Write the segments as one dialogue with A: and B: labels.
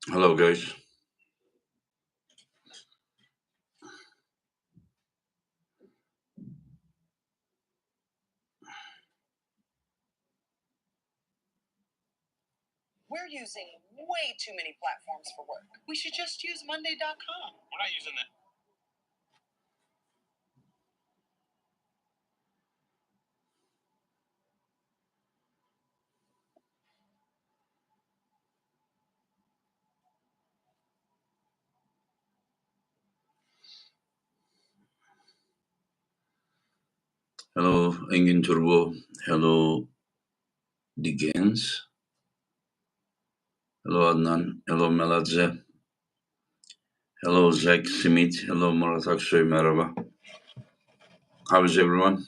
A: Hello, guys.
B: We're using way too many platforms for work. We should just use Monday.com. We're not using that.
A: Hello, Engin Turbo. Hello, Digens. Hello, Adnan. Hello, Meladze. Hello, Zach Smith. Hello, Murat Aksoy. Merhaba. How is everyone?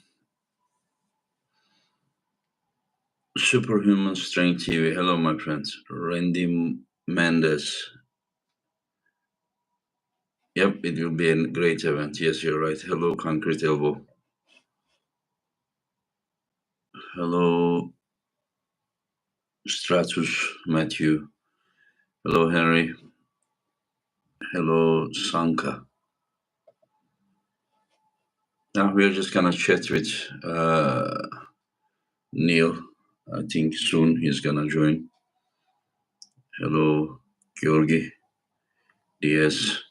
A: Superhuman Strength TV. Hello, my friends. Randy Mendes. Yep, it will be a great event. Yes, you're right. Hello, Concrete Elbow. Hello, Stratus Matthew. Hello, Henry. Hello, Sanka. Now we're just gonna chat with Neil. I think soon he's gonna join. Hello, Georgi. Diaz.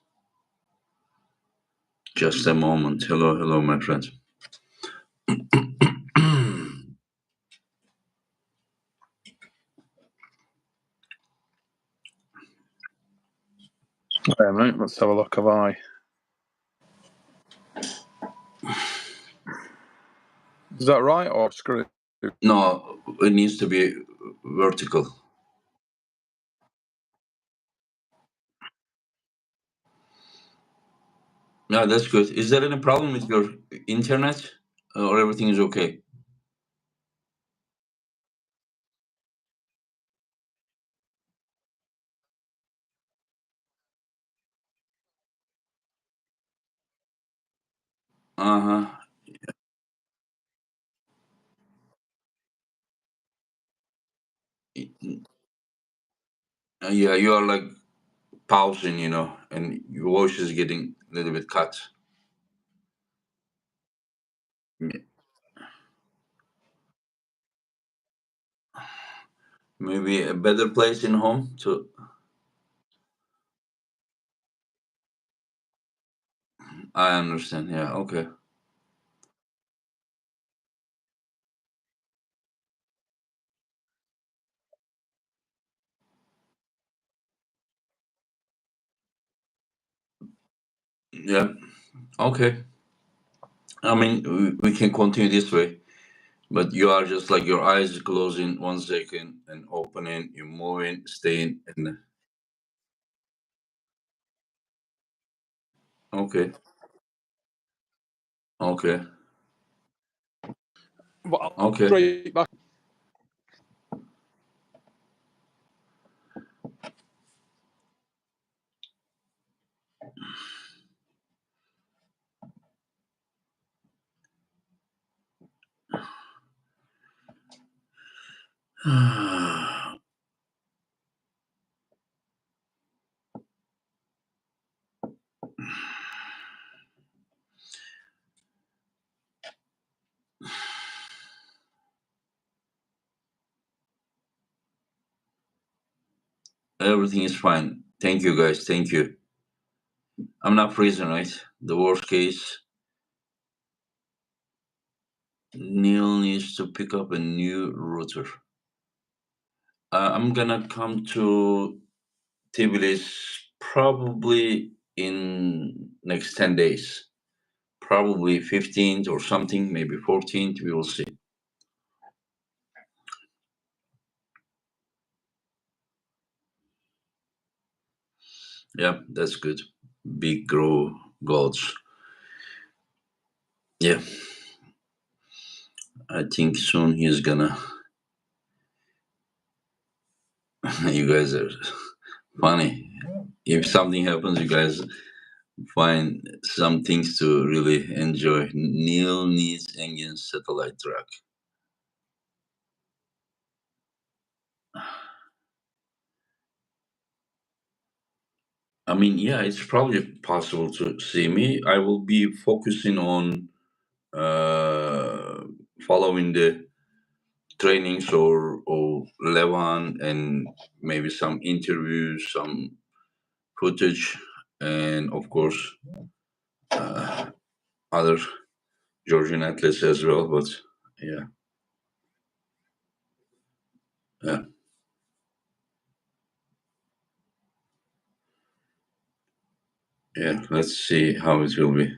A: Just a moment. Hello, hello, my friend.
C: Okay, mate, let's have a look. Have I? Is that right or screw?
A: No, it needs to be vertical. Yeah, that's good. Is there any problem with your internet or everything is okay? Uh-huh. Yeah, you are like pausing, and your voice is getting a little bit cut. Yeah. Maybe a better place in home to. I understand. Yeah. Okay. Yeah. Okay. I mean, we can continue this way, but you are just like your eyes closing 1 second and opening, you're moving, staying, and okay, okay,
C: Well,
A: okay.
C: straight back.
A: Everything is fine. Thank you, guys. Thank you. I'm not freezing, right? The worst case, Neil needs to pick up a new router. I'm gonna come to Tbilisi probably in next 10 days. Probably 15th or something, maybe 14th. We will see. Yeah, that's good. Big grow goals. Yeah, I think soon he's gonna. You guys are funny. If something happens, you guys find some things to really enjoy. Neil needs engine satellite track. I mean, yeah, it's probably possible to see me. I will be focusing on uh, following the trainings or LEVAN and maybe some interviews, some footage, and of course uh, other Georgian athletes as well. But yeah, yeah, yeah. Let's see how it will be.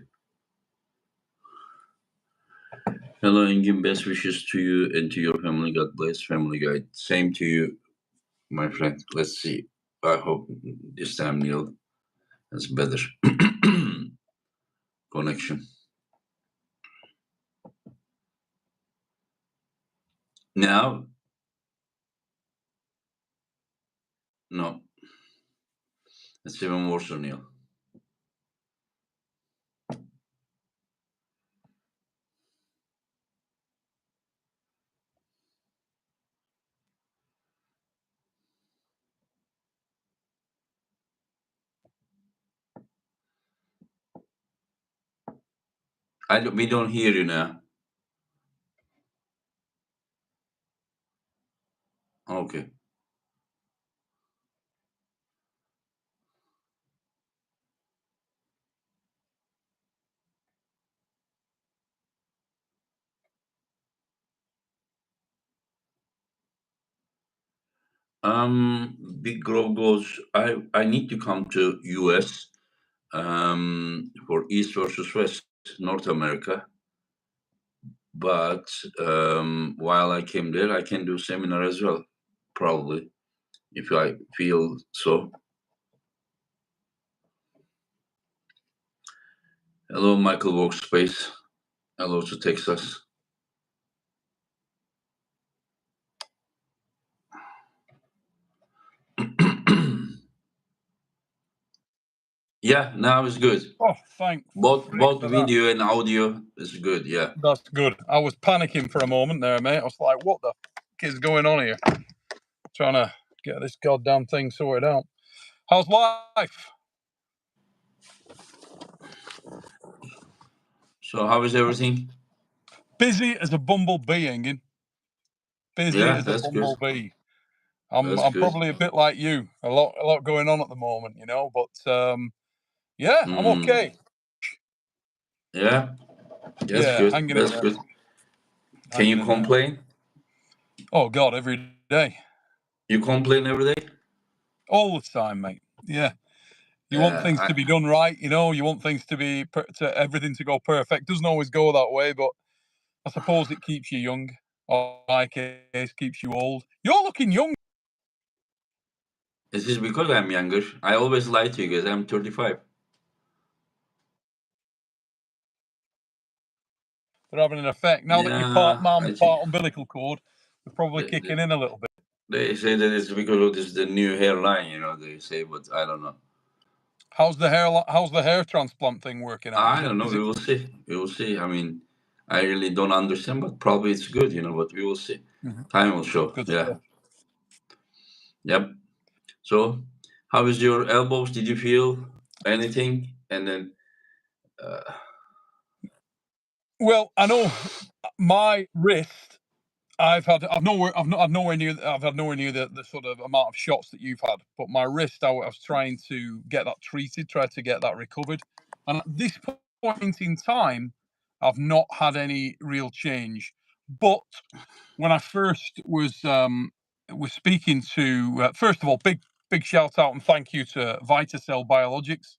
A: Hello, Engin. Best wishes to you and to your family. God bless, family guide. Same to you, my friend. Let's see. I hope this time Neil has better connection. Now, no, it's even worse, Neil. We don't hear you now. Okay. Big Grove goes. I need to come to US for East versus West, North America. But while I came there, I can do seminar as well, probably if I feel so. Hello, Michael Workspace. Hello to Texas. Yeah, now it's good.
C: Oh, thank
A: Both
C: frick
A: both
C: for that.
A: video and audio is good. Yeah.
C: That's good. I was panicking for a moment there, mate. I was like, what the f is going on here? Trying to get this goddamn thing sorted out. How's life?
A: So how is everything?
C: Busy as a bumblebee, Engin. Busy
A: Yeah,
C: as a
A: that's good.
C: bumblebee. I'm
A: That's
C: I'm
A: good.
C: probably a bit like you. A lot going on at the moment, you know. But yeah, I'm
A: Mm,
C: okay.
A: yeah, that's
C: Yeah,
A: good.
C: hanging in
A: That's
C: there,
A: good. Can you
C: hanging in there.
A: complain?
C: Oh God, every day,
A: You complain every day?
C: all the time, mate. Yeah, you want things to
A: I
C: be done right, you know. You want things to be to everything to go perfect. Doesn't always go that way, but I suppose it keeps you young. Or in my case, keeps you old. You're looking young.
A: This is because I'm younger. I always lie to you guys. I'm 35.
C: They're having an effect now that you're part
A: Yeah,
C: man,
A: I think
C: part umbilical cord. They're probably
A: they, they,
C: kicking in a little bit.
A: they say that it's because of this the new hairline. They say, but I don't know.
C: How's the hair? How's the hair transplant thing working out?
A: I
C: Is it?
A: don't know.
C: Is
A: We
C: it
A: will see. We will see. I mean, I really don't understand, but probably it's good. But we will see.
C: Mhm.
A: Time will show.
C: Good
A: Yeah.
C: stuff?
A: Yep. So, how is your elbows? Did you feel anything? And then, uh,
C: Well, I know my wrist. I've had nowhere near the sort of amount of shots that you've had. But my wrist, I was trying to get that treated, try to get that recovered. And at this point in time, I've not had any real change. But when I first was speaking to, first of all, big shout out and thank you to Vitacell Biologics,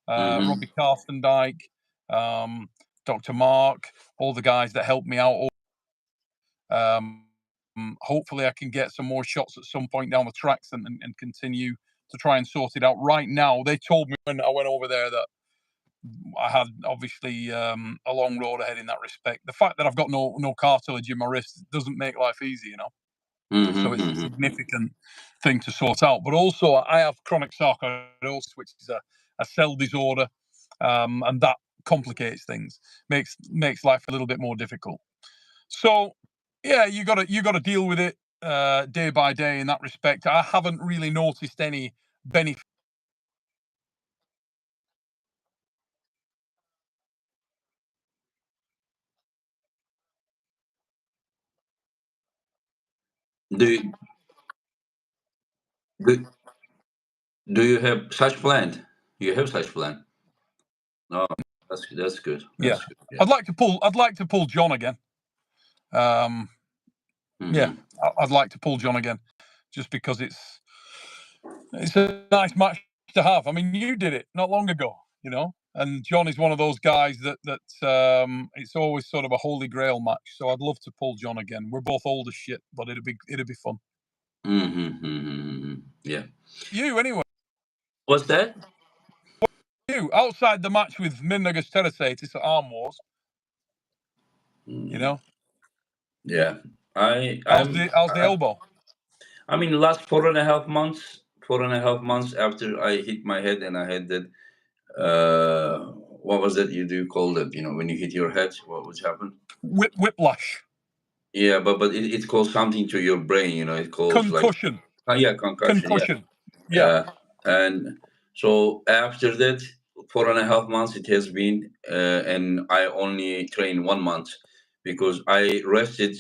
A: mm-hmm,
C: Robbie Carstendike, um, Dr. Mark, all the guys that helped me out. Um, Hopefully, I can get some more shots at some point down the tracks and continue to try and sort it out. Right now, they told me when I went over there that I had obviously a long road ahead in that respect. The fact that I've got no cartilage in my wrist doesn't make life easy, you know. So
A: mm-hmm,
C: it's a
A: mm-hmm.
C: significant thing to sort out. But also, I have chronic sarcoidosis, which is a cell disorder, and that complicates things, makes life a little bit more difficult. So, yeah, you got to deal with it day by day in that respect. I haven't really noticed any benefit
A: Do you, do, do you have such plan? You have such plan? No, that's good.
C: Yeah,
A: That's good. Yeah.
C: I'd like to pull. I'd like to pull John again. Um, yeah,
A: Hmm.
C: I'd like to pull John again, just because it's a nice match to have. I mean, you did it not long ago, and John is one of those guys that it's always sort of a holy grail match. So I'd love to pull John again. We're both old as shit, but it'd be fun.
A: Yeah.
C: You anyway.
A: What's that?
C: You outside the match with Minnagus Terasaitis at Arm Wars.
A: Mm, yeah.
C: How's the elbow?
A: I mean, last 4.5 months, 4.5 months after I hit my head and I had that, what was that you do call that? When you hit your head, what would happen?
C: Whiplash.
A: Yeah, but it calls something to your brain. It calls like,
C: Concussion.
A: yeah, concussion. Yeah,
C: Concussion. Yeah.
A: yeah. And so after that, 4.5 months it has been, and I only trained 1 month because I rested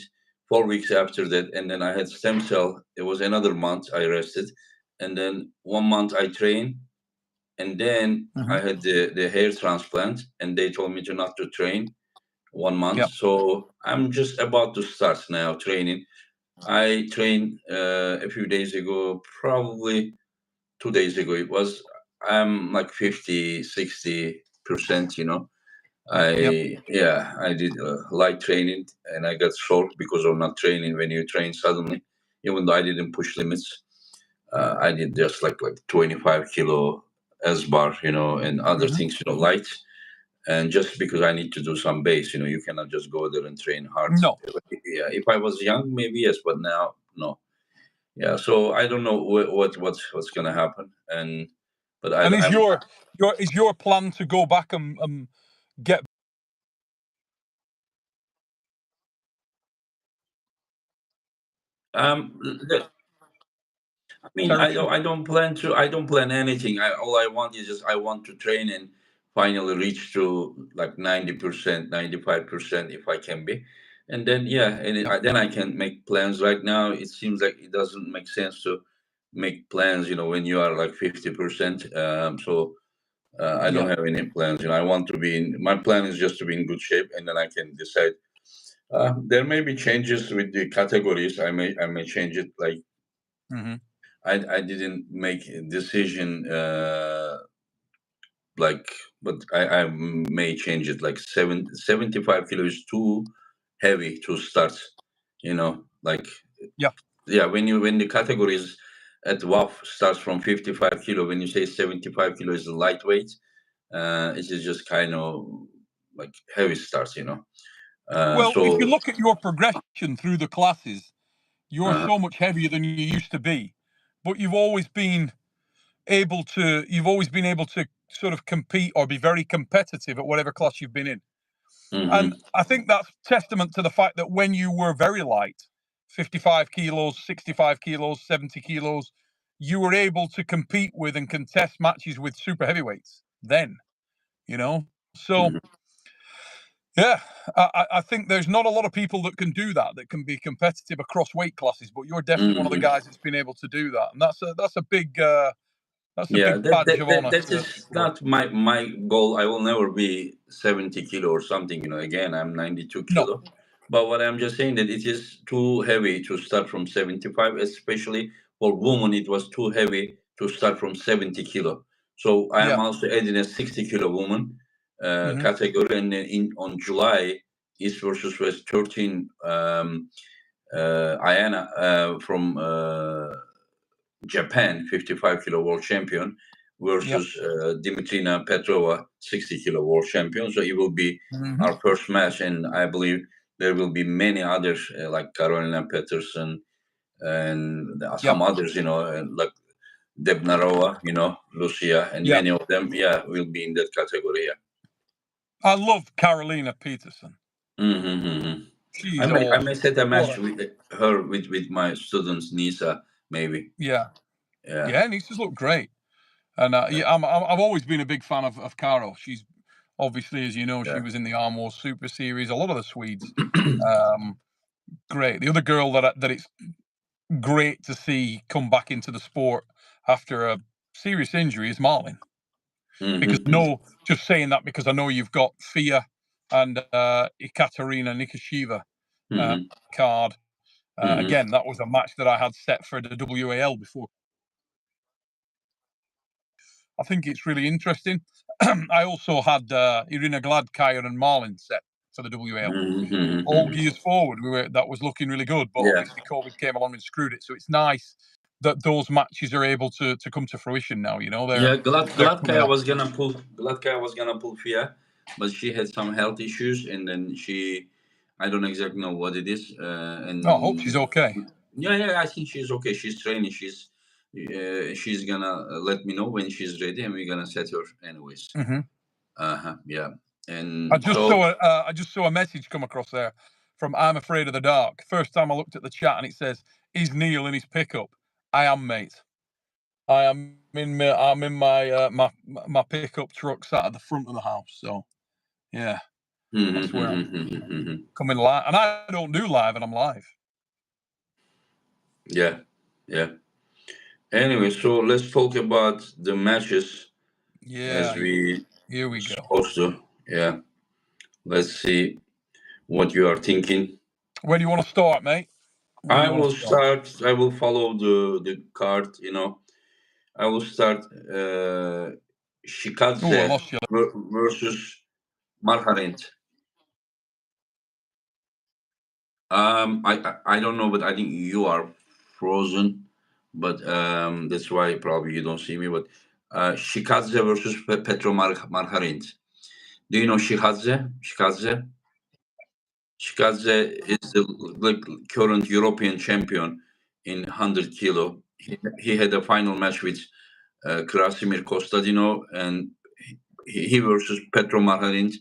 A: 4 weeks after that, and then I had stem cell. It was another month I rested, and then 1 month I trained, and then I
C: Hmm.
A: had the hair transplant, and they told me to not to train 1 month.
C: Yeah.
A: So I'm just about to start now training. I trained a few days ago, probably 2 days ago. It was, I'm like 50, 60%.
C: Yep.
A: I did light training, and I got short because of not training. When you train suddenly, even though I didn't push limits, I did just like 25 kilo S bar, and other
C: Hmm.
A: things, light. And just because I need to do some base, you cannot just go there and train hard.
C: No.
A: Yeah, if I was young, maybe yes, but now no. Yeah, so I don't know what's gonna happen, but
C: And is
A: I'm
C: your plan to go back and get
A: um. I mean,
C: territory?
A: I don't plan anything. All I want is just I want to train and finally reach to like 90%, 95% if I can be, and then yeah,
C: Yep.
A: then I can make plans. Right now, it seems like it doesn't make sense to make plans. When you are like 50%. So I don't
C: Yep.
A: have any plans. I want to be in. My plan is just to be in good shape, and then I can decide. There may be changes with the categories. I may change it. Like
C: Hmm.
A: I didn't make a decision. Like, but I may change it. Like 75 kilo is too heavy to start. Like,
C: Yeah.
A: yeah. When the categories at WAF starts from 55 kilo, when you say 75 kilo is lightweight, it is just kind of like heavy starts.
C: Well, if you
A: So.
C: look at your progression through the classes, you're
A: Uh,
C: so much heavier than you used to be, but you've always been able to sort of compete or be very competitive at whatever class you've been in. And
A: hmm
C: I think that's testament to the fact that when you were very light, 55 kilos, 65 kilos, 70 kilos, you were able to compete with and contest matches with super heavyweights then, So,
A: hmm
C: yeah, I think there's not a lot of people that can do that can be competitive across weight classes, but you're definitely one of the
A: hmm
C: guys that's been able to do that. And that's a
A: Yeah,
C: big badge of honor
A: that
C: to
A: is
C: wear.
A: not my goal. I will never be 70 kilo or something. Again, I'm 92
C: No.
A: kilo. But what I'm just saying that it is too heavy to start from 75, especially for women. It was too heavy to start from 70 kilo. So I am
C: Yeah.
A: also adding a 60 kilo woman
C: Hmm.
A: category, and then on July, East versus West 13, Ayana from Japan, 55 kilo world champion,
C: Yep.
A: versus Dimitrina Petrova, 60 kilo world champion. So it will be
C: Hmm.
A: our first match, and I believe there will be many others like Carolina Peterson and
C: Yep.
A: some others, like Debnarova, Lucia, and
C: Yep.
A: many of them, yeah, will be in that category. Yeah.
C: I love Carolina Peterson.
A: Mm-hmm. I
C: She's
A: may I
C: awesome.
A: may set a
C: What
A: match
C: a
A: with her with my students Nisa, maybe.
C: Yeah.
A: Yeah.
C: Yeah, Nisa's look great. And yeah, I've always been a big fan of Carol. She's obviously, as you know, she
A: Yeah.
C: was in the Arm Wars Super Series. A lot of the Swedes, great. The other girl that it's great to see come back into the sport after a serious injury is Marlin. Because just saying that because I know you've got Fia and Ekaterina Nikisheva card. Again, that was a match that I had set for the WAL before. I think it's really interesting. I also had Irina Gladkaya and Marlin set for the WAL. All gears forward, that was looking really good, but obviously COVID came along and screwed it. So it's nice that those matches are able to come to fruition now. You know,
A: Gladkaya was gonna pull Fia, but she had some health issues, and then I don't exactly know what it is. And
C: I hope she's okay.
A: Yeah, I think she's okay. She's training. She's gonna let me know when she's ready, and we're gonna set her anyways. Yeah. And
C: I just saw a message come across there from I'm Afraid of the Dark. First time I looked at the chat, and it says, "Is Neil in his pickup?" I am, mate. I'm in my my pickup truck sat at the front of the house. So yeah, that's where I'm coming live, and I don't do live, and I'm live.
A: Yeah. Anyway, so let's talk about the matches.
C: Yeah, here we go.
A: Supposed to. Yeah. Let's see what you are thinking.
C: Where do you want to start, mate?
A: I will start. I will follow the card. I will start Shikadze versus Marharent. I don't know, but I think you are frozen, but that's why probably you don't see me. But Shikadze versus Petro Marharent. Do you know Shihadze? Shikadze is the current European champion in 100 kilo. He had a final match with Krasimir Kostadinov, and he versus Petro Margarint.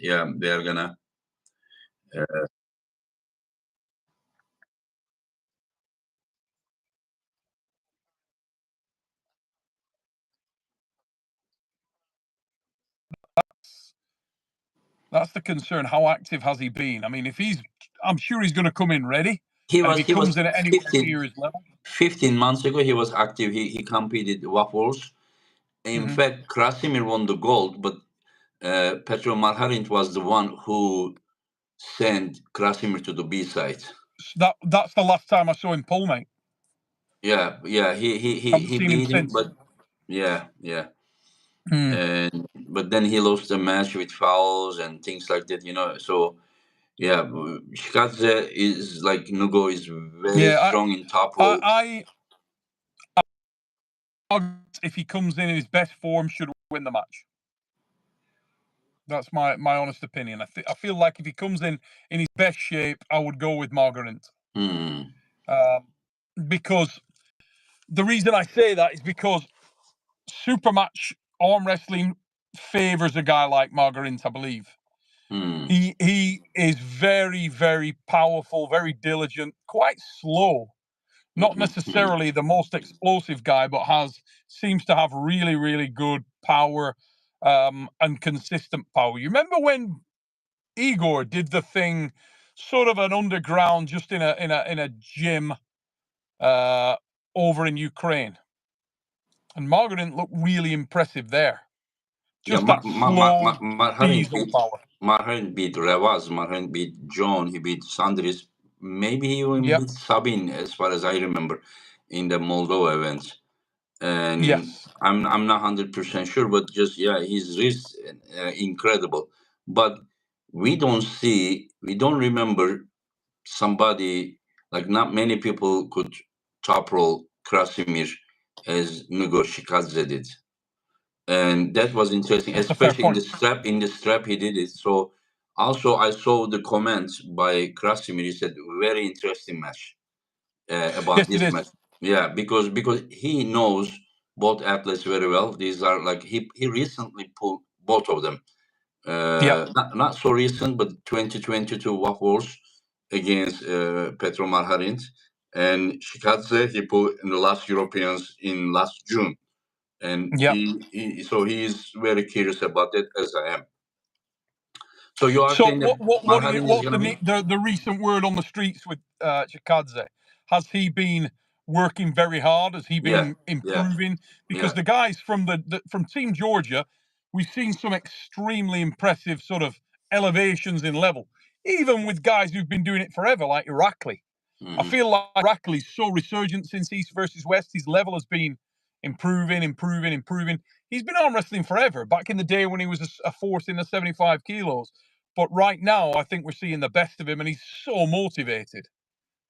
A: Yeah, they are gonna.
C: That's the concern. How active has he been? I mean, I'm sure he's going to come in ready.
A: He
C: was in at anywhere
A: 15,
C: near his level.
A: 15 months ago, he was active. He competed Waffles. In fact, Krasimir won the gold, but Petro Margarint was the one who sent Krasimir to the B side.
C: That's the last time I saw him pull, mate.
A: Yeah, he beat him, but yeah. And but then he lost the match with fouls and things like that, So yeah, Shikadze is like Nugo is very strong in top rope.
C: If he comes in his best form, should win the match. That's my honest opinion. I feel like if he comes in his best shape, I would go with Margarint. Because the reason I say that is because Supermatch arm wrestling favors a guy like Margarint, I believe. He is very, very powerful, very diligent, quite slow. Not necessarily the most explosive guy, but seems to have really, really good power and consistent power. You remember when Igor did the thing, sort of an underground, just in a gym over in Ukraine, and Margarint looked really impressive there. Just that slow diesel power.
A: Marharin beat Revaz, Marharin beat John, he beat Sandris, maybe he even beat Sabin, as far as I remember, in the Moldova events. And I'm not 100% sure, but just his wrist incredible. But we don't remember somebody, like not many people could top roll Krasimir as Nugor Shikadze did. And that was interesting, especially in the strap he did it. So also I saw the comments by Krasimir. He said very interesting match about this match. Yeah, because he knows both athletes very well. These are like he recently pulled both of them. Not so recent, but 2022 Waffles against Petro Marharint, and Shikadze he pulled in the last Europeans in last June. And so he is very curious about it, as I am. So you are saying that
C: what's the recent word on the streets with Shikadze? Has he been working very hard? Has he
A: Yeah,
C: been
A: yeah,
C: improving? Because
A: yeah.
C: the guys from from Team Georgia, we've seen some extremely impressive sort of elevations in level, even with guys who've been doing it forever, like Irakli. I
A: Hmm.
C: feel like Irakli's so resurgent since East versus West. His level has been improving, improving, improving. He's been arm wrestling forever, back in the day when he was a force in the 75 kilos. But right now, I think we're seeing the best of him, and he's so motivated.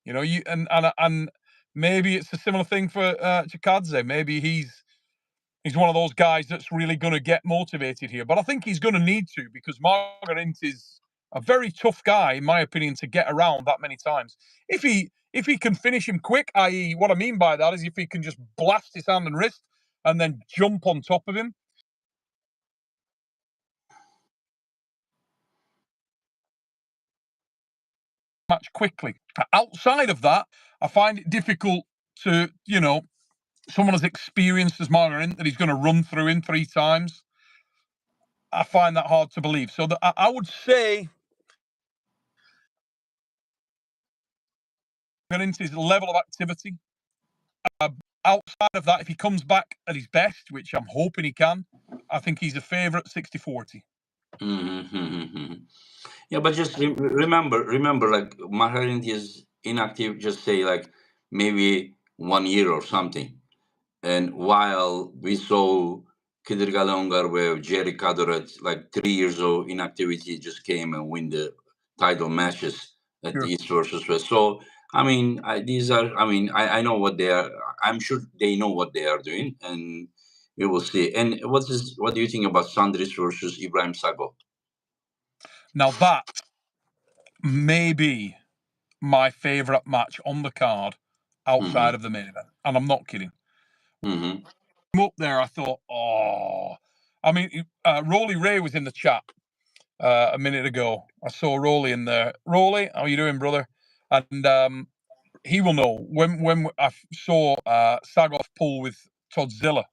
C: You know, you and maybe it's a similar thing for Chikadze. Maybe he's one of those guys that's really going to get motivated here. But I think he's going to need to, because Margarint is a very tough guy, in my opinion, to get around that many times. If he can finish him quick, i.e., what I mean by that is if he can just blast his hand and wrist and then jump on top of him much quickly. Outside of that, I find it difficult to, someone as experienced as Margarint, that he's going to run through him 3 times. I find that hard to believe. So I would say into his level of activity. Outside of that, if he comes back at his best, which I'm hoping he can, I think he's a favourite 60-40.
A: Hmm. Yeah, but just remember, like Maharin is inactive. Just say like maybe 1 year or something. And while we saw Kidirgalongar where Jerry Kadoret, like 3 years of inactivity, just came and win the title matches at the
C: Sure.
A: East versus West. So, I mean, I know what they are. I'm sure they know what they are doing, and we will see. And what do you think about Sandris versus Ibrahim Sago?
C: Now that may be my favourite match on the card outside
A: Mm-hmm.
C: of the main event, and I'm not kidding.
A: Mm-hmm.
C: Up there, I thought, oh, I mean, Rolly Ray was in the chat a minute ago. I saw Rolly in there. Rolly, how you doing, brother? And he will know when I saw Sagoff pull with Toddzilla.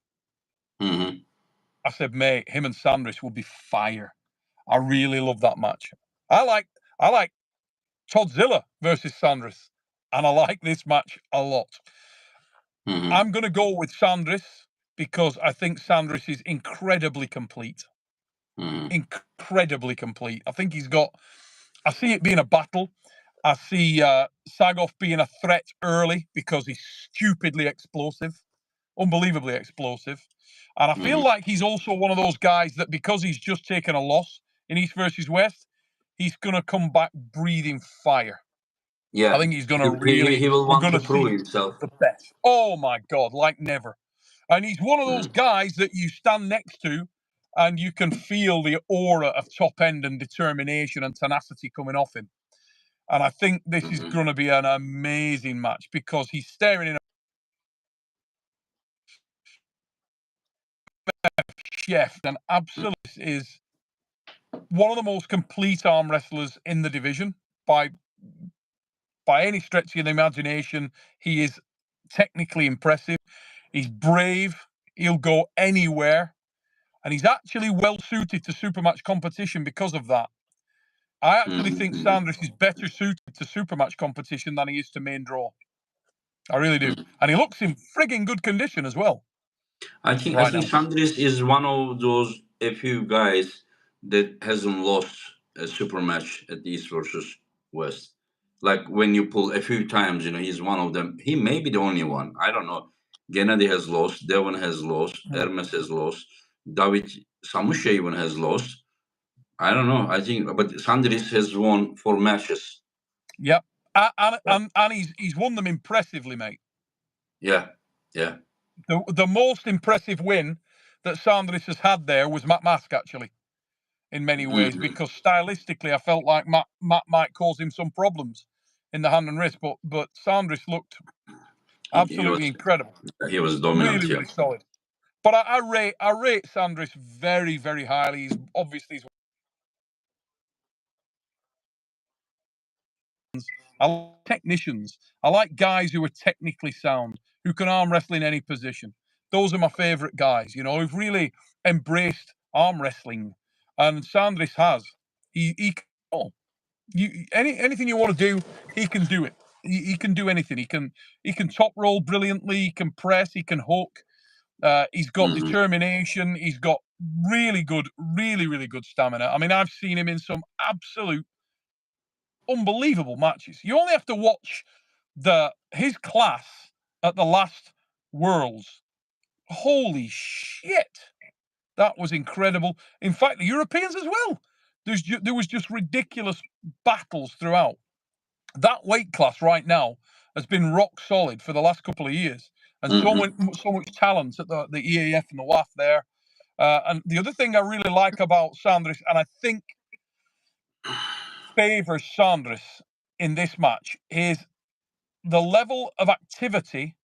A: Mm-hmm.
C: I said, mate, him and Sandris will be fire. I really love that match. I like Toddzilla versus Sandris, and I like this match a lot.
A: Mm-hmm.
C: I'm going to go with Sandris because I think Sandris is incredibly complete.
A: Mm-hmm.
C: Incredibly complete. I think he's got. I see it being a battle. I see Sagoff being a threat early because he's stupidly explosive, unbelievably explosive. And I feel
A: Mm-hmm.
C: like he's also one of those guys that, because he's just taken a loss in East versus West, he's going to come back breathing fire. I
A: Yeah,
C: think he's going
A: he,
C: to
A: he,
C: really,
A: he will
C: we're
A: want
C: going
A: to
C: to
A: prove
C: see
A: himself.
C: the best. Oh my God, like never. And he's one of those
A: Mm-hmm.
C: guys that you stand next to and you can feel the aura of top end and determination and tenacity coming off him. And I think this is
A: Mm-hmm.
C: going to be an amazing match because he's staring in a chef, and absolutely is one of the most complete arm wrestlers in the division by any stretch of the imagination. He is technically impressive. He's brave. He'll go anywhere. And he's actually well suited to supermatch competition because of that. I actually think
A: Mm-hmm.
C: Sanders is better suited to supermatch competition than he is to main draw. I really do.
A: Mm-hmm.
C: And he looks in frigging good condition as well
A: I
C: right
A: think
C: now.
A: Sandris is one of those a few guys that hasn't lost a super match at the East versus West. Like when you pull a few times, he's one of them. He may be the only one. I don't know. Gennady has lost. Devon has lost.
C: Mm.
A: Hermes has lost. David Samusha even has lost. I don't know. I think, but Sandris has won 4 matches.
C: Yep. And,
A: Yeah,
C: he's won them impressively, mate.
A: yeah, yeah.
C: The most impressive win that Sanders has had there was Matt Mask, actually, in many ways,
A: Hmm.
C: because stylistically I felt like Matt might cause him some problems in the hand and wrist, but Sanders looked
A: He
C: absolutely
A: was
C: incredible.
A: dominant.
C: Really,
A: Yeah.
C: really solid. But I rate Sanders very, very highly. He's obviously I like technicians. I like guys who are technically sound, who can arm wrestle in any position. Those are my favourite guys, who've really embraced arm wrestling. And Sandris has. He can, anything you want to do, he can do it. he can do anything. He can top roll brilliantly. He can press. He can hook. He's got determination. He's got really good stamina. I mean, I've seen him in some absolute unbelievable matches. You only have to watch his class at the last Worlds. Holy shit, that was incredible. In fact, the Europeans as well. There was just ridiculous battles throughout. That weight class right now has been rock solid for the last couple of years, and so much talent at the EAF and the WAF there. And the other thing I really like about Sandris, and I think favors Sandris in this match, is the level of activity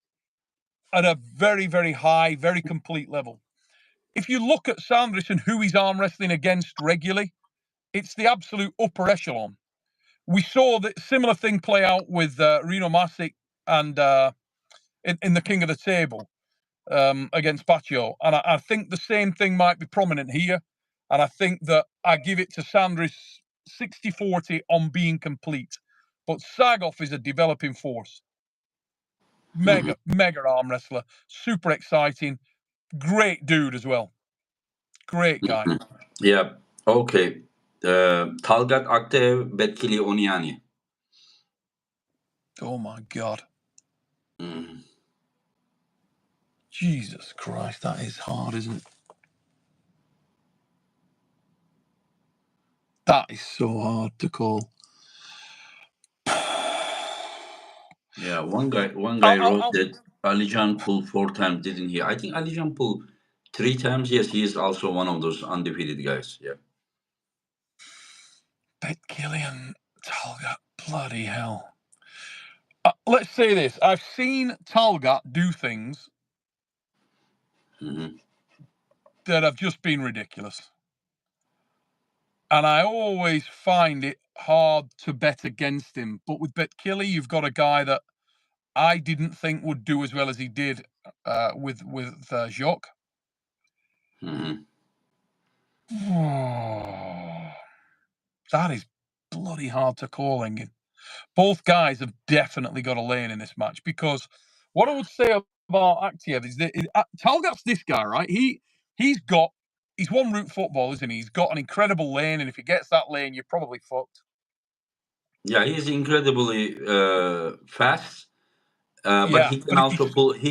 C: at a very, very high, very complete level. If you look at Sandris and who he's arm wrestling against regularly, it's the absolute upper echelon. We saw that similar thing play out with Reno Masic and in the King of the Table against Baccio. And I think the same thing might be prominent here. And I think that I give it to Sandris 60-40 on being complete. But Sago is a developing force. Mega arm wrestler. Super exciting. Great dude as well. Great guy.
A: Yeah. Okay. Talgat Aktev, Betkili Oniani.
C: Oh my God. Jesus Christ, that is hard, isn't it? That is so hard to call.
A: Yeah, one guy wrote that Alijan pulled 4 times, didn't he? I think Alijan pulled 3 times. Yes, he is also one of those undefeated guys. Yeah.
C: Betkilian Talgat, bloody hell. Let's say this. I've seen Talgat do things that have just been ridiculous. And I always find it hard to bet against him. But with Betkili, you've got a guy that I didn't think would do as well as he did with Jacques. That is bloody hard to call, Engin. Both guys have definitely got a lane in this match, because what I would say about Aktiev is that Talgat's this guy, right? He's one route football, isn't he? He's got an incredible lane, and if he gets that lane, you're probably fucked.
A: Yeah, he's incredibly fast, but
C: Yeah,
A: he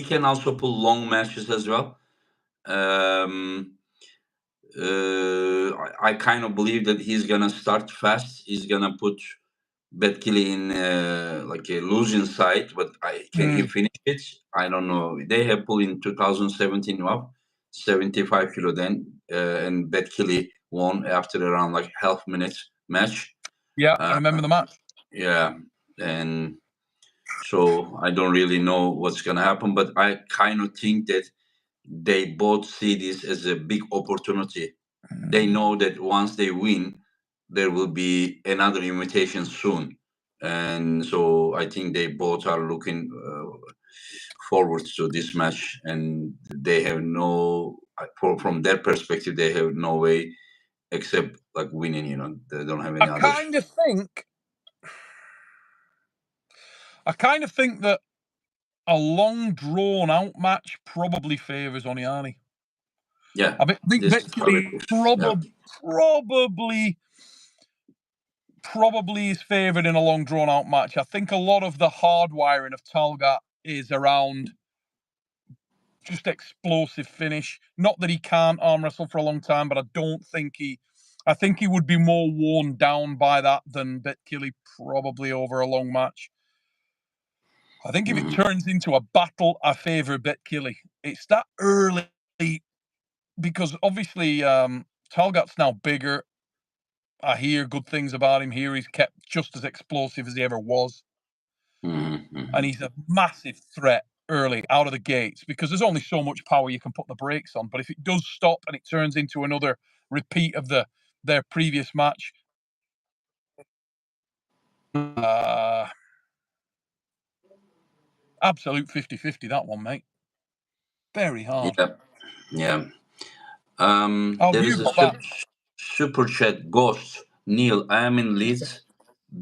A: can also pull long matches as well. I kind of believe that he's gonna start fast. He's gonna put Betkili in like a losing side, but can he finish it? I don't know. They have pulled in 2017 up 75 kilo then, and Betkili won after around like half minute match.
C: Yeah, I remember the match.
A: Yeah, and so I don't really know what's gonna happen, but I kind of think that they both see this as a big opportunity. They know that once they win, there will be another invitation soon, and so I think they both are looking forward to this match, and they have from their perspective, they have no way except like winning. They don't have any
C: I
A: other.
C: kind of think that a long drawn out match probably favors Oniani.
A: Yeah,
C: I think Betkili probably is favored in a long drawn out match. I think a lot of the hardwiring of Talgat is around just explosive finish. Not that he can't arm wrestle for a long time, but I think he would be more worn down by that than Betkili probably over a long match. I think if it turns into a battle, I favor Betkili. It's that early, because obviously Talgat's now bigger. I hear good things about him here. He's kept just as explosive as he ever was. And he's a massive threat early out of the gates, because there's only so much power you can put the brakes on. But if it does stop and it turns into another repeat of their previous match, absolute 50-50, that one, mate. Very hard.
A: Yeah. There is a super chat. Ghost Neil, I am in Leeds,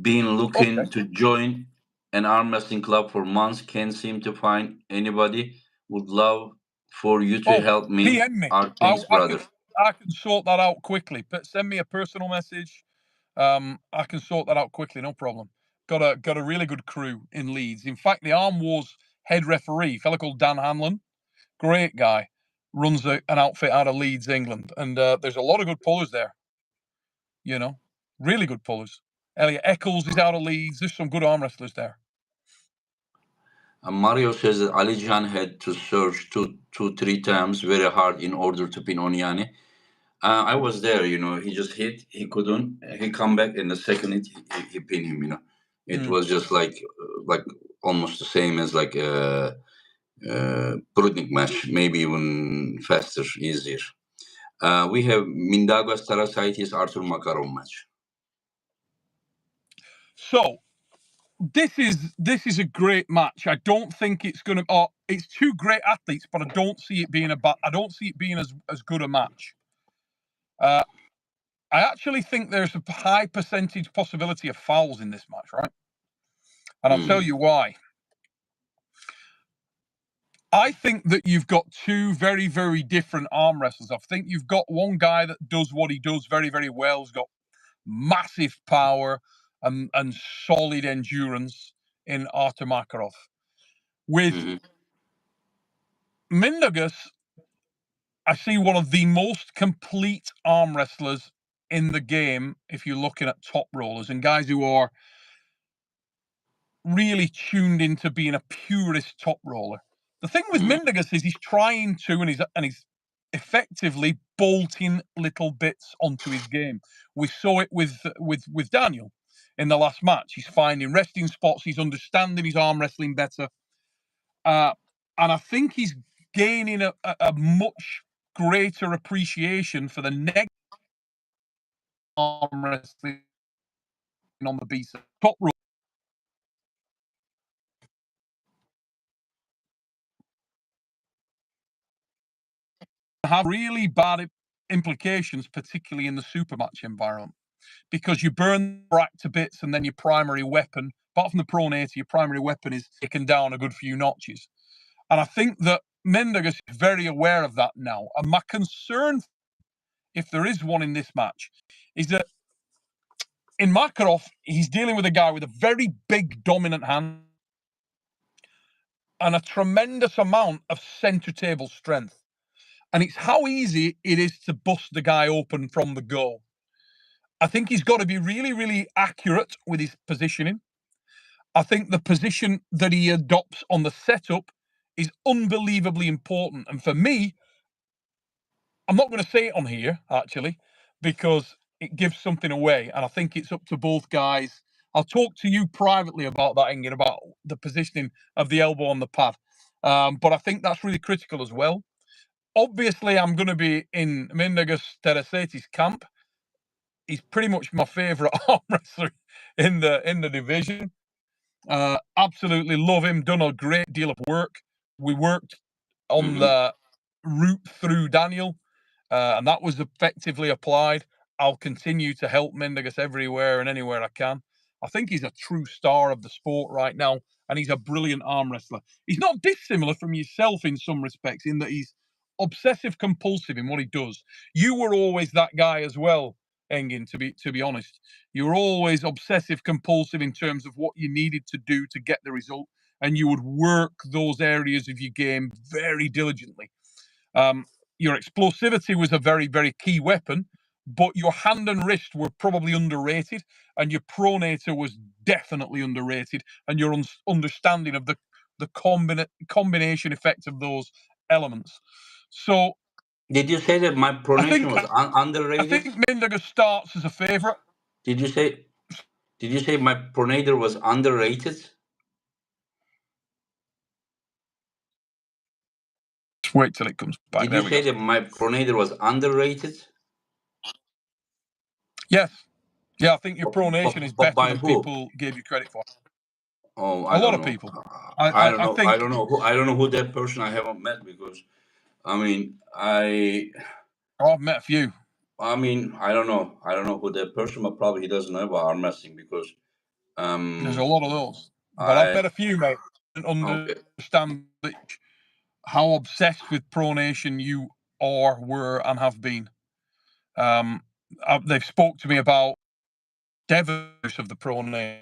A: been looking to join an arm wrestling club for months. Can't seem to find anybody. Would love for you to
C: Oh,
A: help me.
C: PM me.
A: Thanks, brother.
C: I can sort that out quickly. But send me a personal message. I can sort that out quickly, no problem. Got a really good crew in Leeds. In fact, the Arm Wars head referee, a fella called Dan Hanlon, great guy, runs an outfit out of Leeds, England, and there's a lot of good pullers there. You know, really good pullers. Elliot Eccles is out of Leeds. There's some good arm wrestlers there.
A: Mario says that Ali Jan had to search three times very hard in order to pin Onyane. I was there, he just hit, he couldn't, he come back in the second hit, he pinned him. It was just like almost the same as like a Prudnik match, maybe even faster, easier. We have Mindaugas Tarasaitis Arthur Makarov match.
C: So this is a great match. I don't think it's gonna. It's two great athletes, but I don't see it being as good a match. I actually think there's a high percentage possibility of fouls in this match, right? And I'll tell you why. I think that you've got two very, very different arm wrestlers. I think you've got one guy that does what he does very, very well. He's got massive power and solid endurance in Artur Makarov. With Mindaugas, I see one of the most complete arm wrestlers in the game if you're looking at top rollers and guys who are really tuned into being a purist top roller. The thing with Mindaugas is he's trying to, and he's effectively bolting little bits onto his game. We saw it with Daniel in the last match. He's finding resting spots. He's understanding his arm wrestling better, and I think he's gaining a much greater appreciation for the negative arm wrestling on the B side. Top roll. Have really bad implications, particularly in the super match environment, because you burn the rack to bits and then your primary weapon, apart from the pronator, your primary weapon is taken down a good few notches. And I think that Mindaugas is very aware of that now. And my concern, if there is one in this match, is that in Makarov, he's dealing with a guy with a very big dominant hand and a tremendous amount of center table strength. And it's how easy it is to bust the guy open from the go. I think he's got to be really, really accurate with his positioning. I think the position that he adopts on the setup is unbelievably important. And for me, I'm not going to say it on here, actually, because it gives something away. And I think it's up to both guys. I'll talk to you privately about that, Engin, about the positioning of the elbow on the pad. But I think that's really critical as well. Obviously, I'm going to be in Mindaugas Tarasaitis' camp. He's pretty much my favourite arm wrestler in the division. Absolutely love him. Done a great deal of work. We worked on the route through Daniel, and that was effectively applied. I'll continue to help Mindaugas everywhere and anywhere I can. I think he's a true star of the sport right now, and he's a brilliant arm wrestler. He's not dissimilar from yourself in some respects, in that he's obsessive compulsive in what he does. You were always that guy as well, Engin, to be honest. You were always obsessive compulsive in terms of what you needed to do to get the result, and you would work those areas of your game very diligently. Your explosivity was a very, very key weapon, but your hand and wrist were probably underrated, and your pronator was definitely underrated, and your understanding of the combination effect of those elements. So,
A: did you say that my pronation was underrated?
C: I think Mindaugas starts as a favourite.
A: Did you say my pronator was underrated?
C: Just wait till it comes back.
A: Did you say that my pronator was underrated?
C: Yes. Yeah, I think your pronation is better than people gave you credit for.
A: Oh,
C: a lot of people.
A: I don't know. I don't know who. I don't know who that person. I haven't met, because, I mean,
C: I've met a few.
A: I mean, I don't know. I don't know who that person, but probably he doesn't know about arm wrestling, because
C: there's a lot of those. But I've met a few, mate, and
A: Okay.
C: understand how obsessed with pronation you are, were, and have been. They've spoke to me about Devon use of the pronator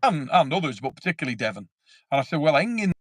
C: and others, but particularly Devon. And I said, well, in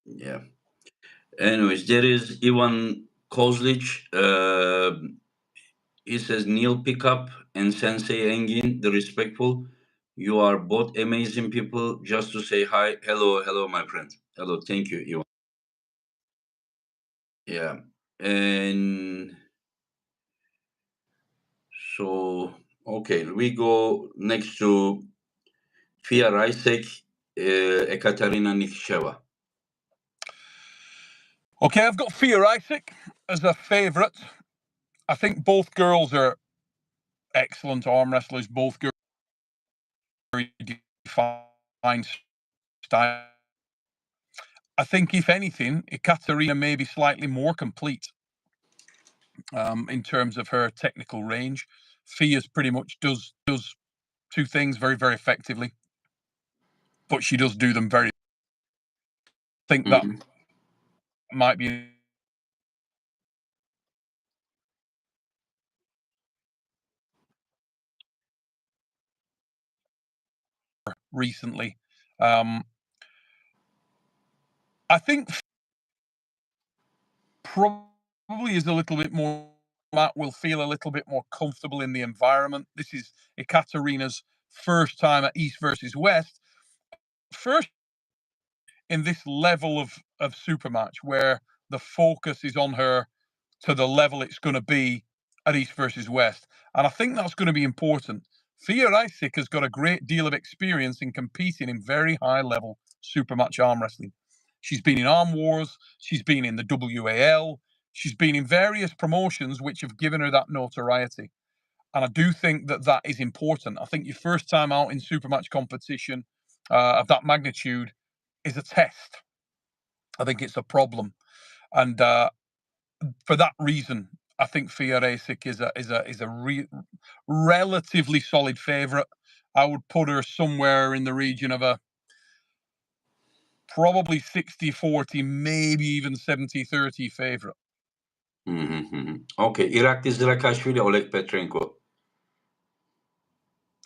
A: Yeah. Anyways, there is Ivan Kozlic. He says Neil Pickup and Sensei Engin, the respectful. You are both amazing people. Just to say hi, hello, my friend. Hello, thank you, Ivan. Yeah, and so okay, we go next to Fia Raisek, Ekaterina Nikisheva.
C: Okay, I've got Fia Isaac as a favourite. I think both girls are excellent arm wrestlers. Both girls very defined style. I think, if anything, Ekaterina may be slightly more complete in terms of her technical range. Fia's pretty much does two things very, very effectively, but she does do them very. I think that
A: Mhm.
C: might be recently. I think probably is a little bit more. Matt will feel a little bit more comfortable in the environment. This is Ekaterina's first time at East versus West. First in this level of super match where the focus is on her to the level it's going to be at East versus West. And I think that's going to be important. Fia Isaac has got a great deal of experience in competing in very high level super match arm wrestling. She's been in Arm Wars, she's been in the WAL, she's been in various promotions which have given her that notoriety. And I do think that that is important. I think your first time out in super match competition of that magnitude is a test. I think it's a problem. And for that reason, I think Fia Rasic is a relatively solid favourite. I would put her somewhere in the region of a probably 60-40, maybe even 70-30 favourite.
A: Okay, Irakli Zrakashvili, Oleg Petrenko.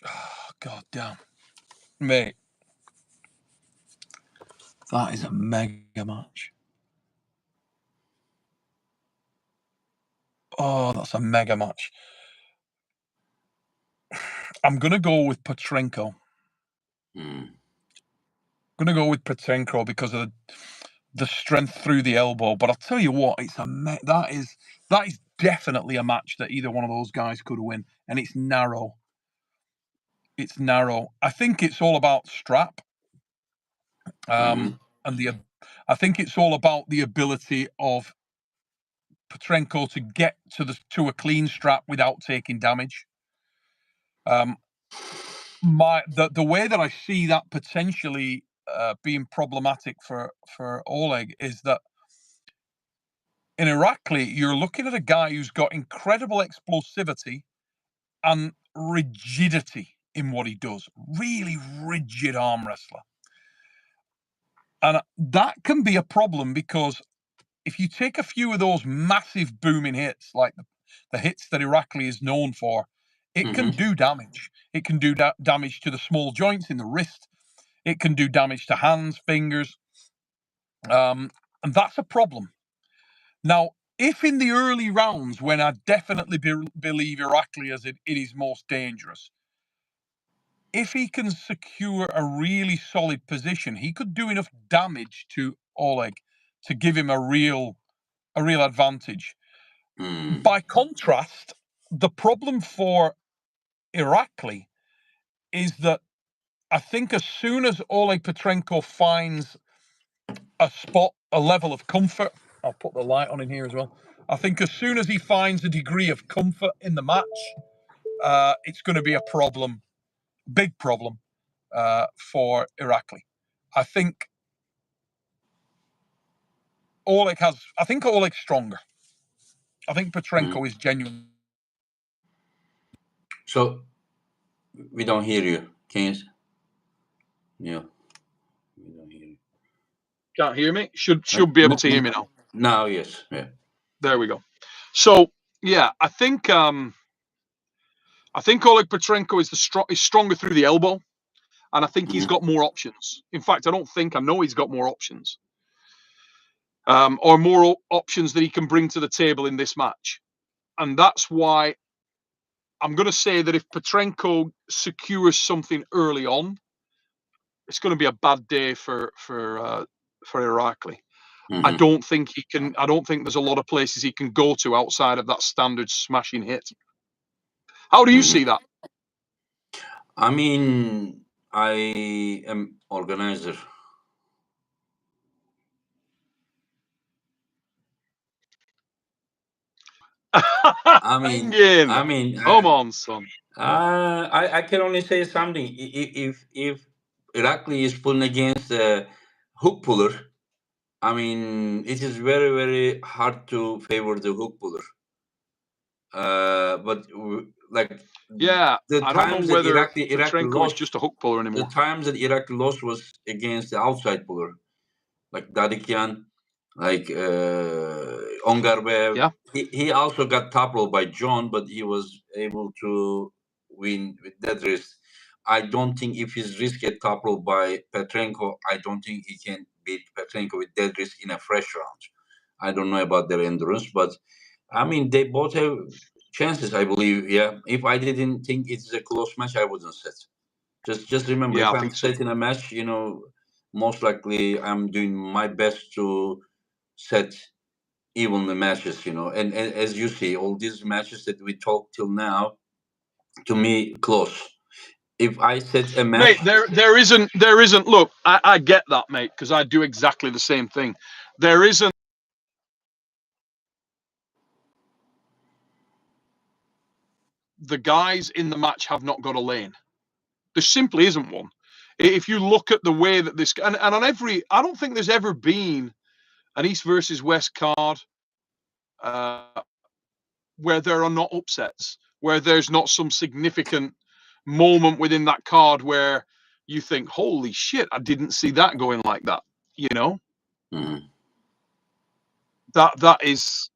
C: Oh, God damn. Mate, that is a mega match. Oh, that's a mega match. I'm going to go with Petrenko.
A: Mm.
C: I'm going to go with Petrenko because of the strength through the elbow. But I'll tell you what, that is definitely a match that either one of those guys could win, and it's narrow. It's narrow. I think it's all about strap,
A: Mhm.
C: and I think it's all about the ability of Petrenko to get to a clean strap without taking damage. The way that I see that potentially being problematic for Oleg is that in Irakli, you're looking at a guy who's got incredible explosivity and rigidity in what he does. Really rigid arm wrestler. And that can be a problem because if you take a few of those massive booming hits, like the hits that Irakli is known for, it can
A: Mhm.
C: do damage. It can do damage to the small joints in the wrist. It can do damage to hands, fingers. And that's a problem. Now, if in the early rounds, when I definitely believe Irakli is it is most dangerous, if he can secure a really solid position, he could do enough damage to Oleg to give him a real advantage. By contrast, the problem for Irakli is that I think as soon as Oleg Petrenko finds a spot, a level of comfort, I'll put the light on in here as well. I think as soon as he finds a degree of comfort in the match, it's going to be a problem, big problem for Irakli. I think Oleg's stronger. I think Petrenko is genuine.
A: So we don't hear you. Can you? Yeah, we don't hear you.
C: Can't hear me? Should be able to hear me now.
A: Now, yes. Yeah.
C: There we go. So yeah, I think Oleg Petrenko is stronger through the elbow, and I think he's got more options. In fact, I know he's got more options, or more options that he can bring to the table in this match, and that's why I'm going to say that if Petrenko secures something early on, it's going to be a bad day for Irakli. I don't think he can. I don't think there's a lot of places he can go to outside of that standard smashing hit. How do you see that?
A: I mean, I am organizer. I mean,
C: come on, son.
A: I can only say something. If Irakli is pulling against a hook puller, I mean, it is very, very hard to favor the hook puller. But like,
C: yeah,
A: the
C: I
A: times
C: don't know
A: that
C: whether
A: Irakli
C: Petrenko
A: lost,
C: is just a hook puller anymore.
A: the times that Irakli lost was against the outside puller, like Dadikyan, like Ongarbev.
C: Yeah.
A: He also got toppled by John, but he was able to win with that wrist. I don't think if his wrist get toppled by Petrenko, I don't think he can beat Petrenko with that wrist in a fresh round. I don't know about their endurance, but I mean they both have chances. I believe. Yeah. If I didn't think it's a close match, I wouldn't set. Just remember,
C: Yeah,
A: if
C: I
A: I'm
C: think so.
A: setting a match, most likely I'm doing my best to set even the matches, and as you see, all these matches that we talked till now, to me, close. If I set a match,
C: Mate, there isn't. Look, I get that, mate, because I do exactly the same thing. There isn't. The guys in the match have not got a lane. There simply isn't one. If you look at the way that this, and on every, I don't think there's ever been an East versus West card where there are not upsets, where there's not some significant moment within that card where you think, holy shit, I didn't see that going like that. That is,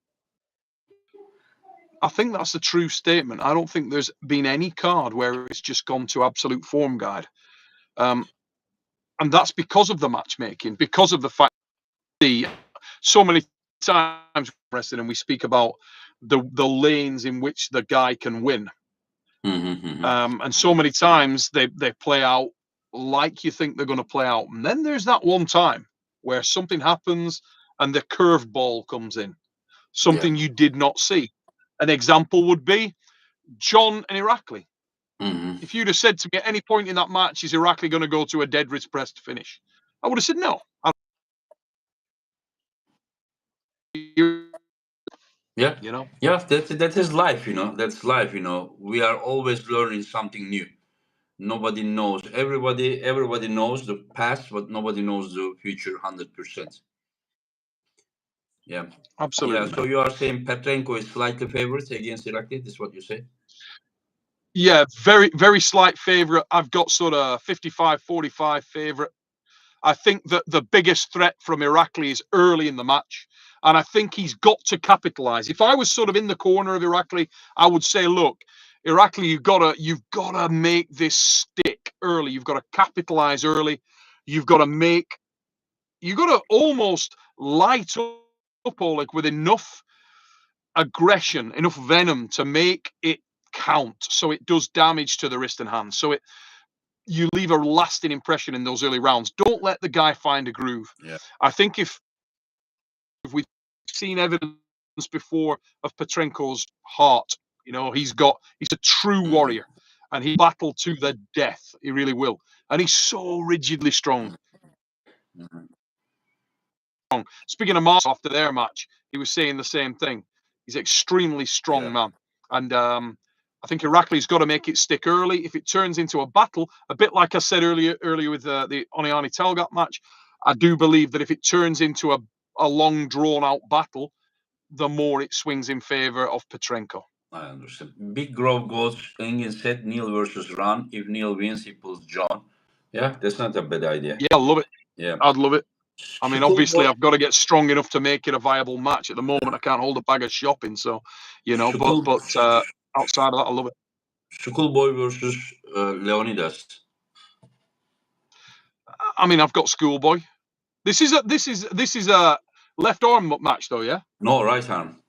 C: I think that's a true statement. I don't think there's been any card where it's just gone to absolute form guide. And that's because of the matchmaking, because of the fact that so many times and we speak about the lanes in which the guy can win. And so many times they play out like you think they're going to play out. And then there's that one time where something happens and the curveball comes in, something you did not see. An example would be John and Irakli. If you'd have said to me at any point in that match, is Irakli going to go to a dead wrist press to finish? I would have said no.
A: yeah, yeah, that is life, That's life, We are always learning something new. Nobody knows. Everybody knows the past, but nobody knows the future 100%. Yeah.
C: Absolutely.
A: Yeah. So you are saying Petrenko is slightly favorite against Irakli? This is what you say?
C: Yeah, very, very slight favorite. I've got sort of 55-45 favorite. I think that the biggest threat from Irakli is early in the match. And I think he's got to capitalize. If I was sort of in the corner of Irakli, I would say, look, Irakli, you've gotta make this stick early. You've got to capitalize early. You've got to almost light up Oleg with enough aggression, enough venom to make it count, so it does damage to the wrist and hand. So you leave a lasting impression in those early rounds. Don't let the guy find a groove.
A: Yeah.
C: I think if we've seen evidence before of Petrenko's heart, he's a true warrior, and he battled to the death. He really will, and he's so rigidly strong.
A: Mhm.
C: Speaking of Mark, after their match, he was saying the same thing. He's extremely strong,
A: Yeah.
C: man, and I think Irakli's got to make it stick early. If it turns into a battle, a bit like I said earlier with the Oniani Telgat match, I do believe that if it turns into a long, drawn-out battle, the more it swings in favor of Petrenko.
A: I understand. Big Grove goes Engin said Neil versus Ron. If Neil wins, he pulls John. Yeah, that's not a bad idea.
C: Yeah, I love it.
A: Yeah.
C: I'd love it. I mean, obviously,
A: Schoolboy,
C: I've got to get strong enough to make it a viable match. At the moment, I can't hold a bag of shopping, so
A: School,
C: But outside of that, I love it.
A: Schoolboy versus Leonidas.
C: I mean, I've got Schoolboy. This is a left arm match, though, yeah.
A: No, right arm.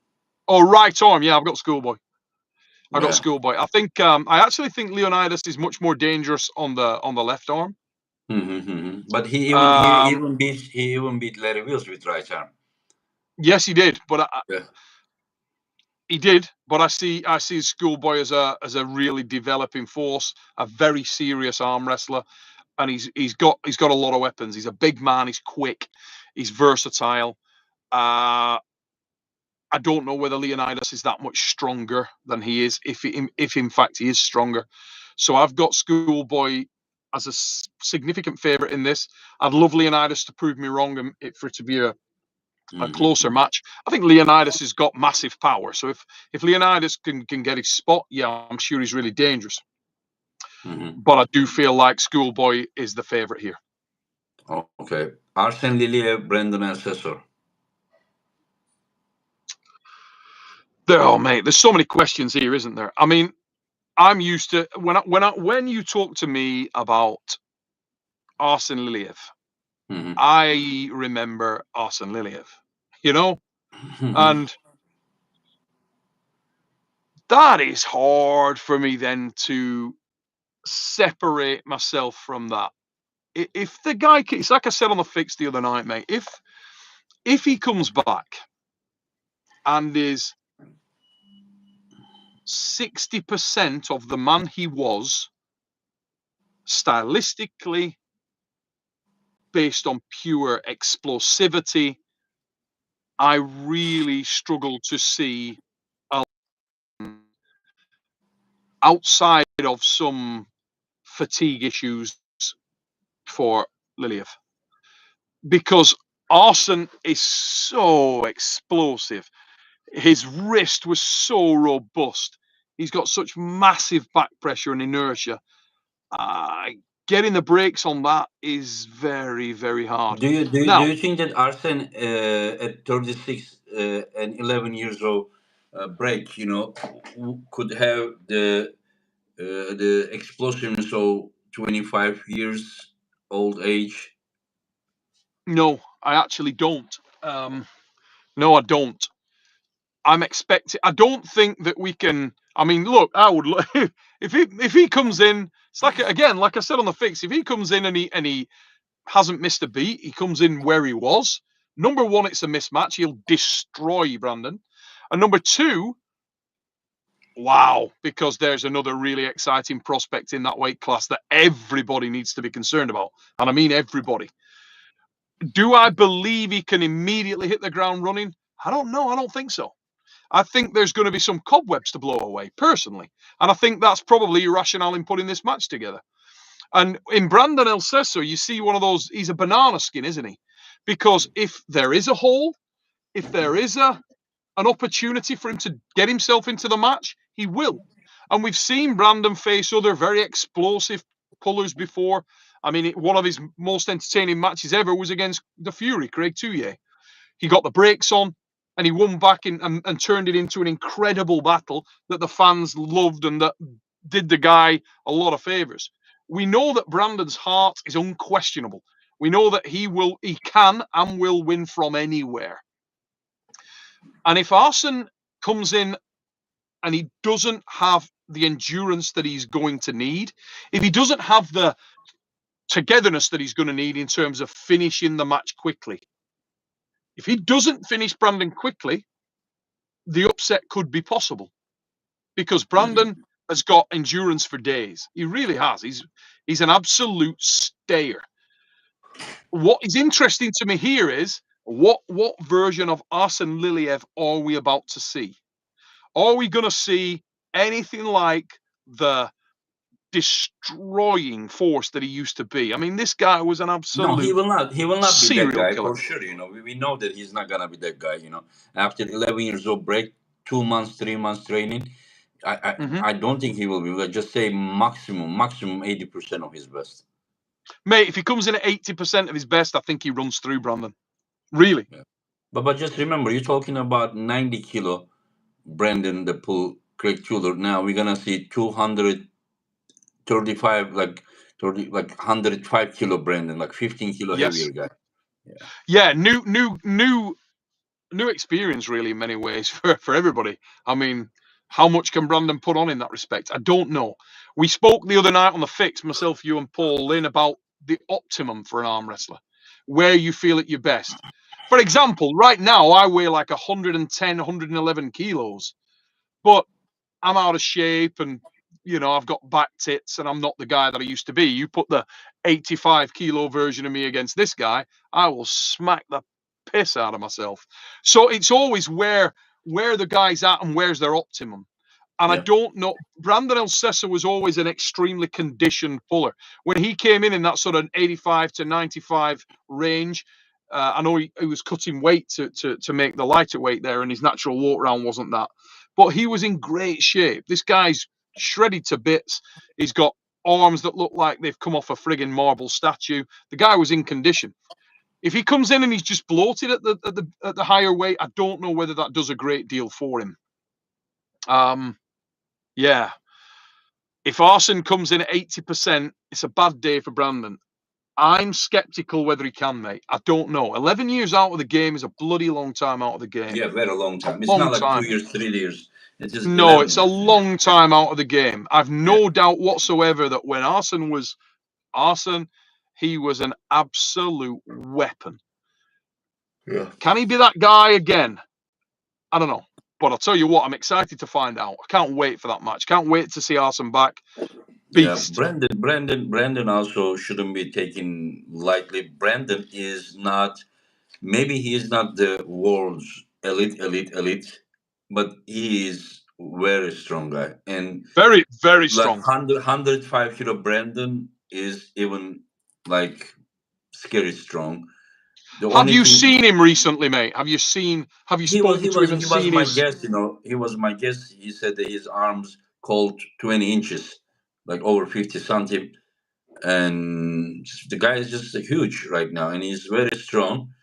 C: Oh, right arm, yeah. I've got Schoolboy. I got
A: Yeah.
C: Schoolboy. I think I actually think Leonidas is much more dangerous on the left arm.
A: But he even beat Larry Wheels with right arm.
C: Yes, he did, but
A: Yeah.
C: he did. But I see Schoolboy as a really developing force, a very serious arm wrestler, and he's got a lot of weapons. He's a big man. He's quick. He's versatile. I don't know whether Leonidas is that much stronger than he is, if in fact he is stronger. So I've got Schoolboy as a significant favourite in this. I'd love Leonidas to prove me wrong and for it to be a closer match. I think Leonidas has got massive power. So if Leonidas can get his spot, yeah, I'm sure he's really dangerous. But I do feel like Schoolboy is the favourite here.
A: Okay. Arsen Liliev, Brandon Assessor.
C: Oh, mate, there's so many questions here, isn't there? I mean, I'm used to when you talk to me about Arsen Liliev, I remember Arsen Liliev, and that is hard for me then to separate myself from that. If the guy, it's like I said on the fix the other night, mate. If he comes back and is 60% of the man he was, stylistically, based on pure explosivity, I really struggle to see outside of some fatigue issues for Liliev, because Arsen is so explosive. His wrist was so robust. He's got such massive back pressure and inertia. Getting the brakes on that is very, very hard.
A: Do
C: Now,
A: you think that Arsen at 36 and 11 years old break, could have the explosiveness of 25 years old age?
C: no, I actually don't. No, I don't. I'm expecting. I don't think that we can. I mean, look, I would if he comes in. It's like, again, like I said on the fix. If he comes in and he hasn't missed a beat, he comes in where he was. Number one, it's a mismatch. He'll destroy Brandon. And number two, wow, because there's another really exciting prospect in that weight class that everybody needs to be concerned about. And I mean everybody. Do I believe he can immediately hit the ground running? I don't know. I don't think so. I think there's going to be some cobwebs to blow away, personally. And I think that's probably your rationale in putting this match together. And in Brandon El Cesso, you see one of those, he's a banana skin, isn't he? Because if there is a hole, if there is an opportunity for him to get himself into the match, he will. And we've seen Brandon face other very explosive pullers before. I mean, one of his most entertaining matches ever was against the Fury, Craig Touye. He got the brakes on and he won back and turned it into an incredible battle that the fans loved and that did the guy a lot of favors. We know that Brandon's heart is unquestionable. We know that he can and will win from anywhere. And if Arsen comes in and he doesn't have the endurance that he's going to need, if he doesn't have the togetherness that he's going to need in terms of finishing the match quickly, if he doesn't finish Brandon quickly, the upset could be possible, because Brandon has got endurance for days. He really has. He's an absolute stayer. What is interesting to me here is what version of Arsene Liliev are we about to see? Are we going to see anything like the destroying force that he used to be? I mean, this guy was an
A: No, he
C: absolute
A: will not. He will not be that
C: serial
A: guy
C: killer.
A: for sure. We know that he's not gonna be that guy. After 11 years of break, 2 months, 3 months training, I don't think he will be. Let's just say maximum 80% of his best.
C: Mate, if he comes in at 80% of his best, I think he runs through Brandon. Really.
A: Yeah. But just remember, you're talking about 90 kilo Brandon the Pool Craig Tudor. Now we're gonna see 235, like 30, like 105 kilo Brandon, like 15 kilo
C: Yes.
A: heavier guy.
C: Yeah, new experience really in many ways for everybody. I mean, how much can Brandon put on in that respect? I don't know. We spoke the other night on the fix, myself, you, and Paul Lynn, about the optimum for an arm wrestler, where you feel at your best. For example, right now I weigh like 110, 111 kilos, but I'm out of shape and I've got back tits and I'm not the guy that I used to be. You put the 85 kilo version of me against this guy, I will smack the piss out of myself. So it's always where the guy's at and where's their optimum. And I don't know. Brandon Elsesser was always an extremely conditioned puller. When he came in that sort of 85 to 95 range, I know he was cutting weight to make the lighter weight there, and his natural walk round wasn't that. But he was in great shape. This guy's shredded to bits. He's got arms that look like they've come off a frigging marble statue. The guy was in condition. If he comes in and he's just bloated at the higher weight, I don't know whether that does a great deal for him. Yeah. If Arsene comes in at 80%, it's a bad day for Brandon. I'm skeptical whether he can, mate. I don't know. 11 years out of the game is a bloody long time out of the game.
A: Yeah, very long time. It's
C: Long
A: not like
C: time.
A: 2 years, 3 years. It is
C: No,
A: 11
C: it's a
A: years.
C: long time out of the game. I've no doubt whatsoever that when Arsene was Arsene, he was an absolute weapon.
A: Yeah.
C: Can he be that guy again? I don't know. But I'll tell you what, I'm excited to find out. I can't wait for that match. Can't wait to see Arsene back. Beast.
A: Yeah, Brandon also shouldn't be taken lightly. Brandon is not, maybe he is not the world's elite, but he is very strong guy. And
C: Very, very
A: like
C: strong.
A: 105 kilo Brandon is even like scary strong.
C: Have you seen him recently, mate? Have you spoken to him and
A: he was
C: seen
A: my
C: his...
A: guest, he was my guest. He said that his arms called 20 inches, like over 50 centimeters. And the guy is just huge right now, and he's very strong.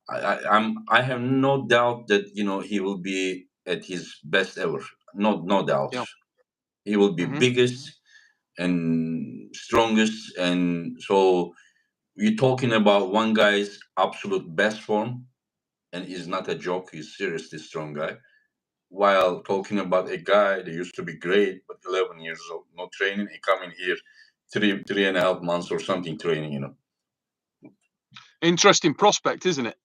A: I have no doubt that he will be at his best ever. No doubt.
C: Yeah.
A: He will be biggest and strongest, and so you're talking about one guy's absolute best form, and he's not a joke. He's seriously strong guy. While talking about a guy that used to be great, but 11 years old, no training, he come in here 3.5 months or something training.
C: Interesting prospect, isn't it?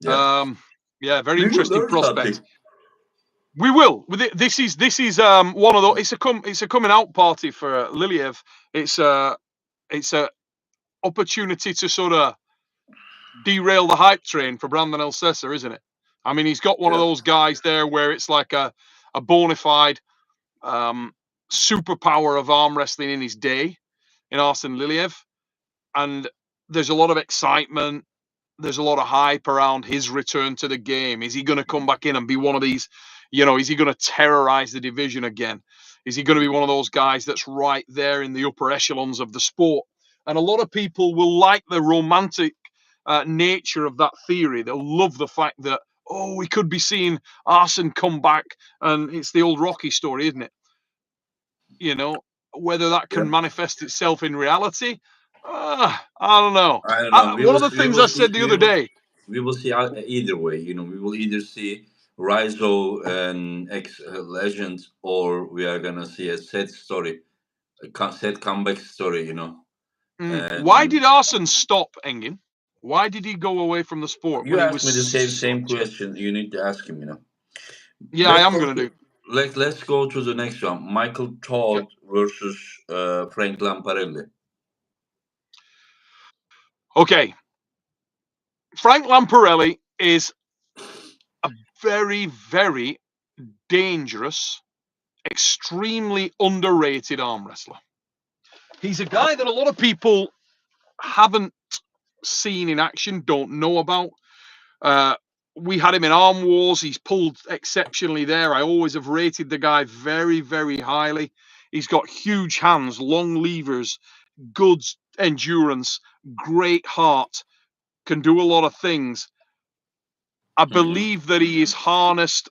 A: Yeah.
C: Yeah, very
A: We will
C: interesting
A: learn
C: prospect.
A: something.
C: We will. This is one of those. It's a coming out party for Liliev. It's a opportunity to sort of derail the hype train for Brandon Elsesser, isn't it? I mean, he's got one of those guys there where it's like a bona fide superpower of arm wrestling in his day, in Arsene Liliev, and there's a lot of excitement. There's a lot of hype around his return to the game. Is he going to come back in and be one of these? Is he going to terrorize the division again? Is he going to be one of those guys that's right there in the upper echelons of the sport? And a lot of people will like the romantic nature of that theory. They'll love the fact that, we could be seeing Arsene come back, and it's the old Rocky story, isn't it? Whether that can manifest itself in reality, I don't know.
A: I don't know.
C: One of the things I said the other day.
A: We will see either way. We will either see Rizzo and ex legend, or we are gonna see a sad story, sad comeback story, you know.
B: Why
A: And
B: did Arsene stop, Engin? Why did he go away from the sport
A: you
B: when he
A: asked
B: was
A: me the same
B: such a...
A: question. You need to ask him, you know.
B: Yeah, I
A: Let's
B: am
A: go
B: going to
A: to
B: do.
A: let's go to the next one. Michael
B: Yeah.
A: Todd versus Frank Lamparelli.
B: Okay. Frank Lamparelli is a very, very dangerous, extremely underrated arm wrestler. He's a guy that a lot of people haven't seen in action, don't know about. We had him in Arm Wars. He's pulled exceptionally there. I always have rated the guy very, very highly. He's got huge hands, long levers, good endurance, great heart, can do a lot of things. I
A: Mhm.
B: believe that he is harnessed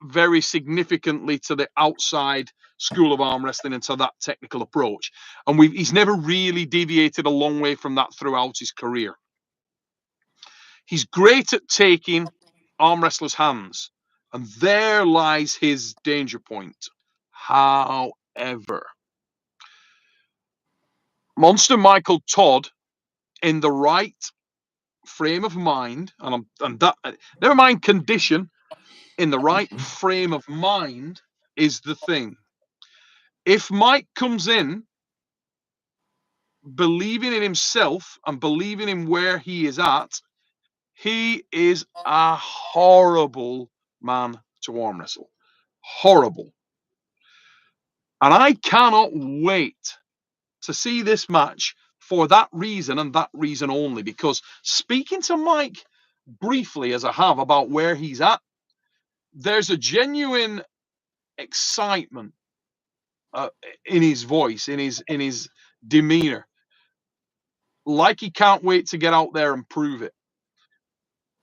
B: very significantly to the outside school of arm wrestling and to that technical approach. And he's never really deviated a long way from that throughout his career. He's great at taking arm wrestlers' hands, and there lies his danger point. However, Monster Michael Todd, in the right frame of mind, and that never mind condition, in the right frame of mind is the thing. If Mike comes in believing in himself and believing in where he is at, he is a horrible man to arm wrestle. Horrible. And I cannot wait to see this match for that reason and that reason only. Because speaking to Mike briefly, as I have, about where he's at, there's a genuine excitement in his voice, in his demeanor, like he can't wait to get out there and prove it.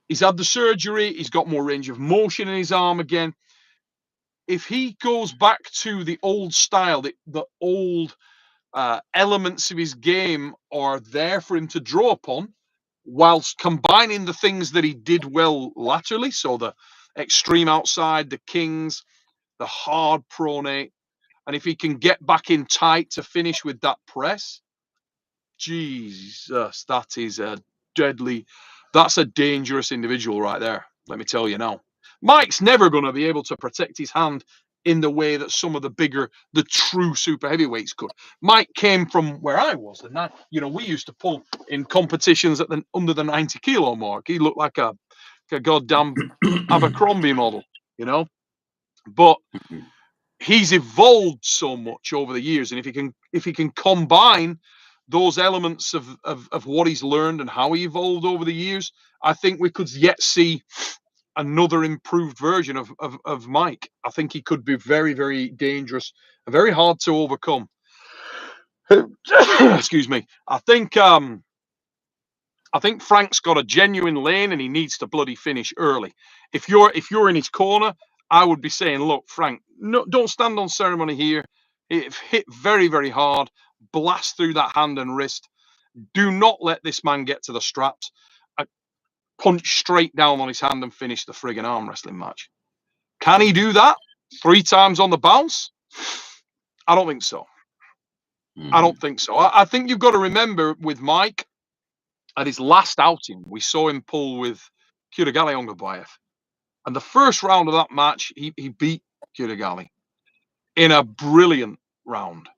B: He's had the surgery. He's got more range of motion in his arm again. If he goes back to the old style, the old elements of his game are there for him to draw upon, whilst combining the things that he did well laterally. So the extreme outside, the kings, the hard pronate. And if he can get back in tight to finish with that press, Jesus, that is a deadly, that's a dangerous individual right there. Let me tell you now. Mike's never going to be able to protect his hand in the way that some of the bigger, the true super heavyweights could. Mike came from where I was, and that, we used to pull in competitions at the under the 90 kilo mark. He looked like a goddamn Abercrombie model, you know. But he's evolved so much over the years, and if he can combine those elements of what he's learned and how he evolved over the years, I think we could yet see another improved version of Mike. I think he could be very, very dangerous and very hard to overcome. Excuse me. I think Frank's got a genuine lane, and he needs to bloody finish early. If you're in his corner, I would be saying, look, Frank, no, don't stand on ceremony here. Hit very, very hard, blast through that hand and wrist. Do not let this man get to the straps. Punch straight down on his hand and finish the friggin' arm wrestling match. Can he do that 3 times on the bounce? I don't think so. I don't think so. I think you've got to remember with Mike, at his last outing, we saw him pull with Kirigali Ongabayev. And the first round of that match, he beat Kirigali in a brilliant round.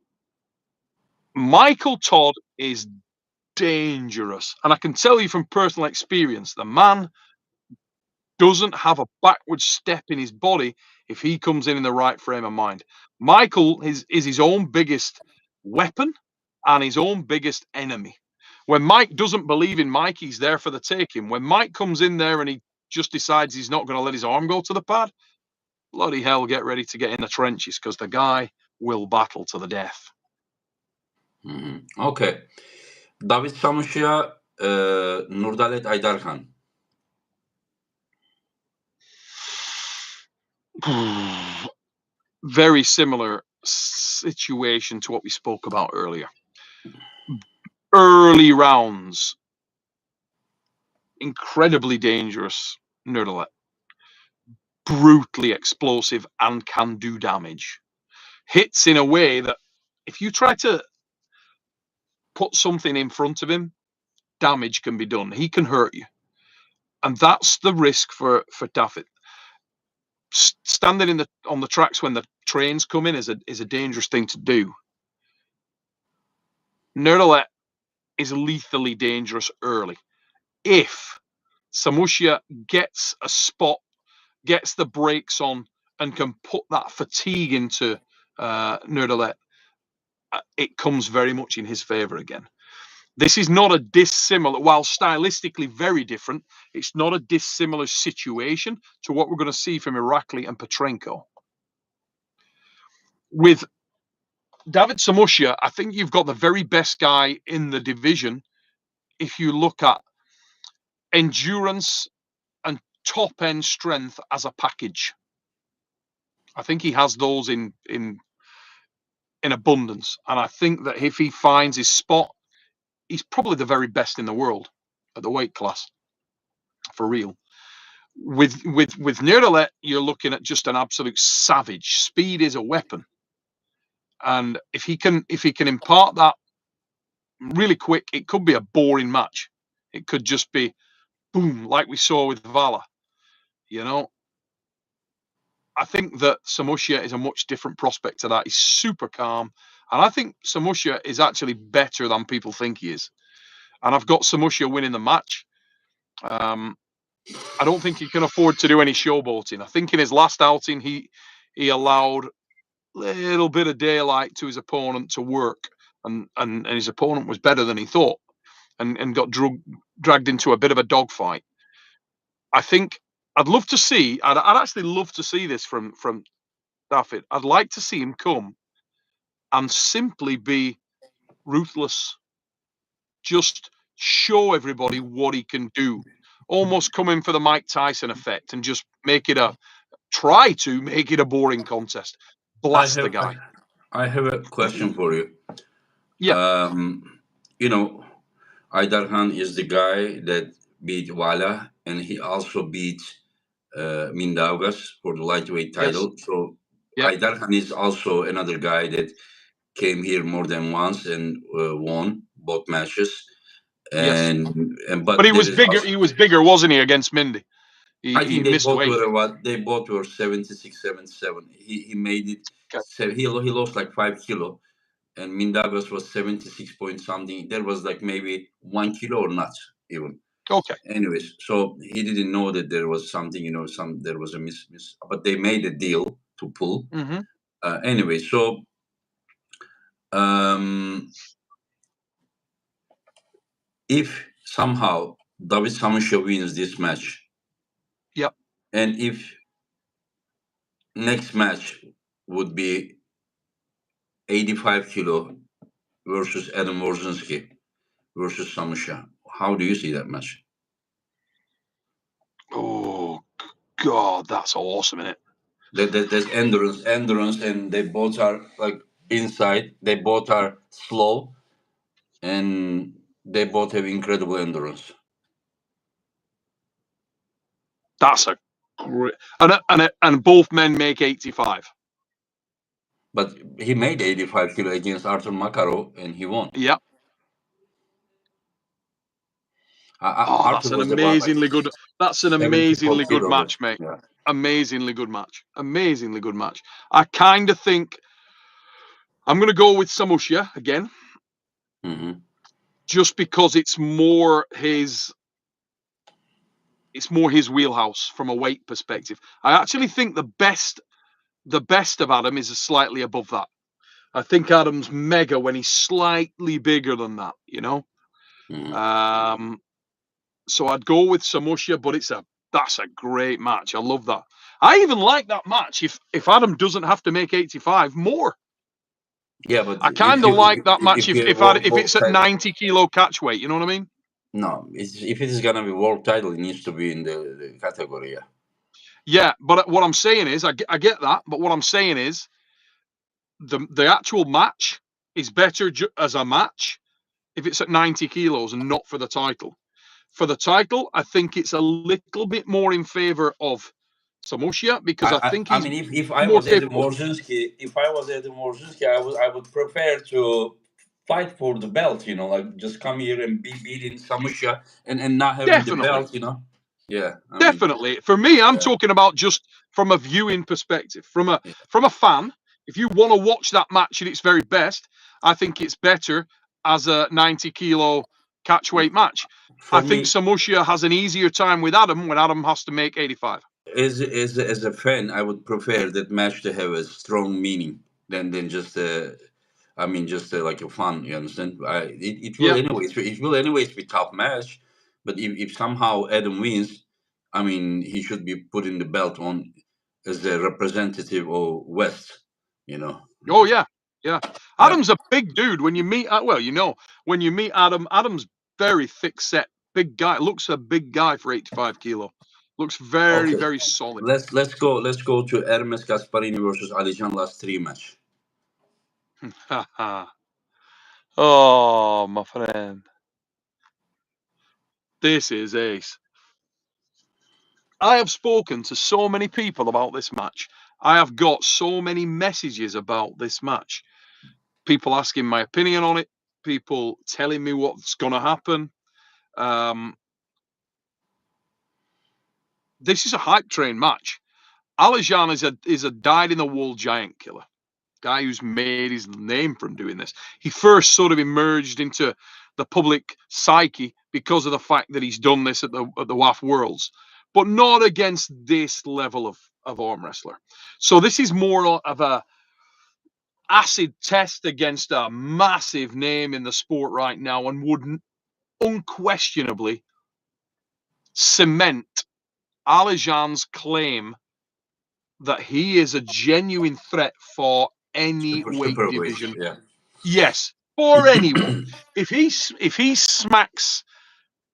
B: Michael Todd is dangerous. And I can tell you from personal experience, the man doesn't have a backward step in his body if he comes in the right frame of mind. Michael is his own biggest weapon and his own biggest enemy. When Mike doesn't believe in Mike, he's there for the taking. When Mike comes in there and he just decides he's not going to let his arm go to the pad, bloody hell, get ready to get in the trenches, because the guy will battle to the death.
A: Okay. David Samushia, Nurdalet Aydarkhan.
B: Very similar situation to what we spoke about earlier. Early rounds, incredibly dangerous Nurdalet. brutally explosive and can do damage. Hits in a way that if you try to put something in front of him, damage can be done. He can hurt you. And that's the risk for Daffit. Standing on the tracks when the trains come in is a dangerous thing to do. Nerdalet is lethally dangerous early. If Samusha gets a spot, gets the brakes on, and can put that fatigue into Nerdalet, it comes very much in his favor again. This is not a dissimilar, while stylistically very different, it's not a dissimilar situation to what we're going to see from Irakli and Petrenko. With David Samusha, I think you've got the very best guy in the division if you look at endurance and top-end strength as a package. I think he has those in abundance. And I think that if he finds his spot, he's probably the very best in the world at the weight class, for real. With Nerdalet, you're looking at just an absolute savage. Speed is a weapon, and if he can impart that really quick, it could be a boring match. It could just be boom, like we saw with Vala. You know, I think that Samusha is a much different prospect to that. He's super calm, and I think Samusha is actually better than people think he is. And I've got Samusha winning the match. I don't think he can afford to do any showboating. I think in his last outing, he allowed a little bit of daylight to his opponent to work, and his opponent was better than he thought, and got dragged into a bit of a dogfight. I think I'd actually love to see this from Daffit. I'd like to see him come and simply be ruthless. Just show everybody what he can do. Almost come in for the Mike Tyson effect and just try to make it a boring contest. Blast the guy.
A: I have a question for you.
B: Yeah.
A: You know, Aydarhan is the guy that beat Vala, and he also beat Mindaugas for the lightweight title.
B: Yes.
A: So
B: Yep.
A: Aydarhan is also another guy that came here more than once and won both matches. And
B: but he was bigger. He was bigger, wasn't he, against Mindy?
A: I think they
B: missed
A: both
B: weight.
A: were They both were 76, 77. He made it.
B: Okay.
A: He lost like 5 kilo, and Mindaugas was 76 point something. There was like maybe 1 kilo or not even.
B: Okay.
A: Anyways, so he didn't know that there was something, there was a miss, but they made a deal to pull.
B: Mm-hmm.
A: Anyway, so if somehow David Samusha wins this match,
B: yep,
A: and if next match would be 85 kilo versus Adam Warzinski versus Samusha, how do you see that match?
B: Oh God, that's awesome, isn't
A: it? There's endurance, and they both are like inside. They both are slow, and they both have incredible endurance.
B: That's a great, and both men make 85.
A: But he made 85 kilo against Arthur Makarov, and he won.
B: Yep.
A: Arthur
B: that's an amazingly good. That's an amazingly good match, mate.
A: Yeah.
B: Amazingly good match. Amazingly good match. I kind of think I'm going to go with Samusha again, just because it's more his wheelhouse from a weight perspective. I actually think the best of Adam is slightly above that. I think Adam's mega when he's slightly bigger than that, So I'd go with Samusha, but that's a great match. I love that. I even like that match if Adam doesn't have to make 85 more.
A: Yeah, but
B: I kind of like that match if it's at 90 kilo catch weight. You know what I mean?
A: No, if it is gonna be world title, it needs to be in the category. Yeah.
B: Yeah, but what I'm saying is, I get that. But what I'm saying is, the actual match is better as a match if it's at 90 kilos and not for the title. For the title, I think it's a little bit more in favor of Samosia, because I think
A: I
B: he's
A: mean, if I
B: more
A: was Adam
B: capable.
A: Warzinski, I would prefer to fight for the belt. Like just come here and be beating Samusha and not having the
B: Definitely.
A: belt. Yeah, I mean,
B: Definitely. For me, I'm
A: yeah,
B: talking about just from a viewing perspective, from
A: yeah.
B: a fan. If you want to watch that match at its very best, I think it's better as a 90-kilo catchweight match. I
A: For
B: think
A: me,
B: Samosia has an easier time with Adam when Adam has to make 85.
A: as a fan, I would prefer that match to have a strong meaning than just just like a fun. You understand? It will
B: Yeah.
A: anyways. It will anyways be tough match. But if somehow Adam wins, I mean, he should be putting the belt on as a representative of West. You know?
B: Oh yeah. Yeah.
A: Yeah.
B: Adam's a big dude. When you meet, when you meet Adam, Adam's very thick set, big guy. Looks a big guy for 85 kilo. Looks very,
A: Okay.
B: very solid.
A: Let's go to Hermes Gasparini versus Alijan last three match.
B: Oh, my friend. This is ace. I have spoken to so many people about this match. I have got so many messages about this match. People asking my opinion on it, people telling me what's going to happen. This is a hype train match. Alijan is a dyed in the wool giant killer. Guy who's made his name from doing this. He first sort of emerged into the public psyche because of the fact that he's done this at the WAF Worlds, but not against this level of arm wrestler. So this is more of a acid test against a massive name in the sport right now, and would unquestionably cement Alijan's claim that he is a genuine threat for any weight
A: Superweight.
B: division.
A: Yeah.
B: Yes, for anyone. If he smacks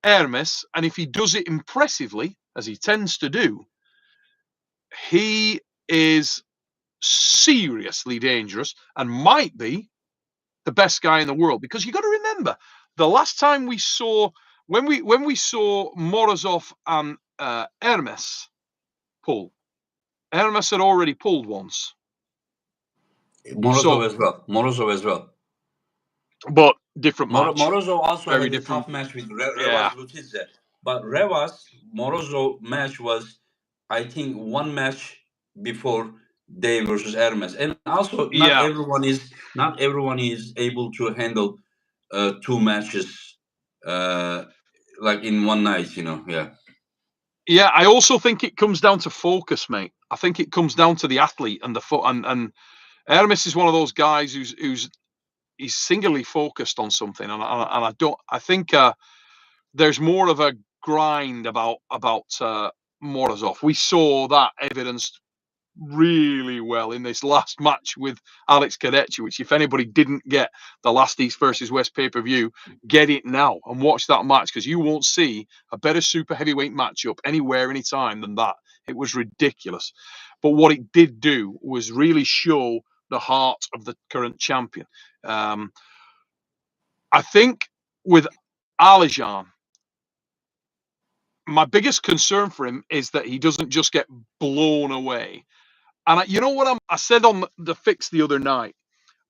B: Hermes, and if he does it impressively, as he tends to do, he is seriously dangerous and might be the best guy in the world. Because you got to remember, the last time we saw when we saw Morozov and Hermes pull, Hermes had already pulled once.
A: Morozov
B: So,
A: as well. Morozov as well.
B: but different match,
A: Morozov also
B: very
A: had a
B: different.
A: tough match with
B: Yeah,
A: Revaz Lutidze. But Revaz Morozov match was, I think, one match before Day versus Hermes. And also,
B: yeah.
A: not everyone is able to handle two matches uh, like in one night. Yeah.
B: Yeah, I also think it comes down to focus, mate. I think it comes down to the athlete and the foot. And Hermes is one of those guys who's he's singularly focused on something, and I don't. I think there's more of a grind about Morozov. We saw that evidenced really well in this last match with Alex Kadechi, which if anybody didn't get the last East versus West pay-per-view, get it now and watch that match, because you won't see a better super heavyweight matchup anywhere, anytime than that. It was ridiculous. But what it did do was really show the heart of the current champion. I think with Alijan, my biggest concern for him is that he doesn't just get blown away. And you know what I said on the fix the other night?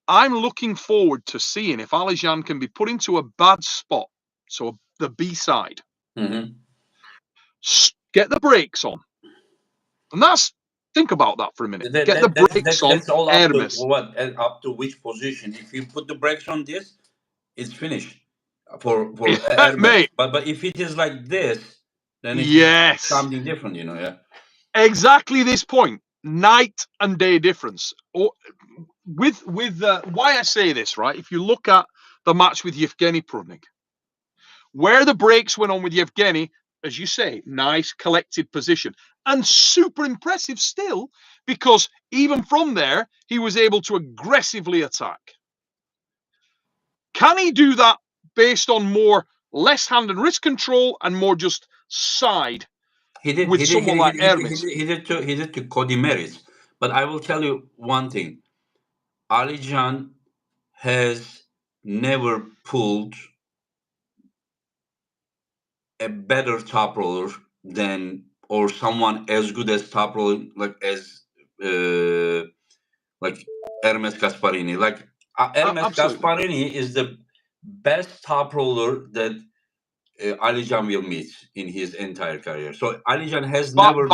B: I'm looking forward to seeing if Alijan can be put into a bad spot, so the B side,
A: Mm-hmm.
B: get the brakes on. And think about that for a minute. Get the brakes on
A: That's all up to
B: Hermes.
A: what, and up to which position. If you put the brakes on this, it's finished for Hermes.
B: Mate,
A: But if it is like this, then it is
B: yes.
A: something different. Yeah.
B: Exactly this point. Night and day difference. With why I say this, right? If you look at the match with Yevgeny Prudnik, where the brakes went on with Yevgeny, as you say, nice collected position and super impressive still, because even from there he was able to aggressively attack. Can he do that based on more less hand and wrist control and more just side
A: He did.
B: with someone like Hermes?
A: He did to Cody Merris. But I will tell you one thing: Ali Jan has never pulled a better top roller than or someone as good as top roller, uh, like Hermes Gasparini. Like Hermes
B: Absolutely.
A: Gasparini is the best top roller that Alijan will meet in his entire career. So Alijan has
B: But
A: never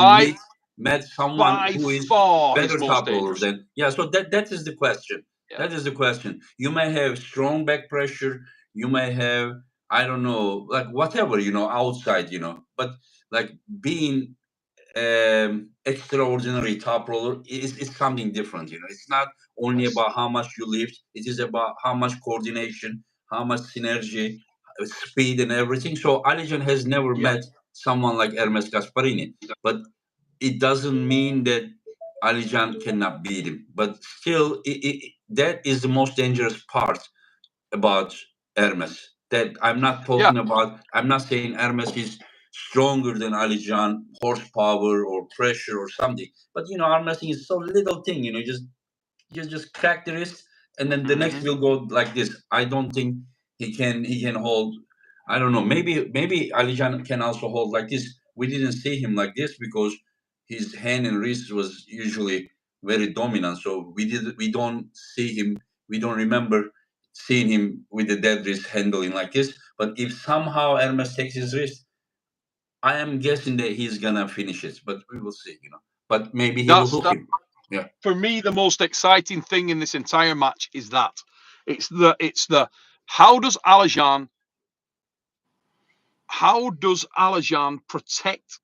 A: met someone
B: by
A: who is
B: far his
A: better
B: most
A: top roller
B: dangerous.
A: than. Yeah. So that is the question.
B: Yeah.
A: That is the question. You may have strong back pressure. You may have, I don't know, like whatever, outside, but like being extraordinary top roller is something different. It's not only
B: Yes.
A: about how much you lift. It is about how much coordination, how much synergy, speed, and everything. So Alijan has never
B: Yeah.
A: met someone like Hermes Gasparini, but it doesn't mean that Alijan cannot beat him. But still, that is the most dangerous part about Hermes. That I'm not
B: Yeah.
A: talking about. I'm not saying Hermes is stronger than Alijan, horsepower or pressure or something. But Hermes is so little thing. Just crack the wrist, and then the next
B: Hmm.
A: will go like this. I don't think he can hold. I don't know. Maybe Alijan can also hold like this. We didn't see him like this because his hand and wrist was usually very dominant. So we don't see him. We don't remember seeing him with the dead wrist handling like this. But if somehow Hermes takes his wrist, I am guessing that he's gonna finish it. But we will see. But maybe he will
B: That's
A: hook
B: that
A: him. Yeah.
B: for me. The most exciting thing in this entire match is that it's the how does Alajan protect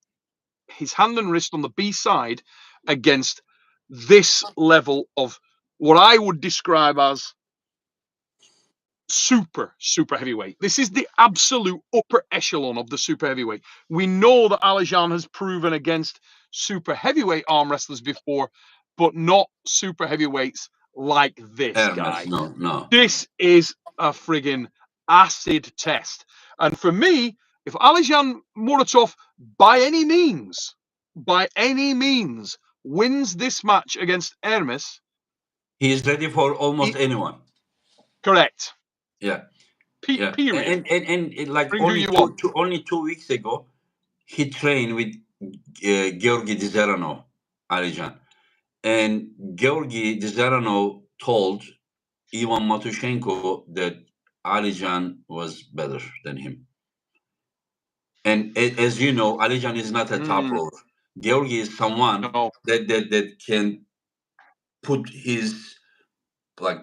B: his hand and wrist on the B side against this level of what I would describe as super heavyweight. This is the absolute upper echelon of the super heavyweight. We know that Alajan has proven against super heavyweight arm wrestlers before, but not super heavyweights like this
A: Hermes,
B: guy.
A: no, no.
B: This is a friggin' acid test. And for me, if Alijan Muratov by any means, wins this match against Hermes,
A: He is ready for almost
B: he,
A: anyone.
B: correct.
A: Yeah, yeah.
B: Period.
A: Like
B: Bring who
A: only
B: you want.
A: only 2 weeks ago, he trained with Georgi Dizerano, Alijan, and Georgi Dizerano told Ivan Matushenko that Alijan was better than him. And as you know, Alijan is not a top
B: Mm,
A: roller. Georgi is someone
B: no.
A: that can put his, like,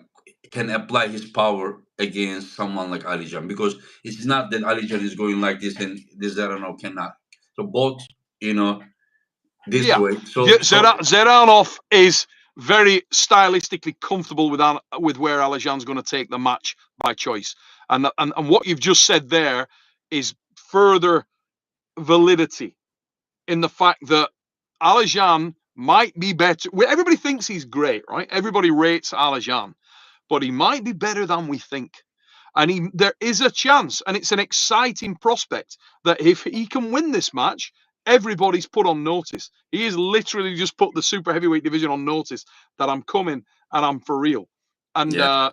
A: can apply his power against someone like Alijan, because it's not that Alijan is going like this and this Zerano cannot. So both, you know, this
B: Yeah.
A: way. So
B: Zeranov is very stylistically comfortable with where Alijan's going to take the match by choice. And what you've just said there is further validity in the fact that Alijan might be better. Everybody thinks he's great, right? Everybody rates Alijan, but he might be better than we think. And there is a chance, and it's an exciting prospect that if he can win this match, everybody's put on notice. He has literally just put the super heavyweight division on notice that I'm coming and I'm for real. And
A: yeah,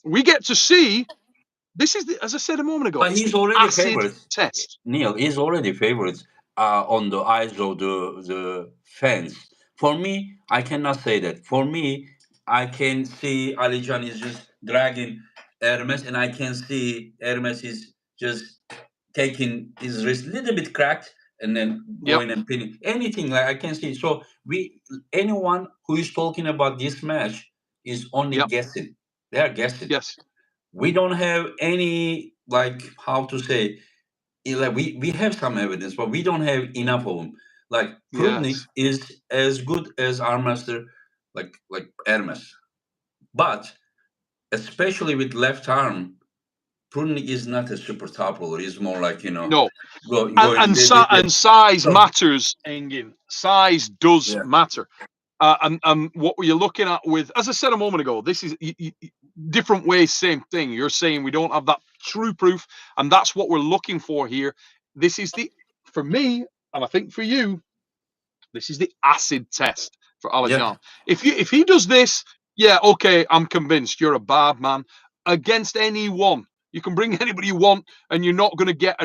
B: we get to see. This is, as I said a moment ago,
A: but
B: it's
A: he's
B: the
A: already
B: acid
A: favorite.
B: test.
A: Neil is already favorite on the eyes of the fans. For me, I cannot say that. For me, I can see Alijan is just dragging Hermes, and I can see Hermes is just taking his wrist a little bit cracked and then
B: Yep,
A: going and pinning. Anything like I can see. So anyone who is talking about this match is only
B: yep,
A: guessing. They are guessing.
B: yes,
A: We don't have any, like, how to say, like we have some evidence, but we don't have enough of them. Like Prudnik
B: yes.
A: is as good as Armaster, like Hermes, but especially with left arm, Prudnik is not a super top roller. He's more like,
B: No,
A: going.
B: and size
A: So
B: matters, Engin. Size does
A: yeah,
B: matter. And what were you looking at with, as I said a moment ago, this is different ways, same thing. You're saying we don't have that true proof, and that's what we're looking for here. This is for me, and I think for you, this is the acid test for
A: yeah.
B: Alajan. If he does this, yeah, okay, I'm convinced you're a bad man against anyone. You can bring anybody you want, and you're not going to get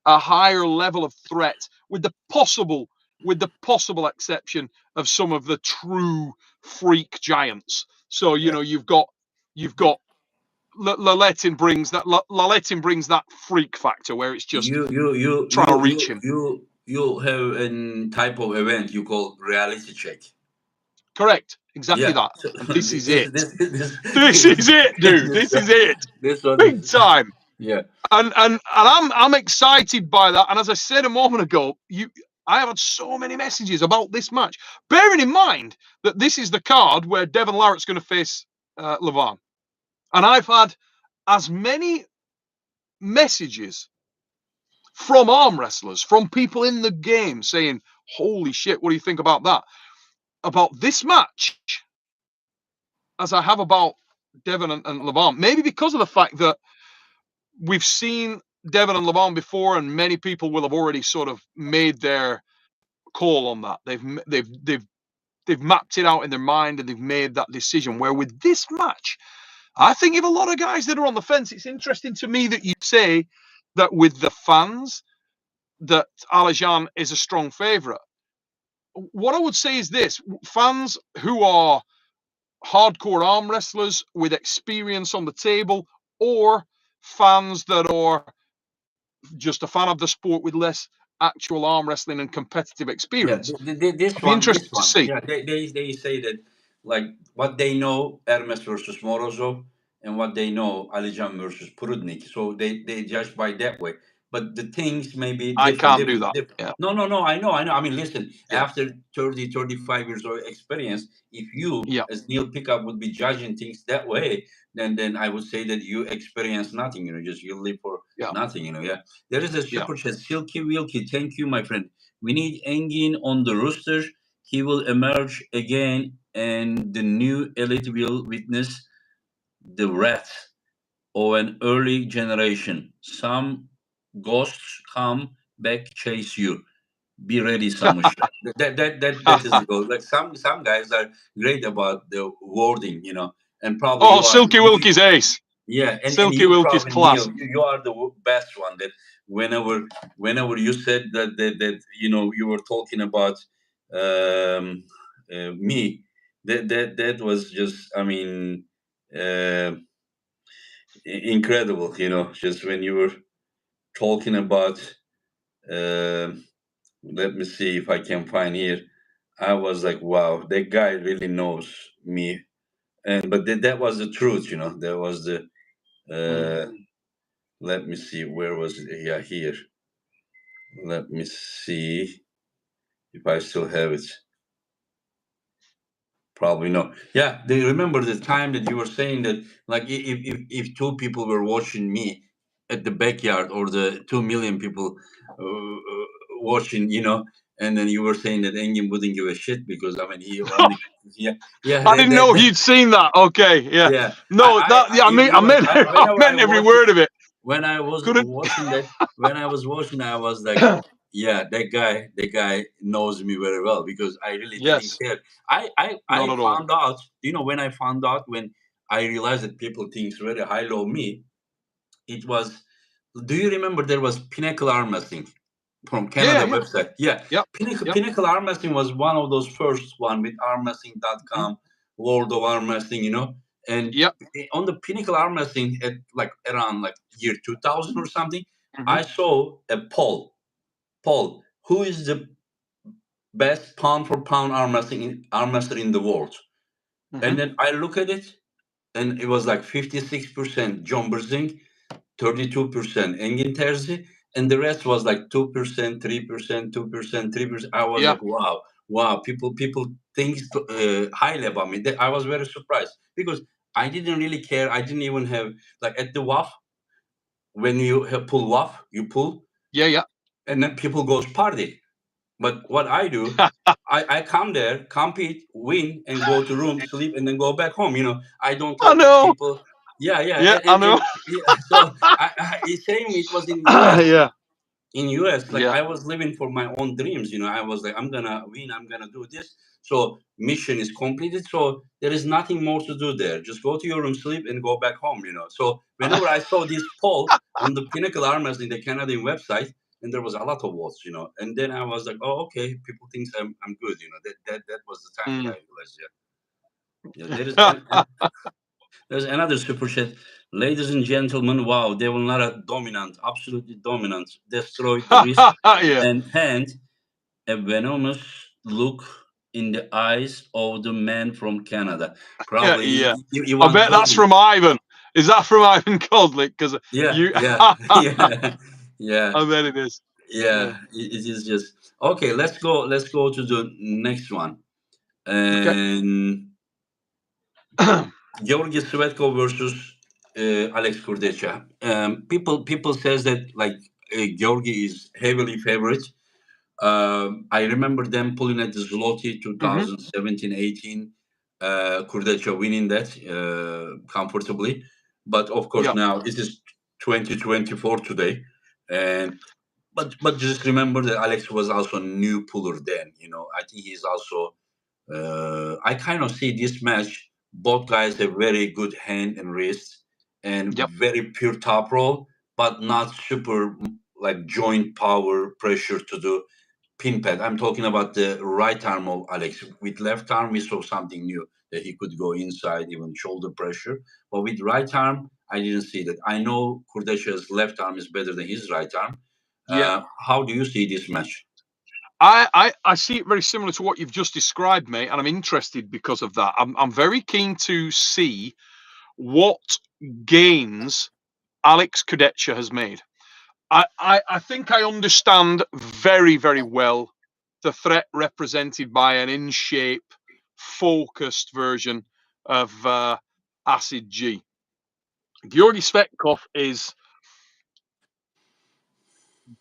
B: a higher level of threat with the possible with the possible exception of some of the true freak giants. So you've got Laletin brings that freak factor where it's just trying to reach him.
A: You have a type of event you call reality check.
B: Correct. Exactly
A: Yeah.
B: that. And this is it.
A: This
B: This is it, dude. This is it.
A: This one,
B: Big time.
A: Yeah.
B: And I'm excited by that. And as I said a moment ago, I have had so many messages about this match, bearing in mind that this is the card where Devon Larratt's going to face LEVAN. And I've had as many messages from arm wrestlers, from people in the game saying, holy shit, what do you think about that? About this match, as I have about Devon and LEVAN. Maybe because of the fact that we've seen Devon and LEVAN before, and many people will have already sort of made their call on that. They've mapped it out in their mind and they've made that decision. Where with this match, I think if a lot of guys that are on the fence, it's interesting to me that you say that with the fans, that Alijan is a strong favourite. What I would say is this: fans who are hardcore arm wrestlers with experience on the table, or fans that are just a fan of the sport with less actual arm wrestling and competitive experience.
A: This
B: Be interested to see.
A: Yeah, they say that like what they know Hermes versus Morozov and what they know Alijan versus Prudnik. So they judge by that way. But the things may be different.
B: I can't do that. Yeah.
A: No, I know. I mean, listen,
B: Yeah.
A: after 30, 35 years of experience, if you, as Neil Pickup, would be judging things that way, then I would say that you experience nothing, just you live for nothing, Yeah. There is a super chat, Silky Wilkie. Thank you, my friend. We need Engin on the roster. He will emerge again, and the new elite will witness the wrath of an early generation. Some ghosts come back, chase you. Be ready, Samush. that is the goal. Like some guys are great about the wording, and probably
B: Silky Wilkie's ace.
A: Yeah, and
B: Silky
A: you
B: Wilkie's
A: probably,
B: class.
A: Neil, you are the best one. That whenever you said that you were talking about me, that was just, I mean, incredible. Just when you were talking about. Let me see if I can find here. I was like, wow, that guy really knows me, but that was the truth. That was the. Let me see, where was it? Yeah, here. Let me see if I still have it. Probably no. Yeah, they remember the time that you were saying that, like, if two people were watching me at the backyard, or the 2 million people watching, and then you were saying that Engin wouldn't give a shit because, I mean, he only,
B: I didn't know he'd seen that. Okay, yeah. No, I meant every word of it.
A: When I was watching that, I was like, yeah, that guy knows me very well, because I really didn't care. I found out, when I found out, when I realized that people think very highly of me, it was, do you remember there was Pinnacle Arm Wrestling from Canada website? Pinnacle Arm Wrestling was one of those first one with armwrestling.com, World of Arm Wrestling, and on the Pinnacle Arm Wrestling at around year 2000 or something, I saw a poll, who is the best pound for pound arm wrestler in the world? And then I look at it, and it was 56% John Berzing, 32% Engin Terzi, and the rest was 2%, 3%, 2%, 3%. I was like, wow, people think highly about me. I was very surprised, because I didn't really care. I didn't even have, at the WAF, when you pull WAF, you pull, and then people goes party. But what I do, I come there, compete, win, and go to room, sleep, and then go back home. I don't talk to people. Yeah,
B: I know.
A: So same. It was in US. In US, I was living for my own dreams. I was like, I'm gonna win. I'm gonna do this. So mission is completed. So there is nothing more to do there. Just go to your room, sleep, and go back home. So whenever I saw this poll on the Pinnacle Arm Wrestling, the Canadian website, and there was a lot of votes, and then I was like, oh, okay, people think I'm good, that was the time. Yeah,
B: Mm.
A: I realized. Yeah, yeah. There's another super chat. Ladies and gentlemen, wow, they will not a dominant, absolutely dominant, destroyed the wrist
B: Yeah,
A: and hand, a venomous look in the eyes of the man from Canada.
B: yeah,
A: Probably
B: yeah.
A: you
B: I
A: want
B: bet that's
A: Goldie.
B: from Ivan. Is that from Ivan Kozlik? Because
A: Yeah,
B: you,
A: yeah,
B: I
A: yeah, yeah,
B: bet it is.
A: yeah.
B: Yeah.
A: It is just okay. Let's go to the next one.
B: Okay.
A: And Georgi Svetko versus Alex Kurdecha. People says that like Georgi is heavily favorite. I remember them pulling at the Zloty
B: Hmm.
A: 2017-18, Kurdecha winning that comfortably. But of course
B: Yeah.
A: now it is 2024 today, and but just remember that Alex was also a new puller then. I think he's also. I kind of see this match. Both guys have very good hand and wrist, and
B: Yep.
A: very pure top roll, but not super like joint power pressure to the pin pad. I'm talking about the right arm of Alex. With left arm, we saw something new that he could go inside, even shoulder pressure. But with right arm, I didn't see that. I know Kurdashian's left arm is better than his right arm.
B: Yeah.
A: How do you see this match?
B: I see it very similar to what you've just described, mate, and I'm interested because of that. I'm very keen to see what gains Alex Kudecha has made. I think I understand very, very well the threat represented by an in shape, focused version of Acid G. Georgi Svetkov is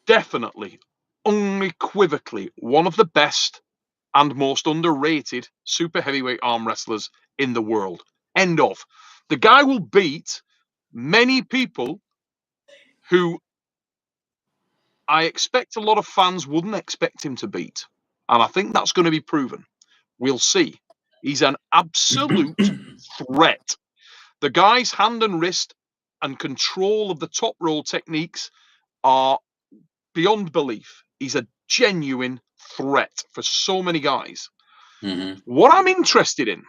B: definitely, unequivocally, one of the best and most underrated super heavyweight arm wrestlers in the world. End of. The guy will beat many people who I expect a lot of fans wouldn't expect him to beat. And I think that's going to be proven. We'll see. He's an absolute threat. The guy's hand and wrist and control of the top roll techniques are beyond belief. He's a genuine threat for so many guys.
A: Hmm.
B: What I'm interested in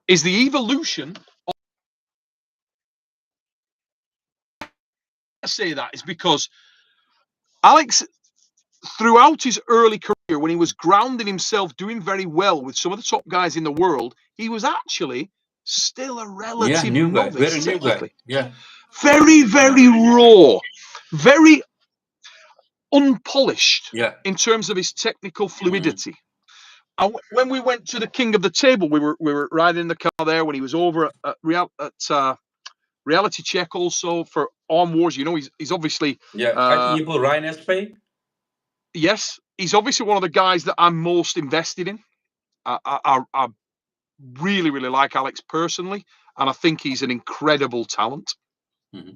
B: is the evolution. I say that is because Alex, throughout his early career, when he was grounding himself, doing very well with some of the top guys in the world, he was actually still a
A: Yeah,
B: relative
A: new guy,
B: novice
A: very new guy.
B: technically.
A: Yeah.
B: Very, very raw, very unpolished
A: Yeah.
B: in terms of his technical
A: Hmm.
B: fluidity. And when we went to the King of the Table, we were riding in the car there when he was over at Reality Check also for Arm Wars. He's obviously
A: Yeah, I think
B: uh,
A: you put Ryan Espay.
B: yes, he's obviously one of the guys that I'm most invested in. I really, really like Alex personally, and I think he's an incredible talent.
A: Hmm.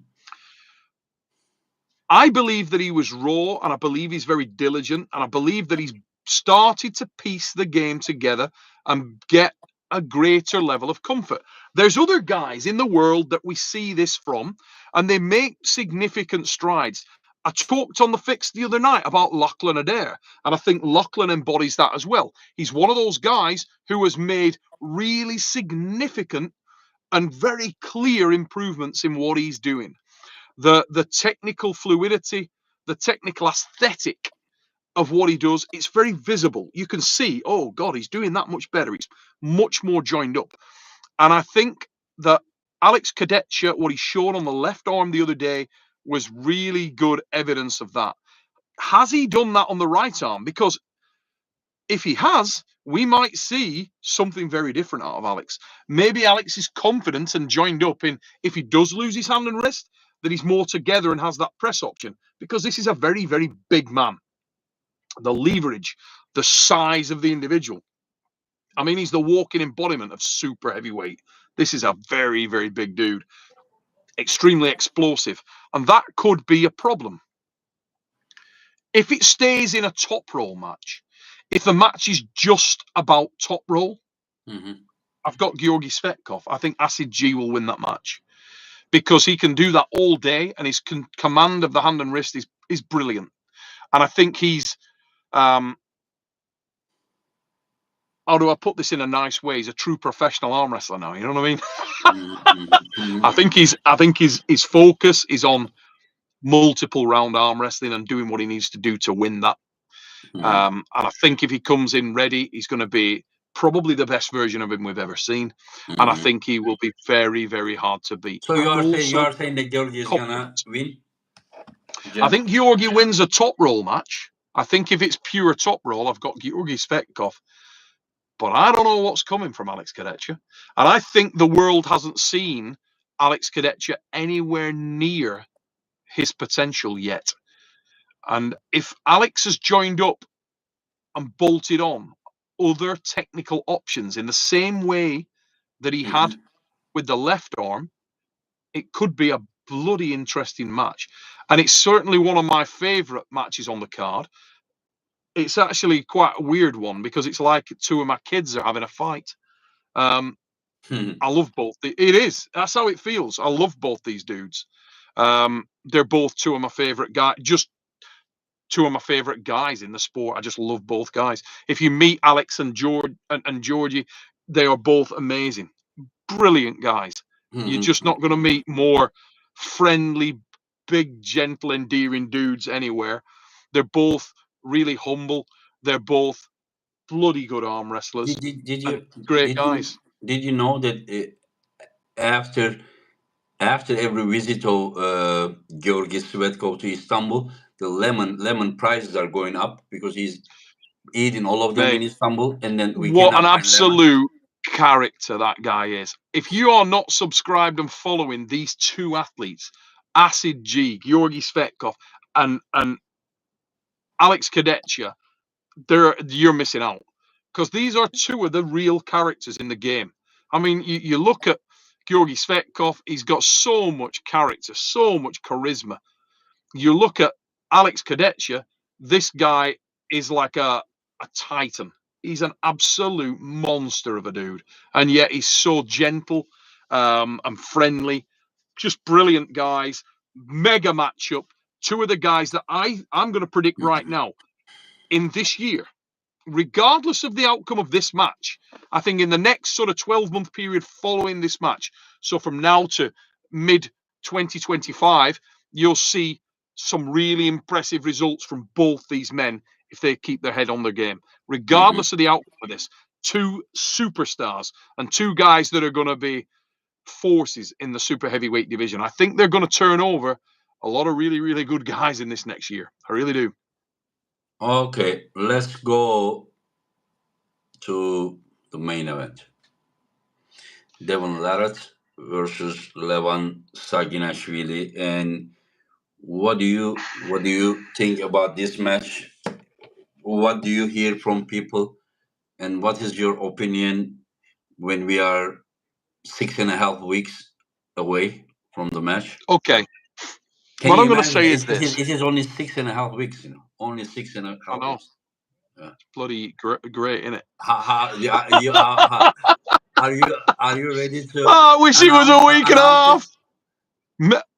B: I believe that he was raw, and I believe he's very diligent, and I believe that he's started to piece the game together and get a greater level of comfort. There's other guys in the world that we see this from, and they make significant strides. I talked on the fix the other night about Lachlan Adair, and I think Lachlan embodies that as well. He's one of those guys who has made really significant and very clear improvements in what he's doing. The technical fluidity, the technical aesthetic of what he does, it's very visible. You can see, oh God, he's doing that much better. He's much more joined up. And I think that Alex Kudecha, what he showed on the left arm the other day, was really good evidence of that. Has he done that on the right arm? Because if he has, we might see something very different out of Alex. Maybe Alex is confident and joined up in, if he does lose his hand and wrist, that he's more together and has that press option. Because this is a very, very big man. The leverage, the size of the individual. I mean, he's the walking embodiment of super heavyweight. This is a very, very big dude, extremely explosive. And that could be a problem. If it stays in a top roll match, if the match is just about top roll,
A: Hmm.
B: I've got Georgi Svetkov. I think Acid G will win that match because he can do that all day, and his command of the hand and wrist is brilliant. And I think he's how do I put this in a nice way? He's a true professional arm wrestler now. You know what I mean? I think his focus is on multiple round arm wrestling and doing what he needs to do to win that. And I think if he comes in ready, he's going to be probably the best version of him we've ever seen. And I think he will be very, very hard to beat.
A: So you are saying that Georgie is gonna win?
B: I think Georgie wins a top roll match. I think if it's pure top roll, I've got Georgie Svetkov. But I don't know what's coming from Alex Kadetcha. And I think the world hasn't seen Alex Kadetcha anywhere near his potential yet. And if Alex has joined up and bolted on other technical options in the same way that he had with the left arm, it could be a bloody interesting match. And it's certainly one of my favourite matches on the card. It's actually quite a weird one because it's like two of my kids are having a fight. I love both. It is. That's how it feels. I love both these dudes. They're both two of my favourite guys. Just two of my favourite guys in the sport. I just love both guys. If you meet Alex and Georgie, they are both amazing, brilliant guys. You're just not going to meet more friendly, big, gentle, endearing dudes anywhere. They're both really humble. They're both bloody good arm wrestlers. Great guys.
A: Did you know that after every visit of Georgi Svetkov to Istanbul, the lemon prices are going up because he's eating all of them in Istanbul, and then
B: what an absolute character that guy is. If you are not subscribed and following these two athletes, Acid G, Georgi Svetkov, and Alex Kadetcha, you're missing out, because these are two of the real characters in the game. I mean, you look at Georgi Svetkov, he's got so much character, so much charisma. You look at Alex Kadetcha, this guy is like a titan. He's an absolute monster of a dude. And yet he's so gentle and friendly. Just brilliant guys. Mega matchup. Two of the guys that I'm going to predict right now in this year, regardless of the outcome of this match, I think in the next sort of 12-month period following this match, so from now to mid-2025, you'll see some really impressive results from both these men if they keep their head on their game. Regardless of the outcome of this, two superstars and two guys that are going to be forces in the super heavyweight division. I think they're going to turn over a lot of really, really good guys in this next year. I really do.
A: Okay, let's go to the main event. Devon Larratt versus Levan Saginashvili. And what do you think about this match? What do you hear from people? And what is your opinion when we are 6.5 weeks away from the match?
B: Okay. What I'm going to say is this.
A: It is only 6.5 weeks, only 6.5 weeks.
B: Yeah. Bloody great, isn't it?
A: Are you ready to?
B: I wish it was a week and a half.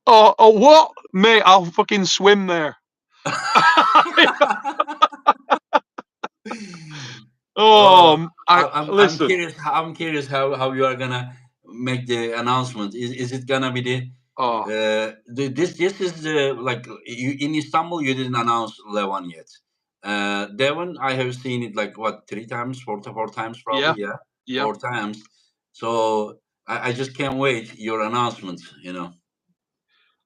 B: Oh, what, mate? I'll fucking swim there. Listen.
A: I'm curious how you are gonna make the announcement. Is it gonna be this is the, like, you in Istanbul you didn't announce Levan yet. Devon, I have seen it like what, 3 times, 4 times probably. Yeah. 4 times. So I just can't wait your announcement.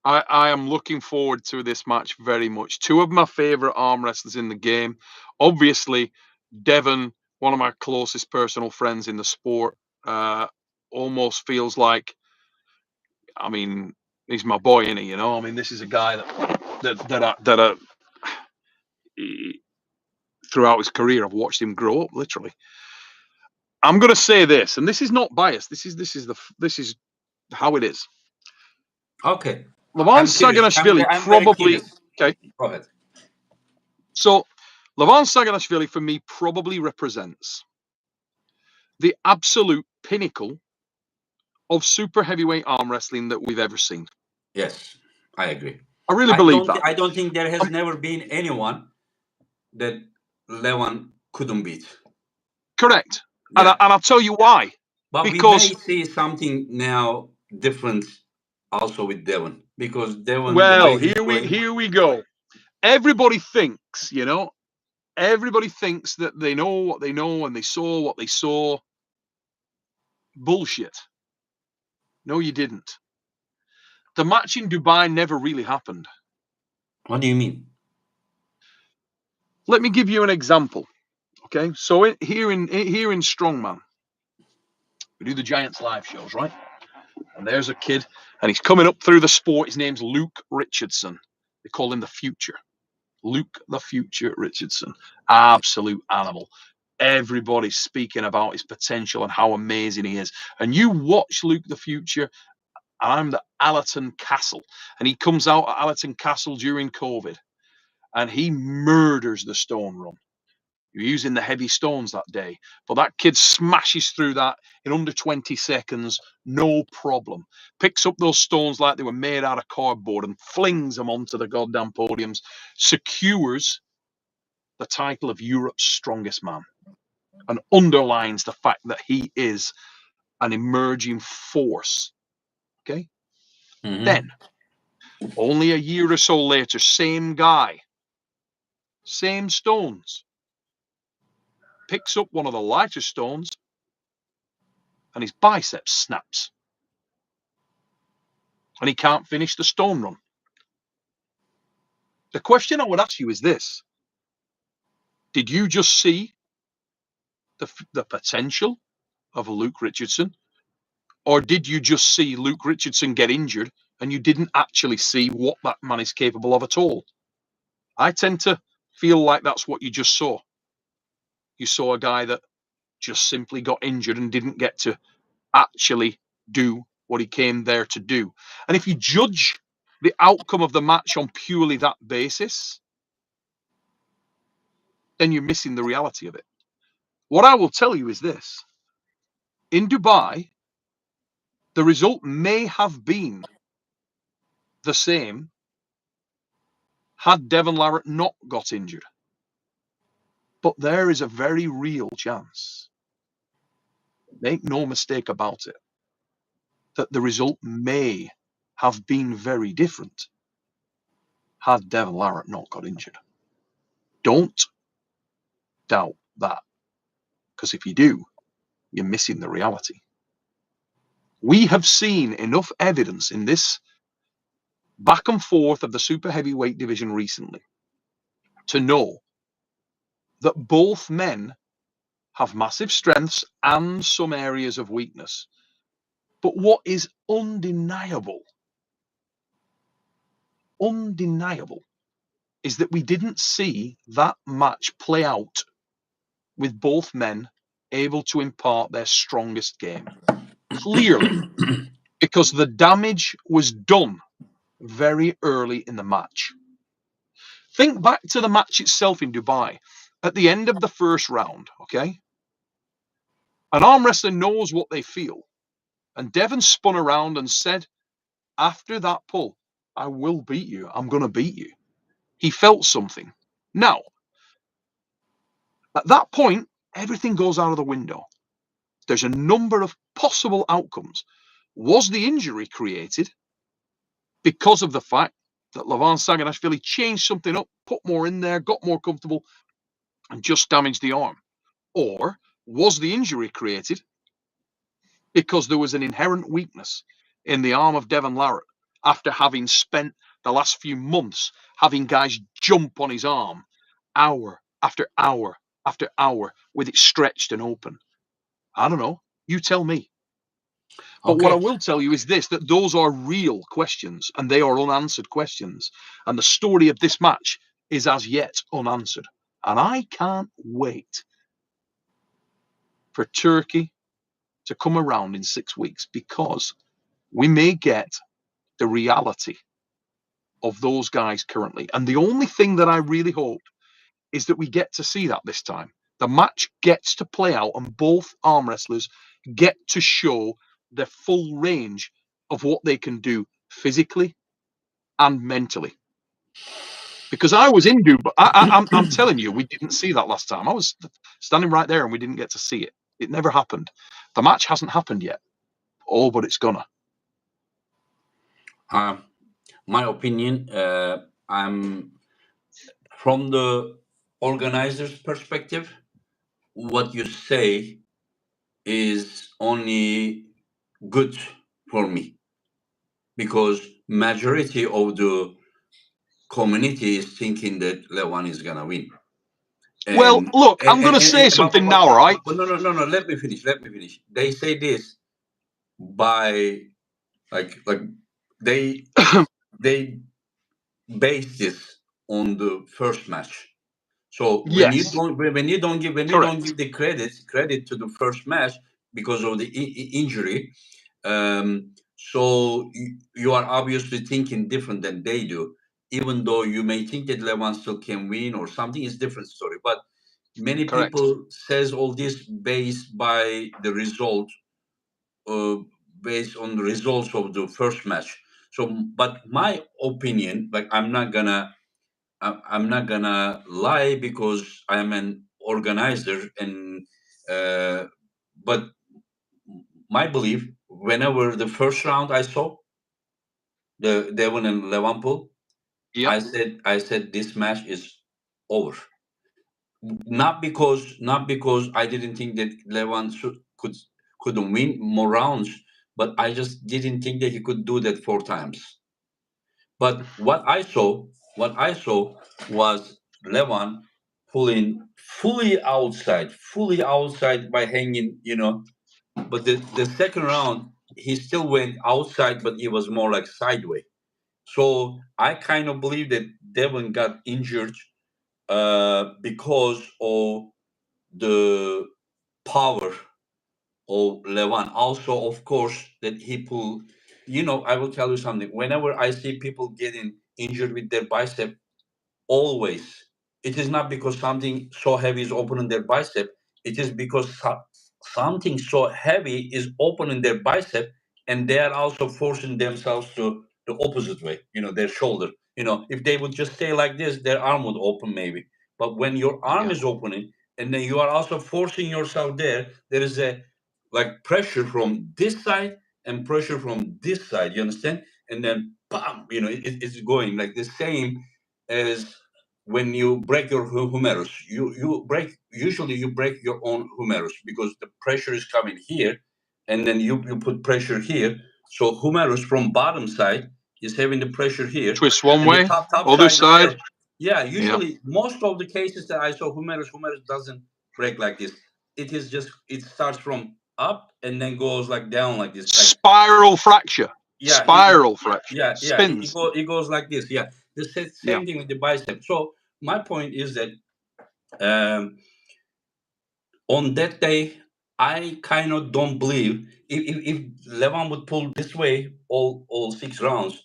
B: I am looking forward to this match very much. Two of my favorite arm wrestlers in the game. Obviously, Devon, one of my closest personal friends in the sport, almost feels like, I mean, he's my boy, innit? I mean, this is a guy that throughout his career I've watched him grow up, literally. I'm going to say this, and this is not biased. This is how it is.
A: Okay.
B: Levan Saginashvili probably. Okay.
A: Go ahead.
B: So, Levan Saginashvili for me probably represents the absolute pinnacle of super heavyweight arm wrestling that we've ever seen.
A: Yes, I agree.
B: I really believe that.
A: I don't think there has never been anyone that Levan couldn't beat.
B: Correct.
A: Yeah.
B: And I'll tell you why.
A: But
B: Because,
A: we may see something now different also with Devon, because Devon, the
B: well,
A: way he's playing,
B: here we go. Everybody thinks, you know, everybody thinks that they know what they know and they saw what they saw. Bullshit. No, you didn't. The match in Dubai never really happened.
A: what do you mean?
B: Let me give you an example. Okay, so here in Strongman, we do the Giants live shows, right? And there's a kid, and he's coming up through the sport. His name's Luke Richardson. They call him the Future. Luke the Future Richardson. Absolute animal. Everybody's speaking about his potential and how amazing he is. And you watch Luke the Future, I'm the Allerton Castle. And he comes out at Allerton Castle during COVID, and he murders the stone run. You're using the heavy stones that day, but that kid smashes through that in under 20 seconds, no problem. Picks up those stones like they were made out of cardboard and flings them onto the goddamn podiums, secures the title of Europe's strongest man, and underlines the fact that he is an emerging force. Okay?
A: Mm-hmm.
B: Then, only a year or so later, same guy, same stones, picks up one of the lighter stones and his biceps snaps. And he can't finish the stone run. The question I would ask you is this. Did you just see the potential of Luke Richardson? Or did you just see Luke Richardson get injured and you didn't actually see what that man is capable of at all? I tend to feel like that's what you just saw. You saw a guy that just simply got injured and didn't get to actually do what he came there to do. And if you judge the outcome of the match on purely that basis, then you're missing the reality of it. What I will tell you is this. In Dubai, the result may have been the same had Devon Larratt not got injured. But there is a very real chance, make no mistake about it, that the result may have been very different had Devon Larratt not got injured. Don't doubt that, because if you do, you're missing the reality. We have seen enough evidence in this back and forth of the super heavyweight division recently to know that both men have massive strengths and some areas of weakness. But what is undeniable is that we didn't see that match play out with both men able to impart their strongest game. Clearly, because the damage was done very early in the match. Think back to the match itself in Dubai. At the end of the first round, okay? An arm wrestler knows what they feel. And Devon spun around and said, after that pull, I will beat you. I'm going to beat you. He felt something. Now, at that point, everything goes out of the window. There's a number of possible outcomes. Was the injury created because of the fact that LEVAN Saganashvili changed something up, put more in there, got more comfortable, and just damaged the arm? Or was the injury created because there was an inherent weakness in the arm of Devon Larratt after having spent the last few months having guys jump on his arm hour after hour after hour with it stretched and open? I don't know. You tell me. But what I will tell you is this, that those are real questions and they are unanswered questions. And the story of this match is as yet unanswered. And I can't wait for Turkey to come around in 6 weeks, because we may get the reality of those guys currently. And the only thing that I really hope is that we get to see that this time. The match gets to play out and both arm wrestlers get to show their full range of what they can do physically and mentally. Because I was in Dubai, I'm telling you, we didn't see that last time. I was standing right there and we didn't get to see it. It never happened. The match hasn't happened yet. Oh, but it's gonna.
A: My opinion, I'm from the organizer's perspective. What you say is only good for me because majority of the community is thinking that LEVAN is gonna win.
B: Well, look, I'm going to say something now, right?
A: No. Let me finish. They say this by like they they base this on the first match. So when you
B: Yes,
A: don't give
B: correct.
A: the credit to the first match because of the injury, so you are obviously thinking different than they do. Even though you may think that LeVan still can win or something, is different story. But many
B: Correct.
A: people says all this based by the result, uh, based on the results of the first match. So, but my opinion, like I'm not gonna lie because I'm an organizer, and uh, but my belief, whenever the first round I saw the Devon and Levanpool,
B: Yep.
A: I said this match is over. Not because I didn't think that Levan couldn't win more rounds, but I just didn't think that he could do that 4 times. But what I saw was Levan pulling fully outside by hanging, But the second round, he still went outside, but it was more like sideways. So I kind of believe that Devon got injured because of the power of Levan. Also, of course, that he pulled. I will tell you something. Whenever I see people getting injured with their bicep, always it is not because something so heavy is opening their bicep. It is because something so heavy is opening their bicep, and they are also forcing themselves to the opposite way, their shoulder. If they would just stay like this, their arm would open maybe. But when your arm
B: Yeah.
A: is opening and then you are also forcing yourself there is a like pressure from this side and pressure from this side, you understand? And then bam, it's going like the same as when you break your humerus. You break your own humerus because the pressure is coming here, and then you put pressure here. So humerus from bottom side is having the pressure here,
B: Twist one
A: and the
B: way,
A: top
B: other
A: side,
B: side.
A: yeah.
B: Yeah.
A: Usually, most of the cases that I saw, humerus doesn't break like this. It starts from up and then goes like down like this, like
B: Spiral fracture.
A: yeah,
B: Spiral fracture.
A: yeah.
B: Spins.
A: It goes like this. Yeah, the
B: Yeah.
A: same thing with the bicep. So my point is that um, on that day, I kind of don't believe if Levan would pull this way all 6 rounds.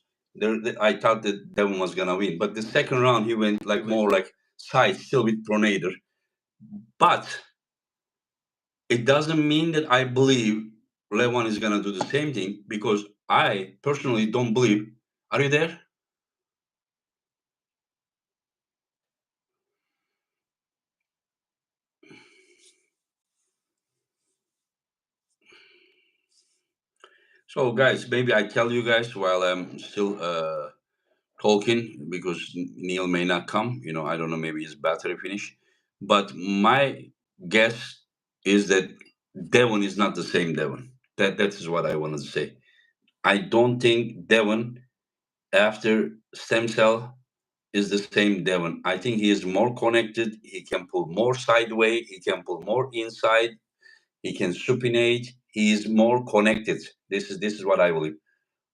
A: I thought that Devon was gonna win, but the second round he went like more like side, still with Pronator. But it doesn't mean that I believe Levan is gonna do the same thing because I personally don't believe. Are you there? So, guys, maybe I tell you guys while I'm still talking because Neil may not come. I don't know. Maybe his battery finish. But my guess is that Devon is not the same Devon. That is what I wanted to say. I don't think Devon after stem cell is the same Devon. I think he is more connected. He can pull more sideways. He can pull more inside. He can supinate. He is more connected. This is what I believe.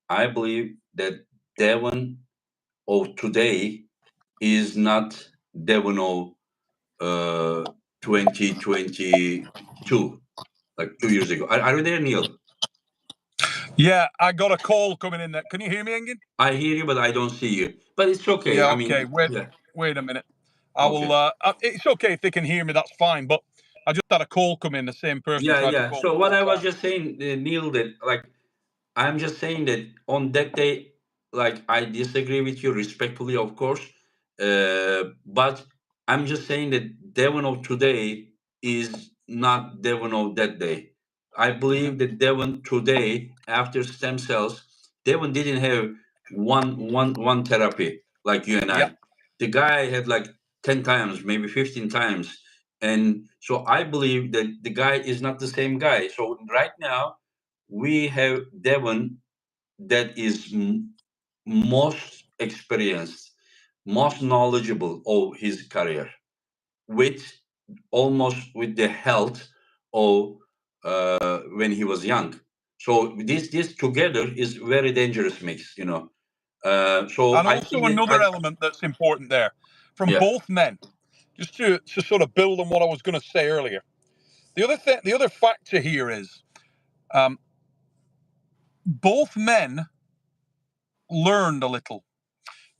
A: I believe that Devon of today is not Devon of 2022, like 2 years ago. Are you there, Neil?
C: Yeah, I got a call coming in there. Can you hear me, Engin?
A: I hear you, but I don't see you. But it's okay.
C: Yeah,
A: I
C: okay.
A: mean, yeah,
C: Wait a minute. I will.
A: okay.
C: It's okay if they can hear me. That's fine. But I just had a call come in. The same person
A: Yeah,
C: tried to
A: yeah.
C: call me
A: So what
C: four
A: I was
C: times.
A: just saying, Neil, that like I'm just saying that on that day, like I disagree with you respectfully, of course, but I'm just saying that Devon of today is not Devon of that day. I
C: Hmm.
A: believe that Devon today, after stem cells, Devon didn't have one therapy like you and
C: Yeah.
A: I. The guy had like 10 times, maybe 15 times, and so I believe that the guy is not the same guy. So right now we have Devon that is most experienced, most knowledgeable of his career, with almost with the health of when he was young. So this together is very dangerous mix, you know. So
C: And
A: I think
C: also
A: that
C: another element that's important there from
A: yeah,
C: both men, just to sort of build on what I was going to say earlier. The other factor here is um, both men learned a little.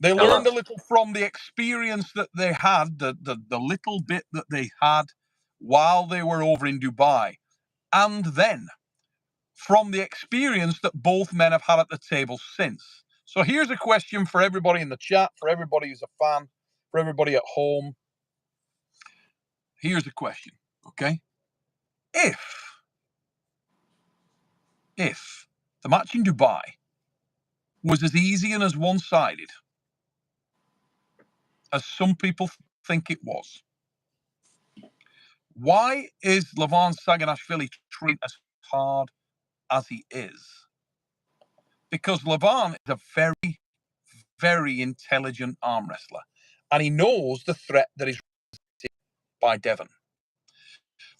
C: They
A: a
C: learned a
A: lot.
C: little from the experience that they had, the little bit that they had while they were over in Dubai, and then from the experience that both men have had at the table since. So here's a question for everybody in the chat, for everybody who's a fan, for everybody at home. Here's a question, okay? If the match in Dubai was as easy and as one-sided as some people think it was, why is LEVAN Saganashvili trained as hard as he is? Because LEVAN is a very, very intelligent arm wrestler, and he knows the threat that is by Devon.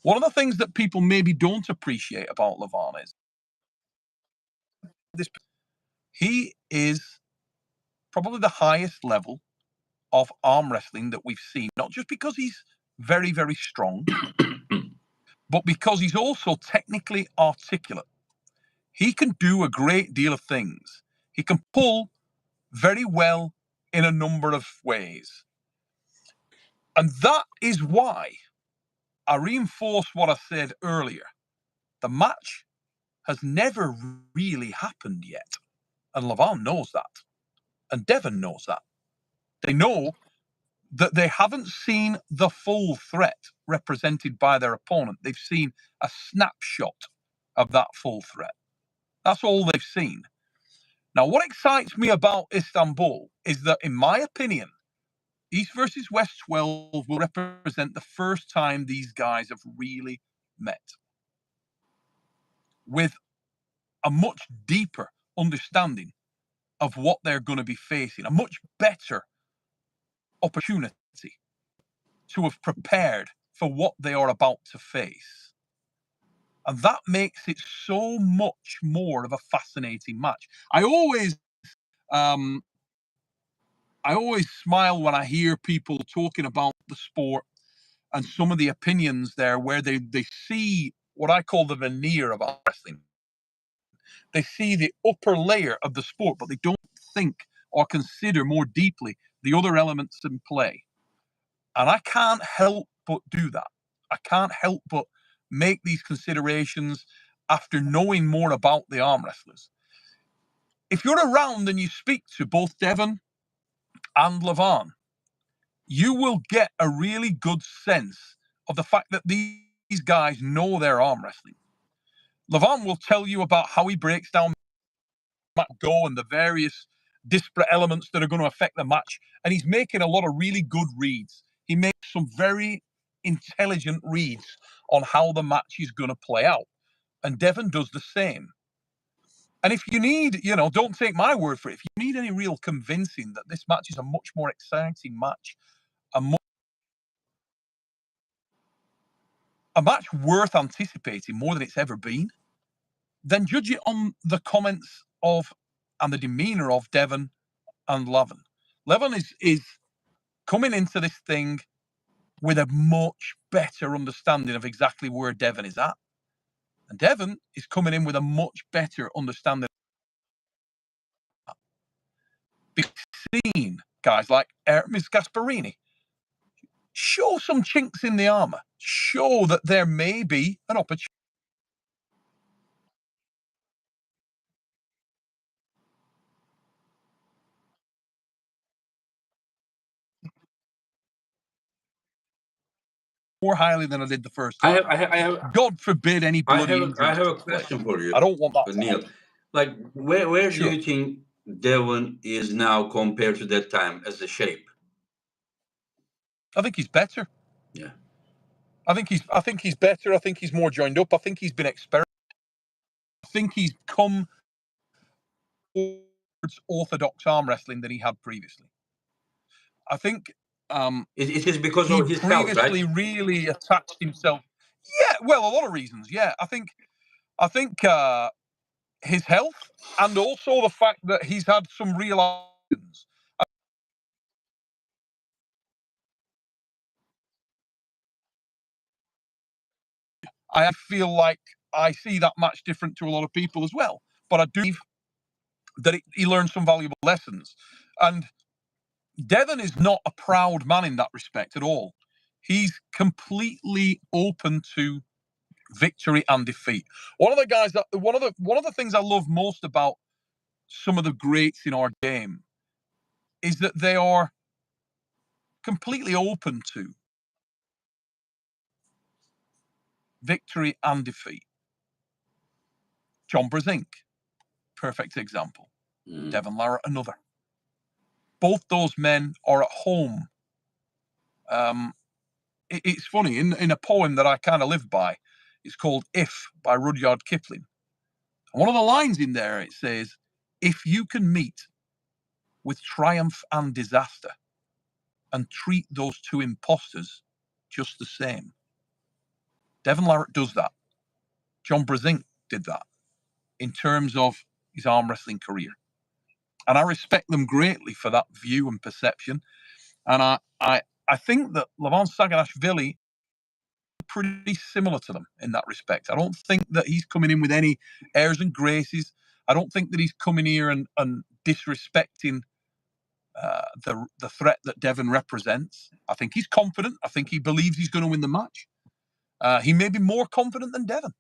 C: One of the things that people maybe don't appreciate about LEVAN is this: he is probably the highest level of arm wrestling that we've seen, not just because he's very, very strong, but because he's also technically articulate. He can do a great deal of things. He can pull very well in a number of ways. And that is why I reinforce what I said earlier. The match has never really happened yet. And LEVAN knows that. And Devon knows that. They know that they haven't seen the full threat represented by their opponent. They've seen a snapshot of that full threat. That's all they've seen. Now, what excites me about Istanbul is that, in my opinion, East versus West 12 will represent the first time these guys have really met with a much deeper understanding of what they're going to be facing, a much better opportunity to have prepared for what they are about to face. And that makes it so much more of a fascinating match. Um, I always smile when I hear people talking about the sport and some of the opinions there where they see what I call the veneer of arm wrestling. They see the upper layer of the sport, but they don't think or consider more deeply the other elements in play. And I can't help but do that. I can't help but make these considerations after knowing more about the arm wrestlers. If you're around and you speak to both Devon and LEVAN, you will get a really good sense of the fact that these guys know their arm wrestling. LEVAN will tell you about how he breaks down go and the various disparate elements that are going to affect the match. And he's making a lot of really good reads. He makes some very intelligent reads on how the match is going to play out. And Devon does the same. And if you need, don't take my word for it. If you need any real convincing that this match is a much more exciting match, a match worth anticipating more than it's ever been, then judge it on the comments of and the demeanor of Devon and LEVAN. LEVAN is coming into this thing with a much better understanding of exactly where Devon is at. And Devon is coming in with a much better understanding. We've seen guys like Ms. Gasparini show some chinks in the armor. Show that there may be an opportunity. More highly than I did the first time.
A: I have
C: God forbid any bloody injuries.
A: I have a question for you.
C: I don't want that,
A: Neil. Like, where
C: sure.
A: do you think Devon is now compared to that time as a shape?
C: I think he's better.
A: Yeah.
C: I think he's better. I think he's more joined up. I think he's been experimenting. I think he's come towards orthodox arm wrestling than he had previously. I think
A: it is because
C: he
A: of his
C: previously
A: health, right?
C: really attached himself. Yeah, well, a lot of reasons. Yeah, I think his health and also the fact that he's had some realizations. I feel like I see that match different to a lot of people as well, but I do believe that he learned some valuable lessons. And Devon is not a proud man in that respect at all. He's completely open to victory and defeat. One of the things I love most about some of the greats in our game is that they are completely open to victory and defeat. John Brzenk, perfect example. Devon Larratt, another. Both those men are at home. It's funny, in a poem that I kind of live by, it's called If by Rudyard Kipling. And one of the lines in there, it says, if you can meet with triumph and disaster and treat those two imposters just the same. Devon Larratt does that. John Brzenk did that in terms of his arm wrestling career. And I respect them greatly for that view and perception. And I think that LEVAN Saginashvili pretty similar to them in that respect. I don't think that he's coming in with any airs and graces. I don't think that he's coming here and disrespecting the threat that Devon represents. I think he's confident. I think he believes he's going to win the match. He may be more confident than Devon,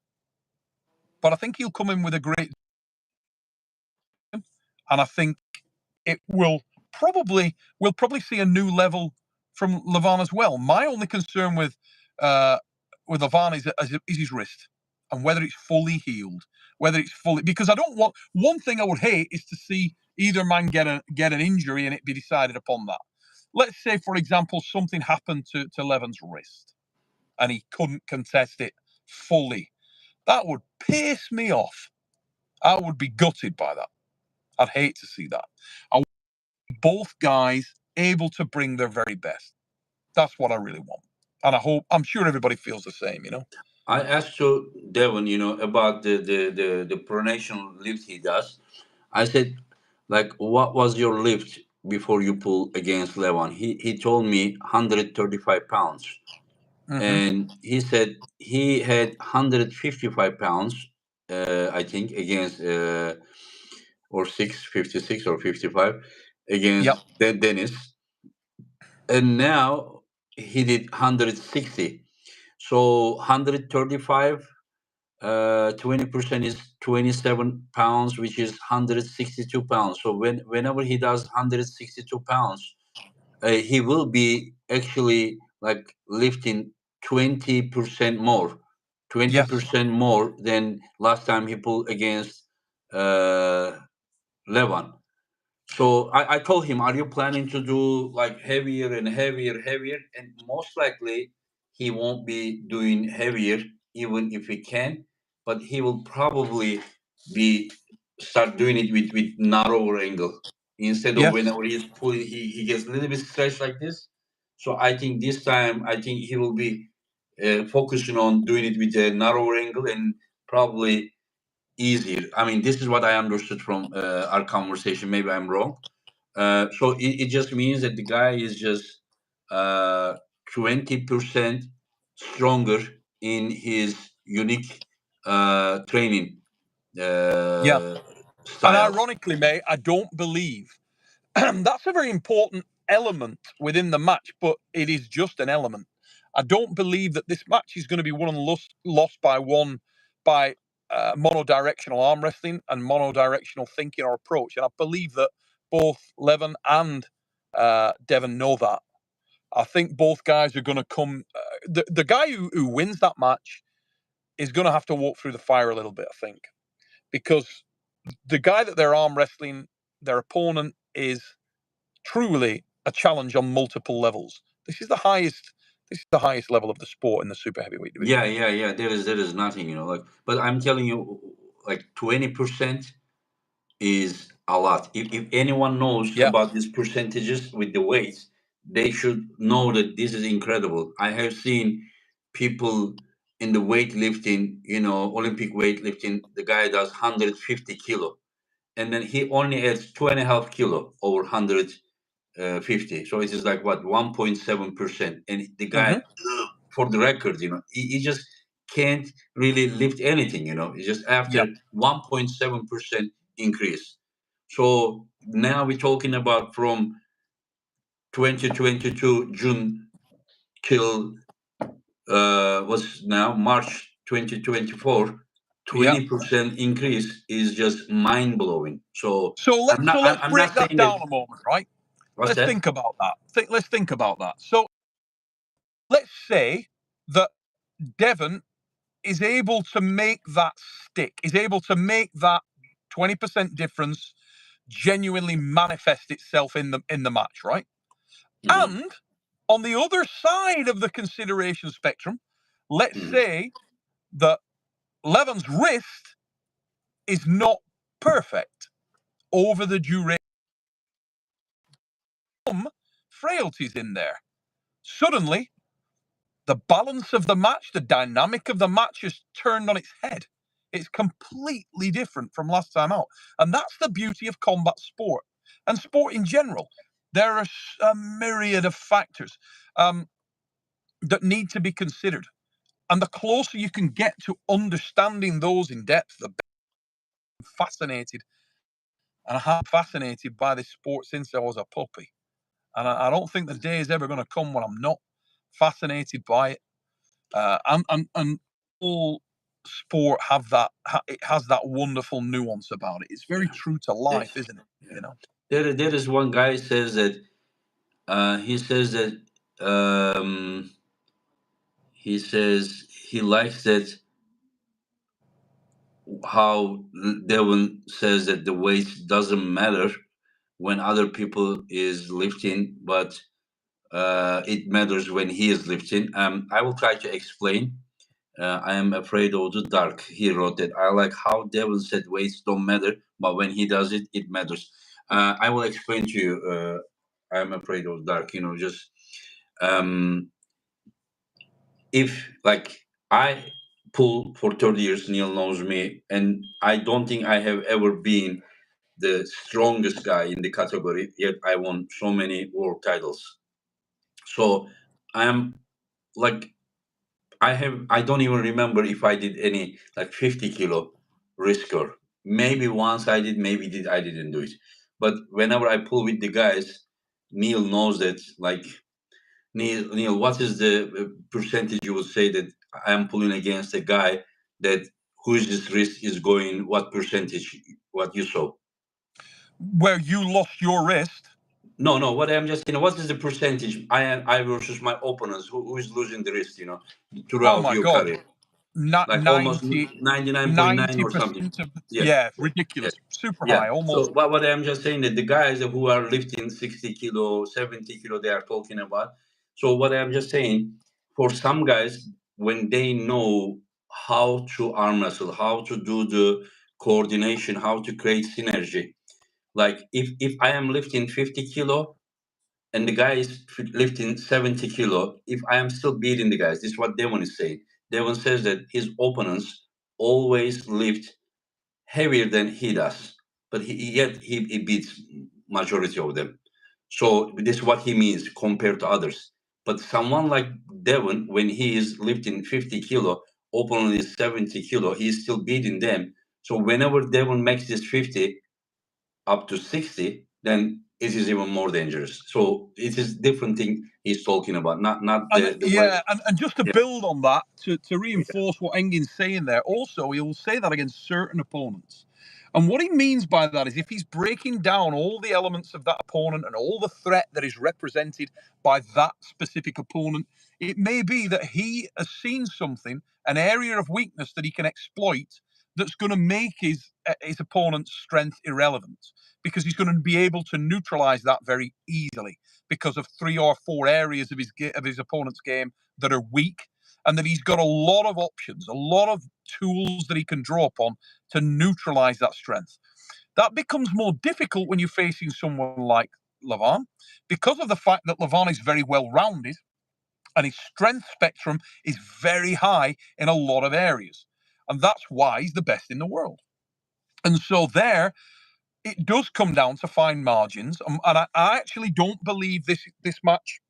C: but I think he'll come in with a great. And I think we'll probably see a new level from LEVAN as well. My only concern with LEVAN is his wrist and whether it's fully healed, because I don't want, one thing I would hate is to see either man get an injury and it be decided upon that. Let's say, for example, something happened to Levan's wrist and he couldn't contest it fully. That would piss me off. I would be gutted by that. I'd hate to see that. I want both guys able to bring their very best. That's what I really want. And I'm sure everybody feels the same,
A: I asked to Devon, about the pronation lift he does. I said, like, what was your lift before you pull against Levan? He told me 135 pounds. And he said he had 155 pounds, I think, against or 656 or 55 against Dennis, and now he did 160. So 135, 20% is 27 pounds, which is 162 pounds. So whenever he does 162 pounds, he will be actually like lifting 20% more, 20% more than last time he pulled against Levan. So I told him, are you planning to do like heavier and heavier, heavier? And most likely he won't be doing heavier, even if he can, but he will probably be start doing it with narrower angle instead of whenever he's pulling, he gets a little bit stretched like this. So I think this time, I think he will be focusing on doing it with a narrower angle and probably easier. I mean, this is what I understood from our conversation. Maybe I'm wrong. So it just means that the guy is just 20% stronger in his unique training
C: And
A: styles.
C: ironically, mate, I don't believe that's a very important element within the match, but it is just an element. I don't believe that this match is going to be won and lost by monodirectional arm wrestling and monodirectional thinking or approach. And I believe that both LEVAN and DEVON know that. I think both guys are going to come. The guy who wins that match is going to have to walk through the fire a little bit, I think, because the guy that they're arm wrestling, their opponent, is truly a challenge on multiple levels. This is the highest level of the sport in the super heavyweight division.
A: Yeah. There is nothing, like. But I'm telling you, like 20% is a lot. If anyone knows about these percentages with the weights, they should know that this is incredible. I have seen people in the weightlifting, Olympic weightlifting. The guy does 150 kilo, and then he only adds 2.5 kilo over 150. So it is like what, 1.7%. And the guy, for the record, he just can't really lift anything. It's just after 1.7% increase. So now we're talking about from 2022 June till what's now March 2024. 20% increase is just mind blowing. So
C: let's
A: I'm
C: break
A: not
C: that
A: saying
C: down
A: that.
C: a moment, right?
A: What's
C: Let's
A: that?
C: think about that. Let's think about that. So let's say that DEVON is able to make that stick, is able to make that 20% difference genuinely manifest itself in the match, right?
A: Mm-hmm.
C: And on the other side of the consideration spectrum, let's say that LEVAN's wrist is not perfect over the duration. Some frailties in there. Suddenly, the balance of the match, the dynamic of the match is turned on its head. It's completely different from last time out. And that's the beauty of combat sport and sport in general. There are a myriad of factors that need to be considered. And the closer you can get to understanding those in depth, the better. I'm fascinated. And I have been fascinated by this sport since I was a puppy. And I don't think the day is ever going to come when I'm not fascinated by it. And all sport it has that wonderful nuance about it. It's very true to life, isn't it?
A: There is one guy says that he says he likes that how Devon says that the weight doesn't matter when other people is lifting, but it matters when he is lifting. I will try to explain. I am afraid of the dark. He wrote that. I like how Devon said weights don't matter, but when he does it, it matters. I will explain to you. I am afraid of dark. Just if like I pull for 30 years, Neil knows me, and I don't think I have ever been the strongest guy in the category, yet I won so many world titles. So I'm like I don't even remember if I did any like 50 kilo risker. Maybe once I did, I didn't do it. But whenever I pull with the guys, Neil knows that like Neil, what is the percentage you would say that I am pulling against a guy that whose risk is going? What percentage? What you saw?
C: Where you lost your wrist.
A: No. What I'm just what is the percentage I versus my opponents? Who is losing the risk?
C: Oh
A: Throughout
C: my
A: your
C: God.
A: career,
C: Not
A: like almost 99.9 or
C: 90%
A: something.
C: of
A: Yeah.
C: ridiculous. Super
A: Yeah.
C: high,
A: So
C: almost.
A: what I'm just saying that the guys who are lifting 60 kilo, 70 kilo, they are talking about. So what I'm just saying, for some guys, when they know how to arm wrestle, how to do the coordination, how to create synergy, like if I am lifting 50 kilo and the guy is lifting 70 kilo, if I am still beating the guys, this is what Devon is saying. Devon says that his opponents always lift heavier than he does, but yet he beats majority of them. So this is what he means compared to others. But someone like Devon, when he is lifting 50 kilo, opponent is 70 kilo, he's still beating them. So whenever Devon makes this 50 up to 60, then it is even more dangerous. So it is different thing he's talking about, not
C: And
A: the way.
C: and just to
A: Yeah,
C: build on that, to reinforce what Engin's saying there, also he will say that against certain opponents. And what he means by that is if he's breaking down all the elements of that opponent and all the threat that is represented by that specific opponent, it may be that he has seen something, an area of weakness that he can exploit that's going to make his opponent's strength irrelevant, because he's going to be able to neutralize that very easily because of 3 or 4 areas of his opponent's game that are weak, and that he's got a lot of options, a lot of tools that he can draw upon to neutralize that strength. That becomes more difficult when you're facing someone like LEVAN, because of the fact that LEVAN is very well rounded and his strength spectrum is very high in a lot of areas. And that's why he's the best in the world. And so there, it does come down to fine margins. And I actually don't believe this match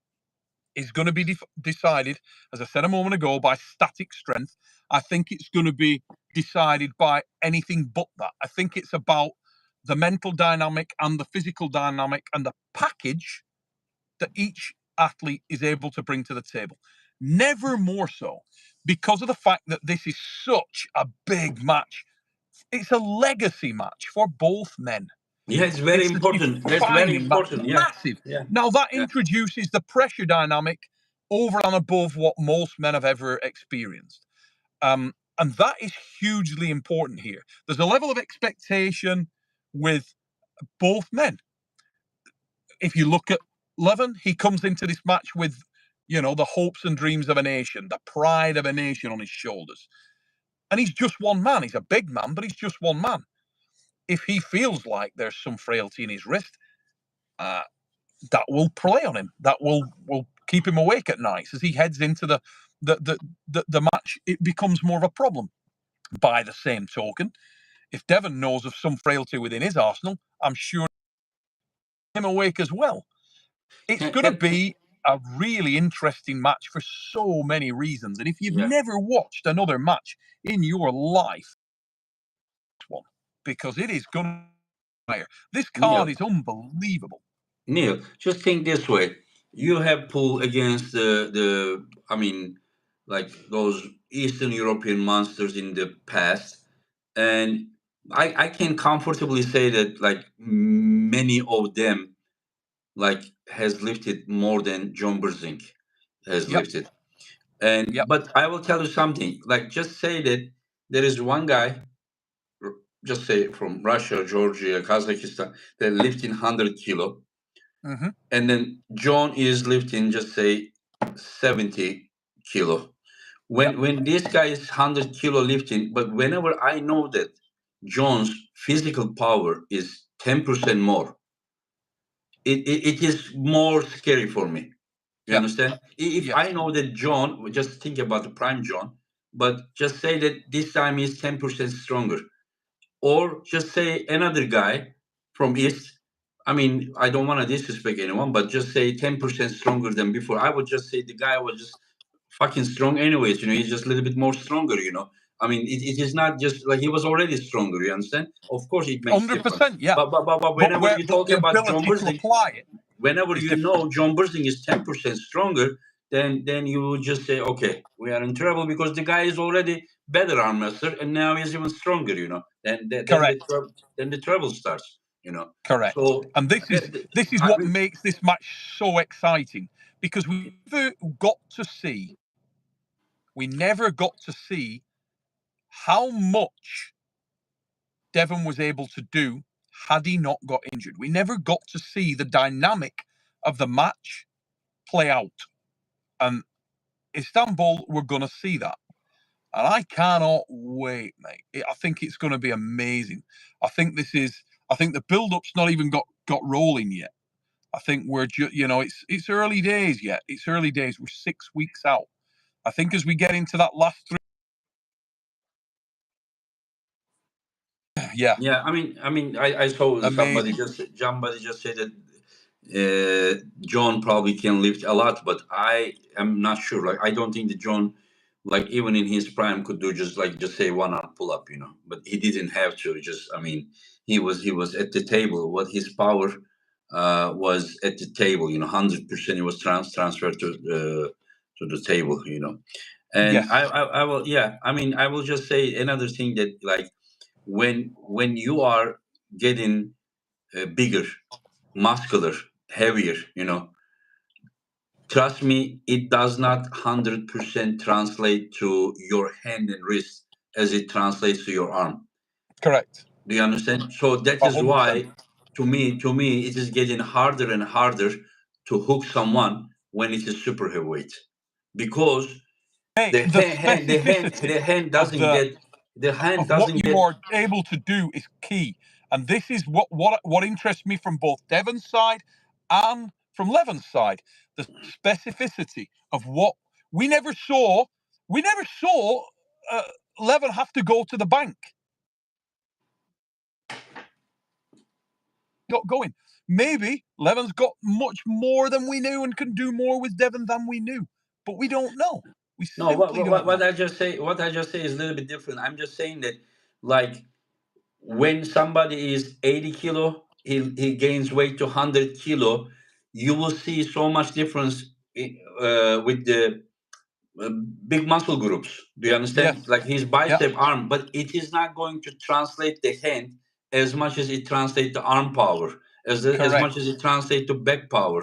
C: is going to be decided, as I said a moment ago, by static strength. I think it's going to be decided by anything but that. I think it's about the mental dynamic and the physical dynamic and the package that each athlete is able to bring to the table. Never more so, because of the fact that this is such a big match. It's a legacy match for both men.
A: yeah, it's very
C: It's a
A: important. That's very
C: defining match,
A: important. Yeah,
C: massive.
A: yeah,
C: Now that
A: yeah,
C: introduces the pressure dynamic over and above what most men have ever experienced. And that is hugely important here. There's a level of expectation with both men. If you look at LEVAN, he comes into this match with, the hopes and dreams of a nation, the pride of a nation on his shoulders. And he's just one man. He's a big man, but he's just one man. If he feels like there's some frailty in his wrist, that will play on him. That will keep him awake at nights as he heads into the match. It becomes more of a problem. By the same token, if Devon knows of some frailty within his arsenal, I'm sure him awake as well. It's going to be a really interesting match for so many reasons. And if you've
A: yeah.
C: never watched another match in your life, one, because it is going to be higher. This card
A: Neil,
C: is unbelievable.
A: Neil, just think this way. You have pulled against I mean, like those Eastern European monsters in the past, and I can comfortably say that like many of them like has lifted more than John Berzink has
C: Yep,
A: lifted. And
C: yep.
A: but I will tell you something. Like just say that there is one guy, just say from Russia, Georgia, Kazakhstan, that lifting 100 kilo,
C: Mm-hmm.
A: and then John is lifting just say 70 kilo.
C: Yep.
A: When this guy is 100 kilo lifting, but whenever I know that John's physical power is 10% more, it is more scary for me. You
C: Yep.
A: understand? If
C: Yes.
A: I know that John, just think about the prime John, but just say that this time he's 10% stronger. Or just say another guy from East. I mean, I don't want to disrespect anyone, but just say 10% stronger than before. I would just say the guy was just fucking strong anyways. He's just a little bit more stronger. I mean, it is not just like he was already stronger. You understand? Of course, it makes difference.
C: 100%. Yeah.
A: But
C: But
A: whenever
C: where
A: you talk
C: the
A: about John
C: ability to
A: Berzing,
C: apply it
A: whenever
C: is
A: you
C: different.
A: know John Berzing is 10% stronger, then you will just say, okay, we are in trouble because the guy is already better arm wrestler and now he's even stronger.
C: Correct.
A: Then the trouble starts.
C: Correct.
A: So
C: And this is
A: I,
C: what makes this match so exciting, because we never got to see how much Devon was able to do had he not got injured. We never got to see the dynamic of the match play out. And Istanbul, we're going to see that. And I cannot wait, mate. I think it's going to be amazing. I think the build-up's not even got rolling yet. I think we're it's early days yet. It's early days. We're 6 weeks out. I think as we get into that last 3, yeah,
A: yeah, I saw somebody
C: amazing.
A: just said that John probably can lift a lot, but I am not sure. Like I don't think that John, like even in his prime, could do just say one arm pull up. But he didn't have to. He was at the table. What his power was at the table. 100% it was transferred to the table. And
C: Yes.
A: I will, yeah. I mean, I will just say another thing that, like, when you are getting bigger, muscular, heavier, trust me, it does not 100% translate to your hand and wrist as it translates to your arm.
C: Correct.
A: Do you understand? So that is
C: 100%.
A: why, to me, it is getting harder and harder to hook someone when it is super heavyweight, because
C: Hey,
A: the
C: the
A: hand, the hand,
C: specificity
A: the hand
C: of
A: doesn't get, the hand
C: what
A: doesn't
C: you
A: get.
C: are able to do is key. And this is what interests me from both Devon's side and from Levan's side. The specificity of what we never saw. We never saw uh, Levan have to go to the bank. Got going. Maybe Levan's got much more than we knew and can do more with Devon than we knew, but we don't know. We
A: No,
C: simply don't
A: what
C: know.
A: I just say is a little bit different. I'm just saying that, like, when somebody is 80 kilo, he gains weight to 100 kilo, you will see so much difference with the uh, big muscle groups. Do you
C: Yes.
A: understand? Like his
C: Yeah.
A: bicep, arm, but it is not going to translate the hand as much as it translates the arm power, as much as
C: Correct.
A: it translates to back power,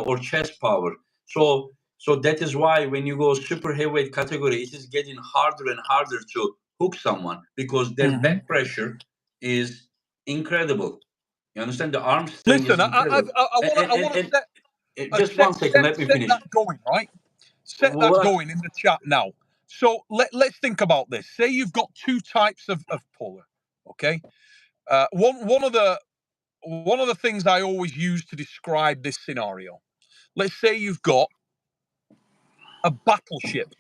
A: or chest power. So that is why when you go super heavyweight category, it is getting harder and harder to hook someone, because their
C: Hmm.
A: back pressure is incredible. You understand? The arm strength
C: Listen,
A: is
C: I
A: incredible. And,
C: want to
A: and, and, and
C: set
A: just
C: set
A: 1 second, let me
C: set
A: finish.
C: that going, right? Set that
A: What?
C: going in the chat now. So let's think about this. Say you've got two types of puller. Okay. One of the things I always use to describe this scenario. Let's say you've got a battleship,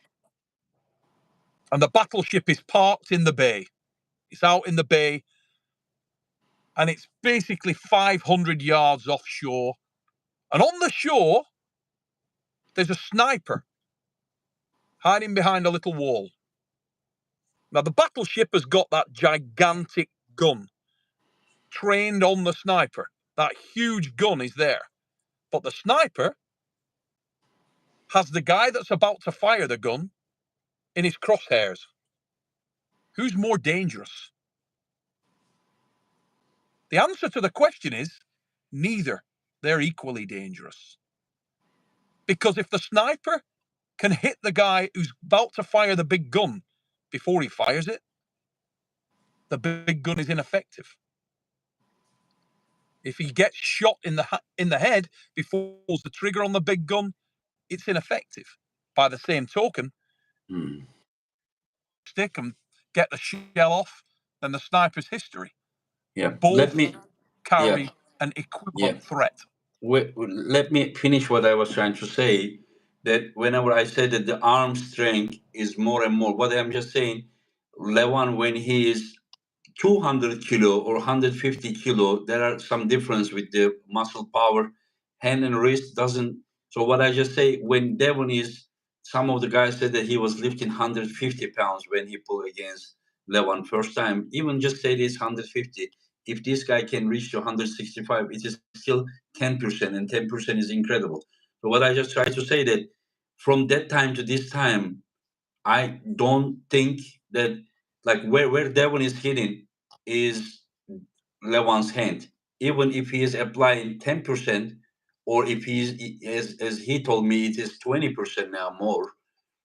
C: and the battleship is parked in the bay. It's out in the bay, and it's basically 500 yards offshore. And on the shore, there's a sniper hiding behind a little wall. Now, the battleship has got that gigantic gun trained on the sniper. That huge gun is there. But the sniper has the guy that's about to fire the gun in his crosshairs. Who's more dangerous? The answer to the question is neither. They're equally dangerous. Because if the sniper can hit the guy who's about to fire the big gun before he fires it, the big gun is ineffective. If he gets shot in the head before he pulls the trigger on the big gun, it's ineffective. By the same token,
A: Hmm.
C: stick and get the shell off, then the sniper's history.
A: Yeah. Let
C: Both
A: me. Yeah.
C: carry an
A: Yeah.
C: equivalent threat.
A: Let me finish what I was trying to say. That whenever I said that the arm strength is more and more, what I'm just saying, Levan, when he is 200 kilo or 150 kilo, there are some difference with the muscle power. Hand and wrist doesn't. So what I just say, when Devon is, some of the guys said that he was lifting 150 pounds when he pulled against Levan first time. Even just say this 150. If this guy can reach to 165, it is still 10%, and 10% is incredible. So what I just try to say that from that time to this time, I don't think that, like, where Devon is hitting is Levan's hand. Even if he is applying 10%, or if he's, as he told me, it is 20% now more,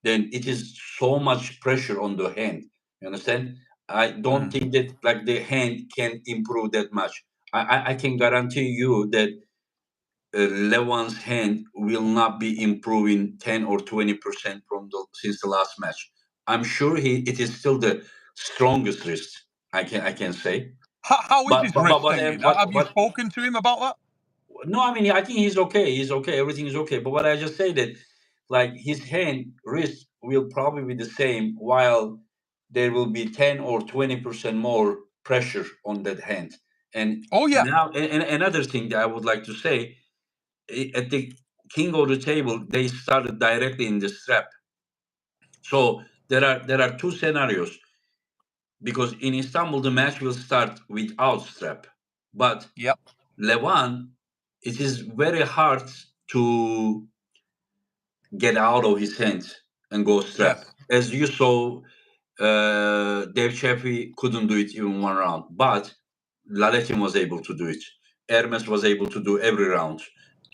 A: then it is so much pressure on the hand. You understand? I don't
C: Mm.
A: think that, like, the hand can improve that much. I can guarantee you that Levan's hand will not be improving 10 or 20% from since the last match. I'm sure it is still the strongest wrist. I can say,
C: How is
A: but
C: his
A: but but
C: wrist
A: but,
C: hanging?
A: but,
C: Have you
A: but
C: spoken to him about that?
A: no, I mean, I think he's okay. He's okay. Everything is okay. But what I just say that, like, his hand wrist will probably be the same, while there will be 10 or 20% more pressure on that hand. And
C: Oh yeah.
A: now, and another thing that I would like to say, at the king of the table, they started directly in the strap. So there are two scenarios, because in Istanbul the match will start without strap, but
C: Yep.
A: Levan it is very hard to get out of his hands and go strap.
C: Yes.
A: As you saw, Dave Chappie couldn't do it even one round, but Laletin was able to do it. Hermes was able to do every round.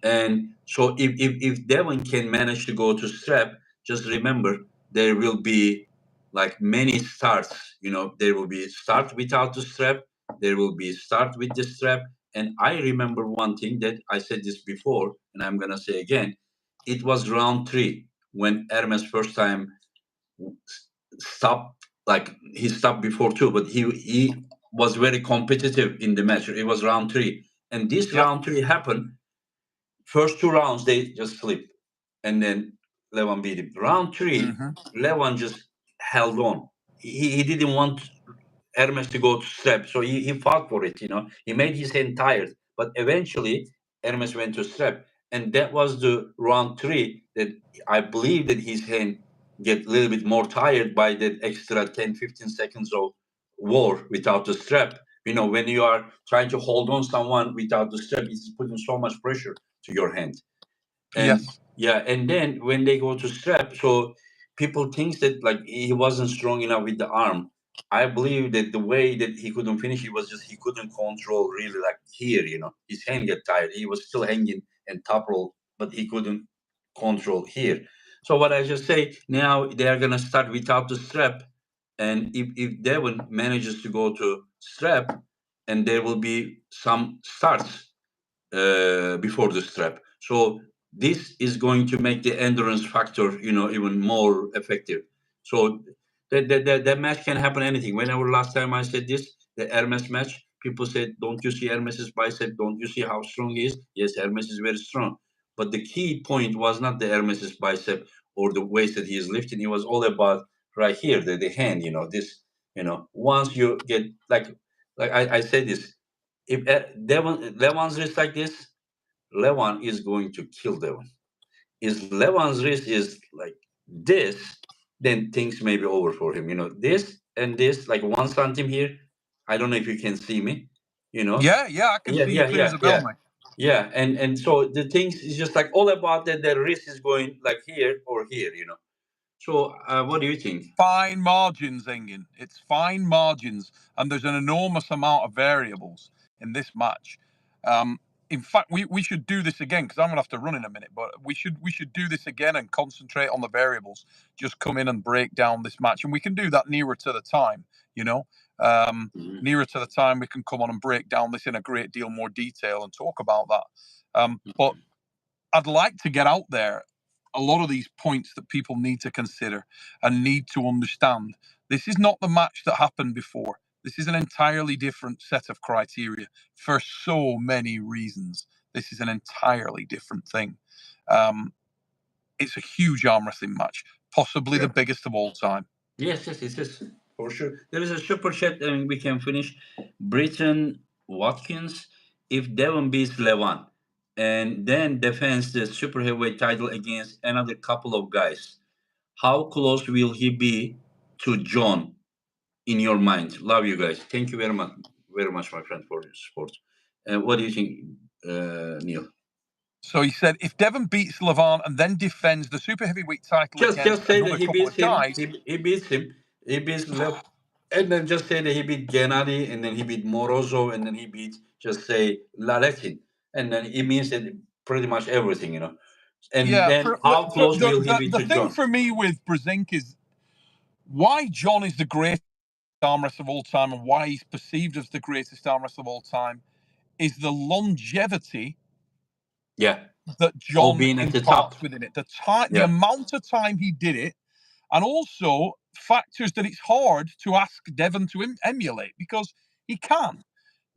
A: And so if Devon can manage to go to strap, just remember there will be like many starts. There will be start without the strap, there will be start with the strap. And I remember one thing that I said this before, and I'm gonna say again. It was round 3 when Hermes first time stopped. Like he stopped before too, but he was very competitive in the match. It was round 3, and this
C: Yeah.
A: round 3 happened. First 2 rounds they just slipped, and then Levan beat him. Round 3,
C: Mm-hmm.
A: Levan just held on. He didn't want Hermes to go to strap, so he fought for it. He made his hand tired, but eventually Hermes went to strap, and that was the round 3 that I believe that his hand get a little bit more tired by that extra 10-15 seconds of war without the strap. When you are trying to hold on someone without the strap, it's putting so much pressure to your hand. And
C: Yes.
A: yeah, and then when they go to strap, so people thinks that like he wasn't strong enough with the arm. I believe that the way that he couldn't finish, it was just he couldn't control really like here. His hand get tired. He was still hanging and top roll, but he couldn't control here. So what I just say now, they are gonna start without the strap, and if Devon manages to go to strap, and there will be some starts before the strap. So this is going to make the endurance factor, even more effective. So that match can happen anything. Whenever last time I said this, the Hermes match, people said, "Don't you see Hermes's bicep? Don't you see how strong he is?" Yes, Hermes is very strong, but the key point was not the Hermes's bicep or the weight that he is lifting. It was all about right here, the hand. This. Once you get like I said this, if Levan's wrist like this, Levan is going to kill Devon. If Levan's wrist is like this, then things may be over for him. This and this, like 1 centimeter here. I don't know if you can see me. You know,
C: Yeah. Yeah. I can
A: yeah,
C: see you
A: yeah,
C: clear as
A: yeah,
C: a bell,
A: yeah,
C: mate.
A: yeah. And so the things is just like all about that. The wrist is going like here or here. So what do you think?
C: Fine margins, Engin. It's fine margins, and there's an enormous amount of variables in this match. In fact, we should do this again because I'm gonna have to run in a minute. But we should do this again and concentrate on the variables. Just come in and break down this match, and we can do that nearer to the time. You know, um,
A: Mhm.
C: nearer to the time we can come on and break down this in a great deal more detail and talk about that. But I'd like to get out there a lot of these points that people need to consider and need to understand. This is not the match that happened before. This is an entirely different set of criteria for so many reasons. This is an entirely different thing. Um, it's a huge arm wrestling match, possibly the
A: Yeah.
C: biggest of all time.
A: Yes, yes, it is for sure. There is a super chat, and we can finish. Britain Watkins, if Devon beats Levan, and then defends the super heavyweight title against another couple of guys, how close will he be to John in your mind? Love you guys. Thank you very much, my friend, for your support. What do you think, Neil?
C: So he said, if Devon beats Levan and then defends the super heavyweight title
A: Just
C: against
A: say that
C: another
A: he
C: couple
A: beats
C: of
A: him.
C: guys,
A: He beats him. He beats Lev, and then just say that he beat Gennady, and then he beat Morozov, and then he beat just say Laletin, and then it means that pretty much everything. And
C: yeah,
A: then how close will he be
C: the
A: to
C: thing
A: John?
C: for me with Brzezinski is why John is the greatest arm wrestler of all time and why he's perceived as the greatest arm wrestler of all time is the longevity
A: Yeah,
C: that
A: of
C: John
A: being at the top.
C: imparts within it. The
A: Yeah.
C: amount of time he did it, and also factors that it's hard to ask Devon to emulate because he can.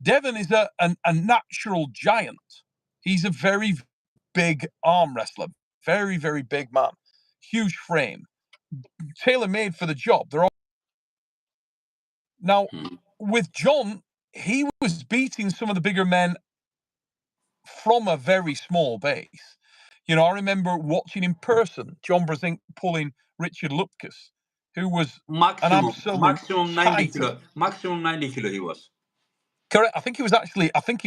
C: Devon is a natural giant. He's a very big arm wrestler, very, very big man, huge frame, tailor made for the job. They're all now
A: Mhm.
C: with John. He was beating some of the bigger men from a very small base. I remember watching in person John Brzezinski pulling Richard Lupkus, who was an
A: Maximum,
C: absolute
A: maximum 90
C: titan.
A: kilo, maximum 90 kilo he was.
C: Correct. I think he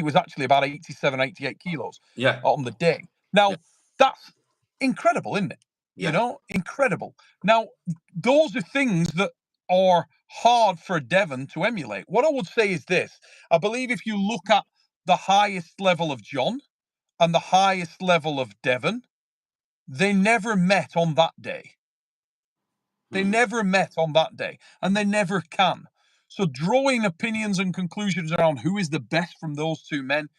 C: was actually about 87, 88 kilos
A: Yeah,
C: on the day. Now,
A: yeah,
C: that's incredible, isn't it? You
A: yeah.
C: know, incredible. Now, those are things that are hard for Devon to emulate. What I would say is this. I believe if you look at the highest level of John and the highest level of Devon, they never met on that day. They never met on that day, and they never can. So drawing opinions and conclusions around who is the best from those two men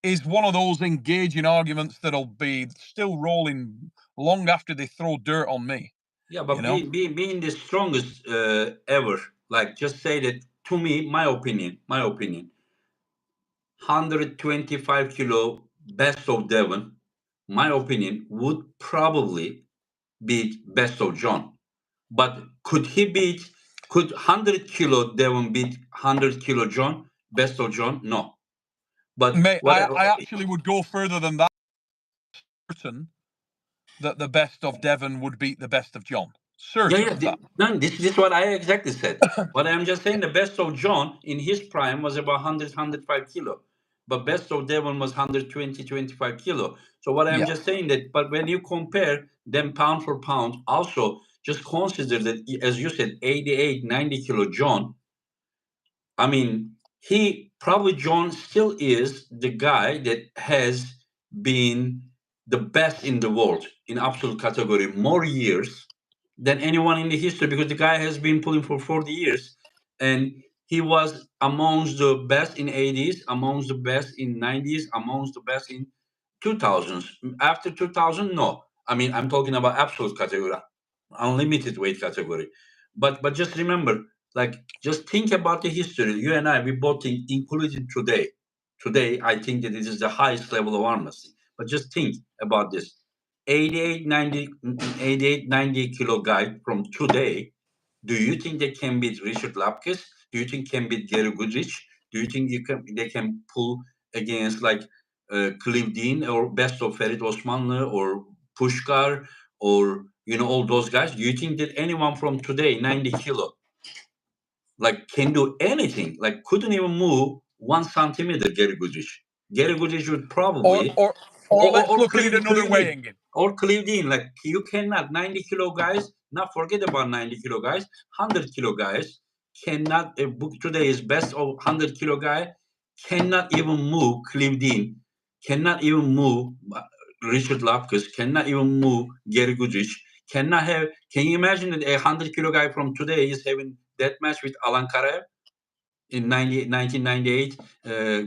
C: is one of those engaging arguments that'll be still rolling long after they throw dirt on me.
A: Yeah,
C: You
A: but
C: know,
A: being the strongest ever, like just say that to me, my opinion, 125 kilo best of Devon, my opinion would probably beat best of John. But could 100 kilo Devon beat 100 kilo John, best of John? No. But
C: mate,
A: what?
C: I actually would go further than that. Certain that the best of Devon would beat the best of John.
A: Yeah,
C: Certain
A: yeah.
C: of that.
A: No, this is what I exactly said. But I'm just saying the best of John in his prime was about 100, 105 kilo. But best of Devon was 120, 25 kilo. So what I'm
C: Yeah.
A: just saying that, but when you compare them pound for pound, also just consider that, as you said, 88, 90 kilo John, I mean, he probably John still is the guy that has been the best in the world in absolute category more years than anyone in the history because the guy has been pulling for 40 years and he was amongst the best in 80s, amongst the best in 90s, amongst the best in 2000s. After 2000, no. I mean, I'm talking about absolute category, unlimited weight category. But just remember, like, just think about the history. You and I, we both think, including today. Today, I think that it is the highest level of arm wrestling. But just think about this. 88, 90 kilo guy from today, do you think they can beat Richard Lapkus? Do you think can beat Gary Goodrich? Do you think they can pull against like Clive Dean or best of Ferit Osmanlı or Pushkar or all those guys? Do you think that anyone from today, 90 kilo, like can do anything? Like couldn't even move 1 centimeter, Gary Goodrich. Gary Goodrich would
C: Or
A: probably
C: or or let's
A: or
C: look at it another
A: Clive
C: way,
A: Dean.
C: Engin.
A: Or Clive Dean. Like you cannot 90 kilo guys, not forget about 90 kilo guys, 100 kilo guys cannot book today's best of 100 kilo guy cannot even move Clive Dean, cannot even move Richard Lapkus, cannot even move Gary Goodrich, cannot have. Can you imagine that a 100 kilo guy from today is having that match with Alan Karaev in 1998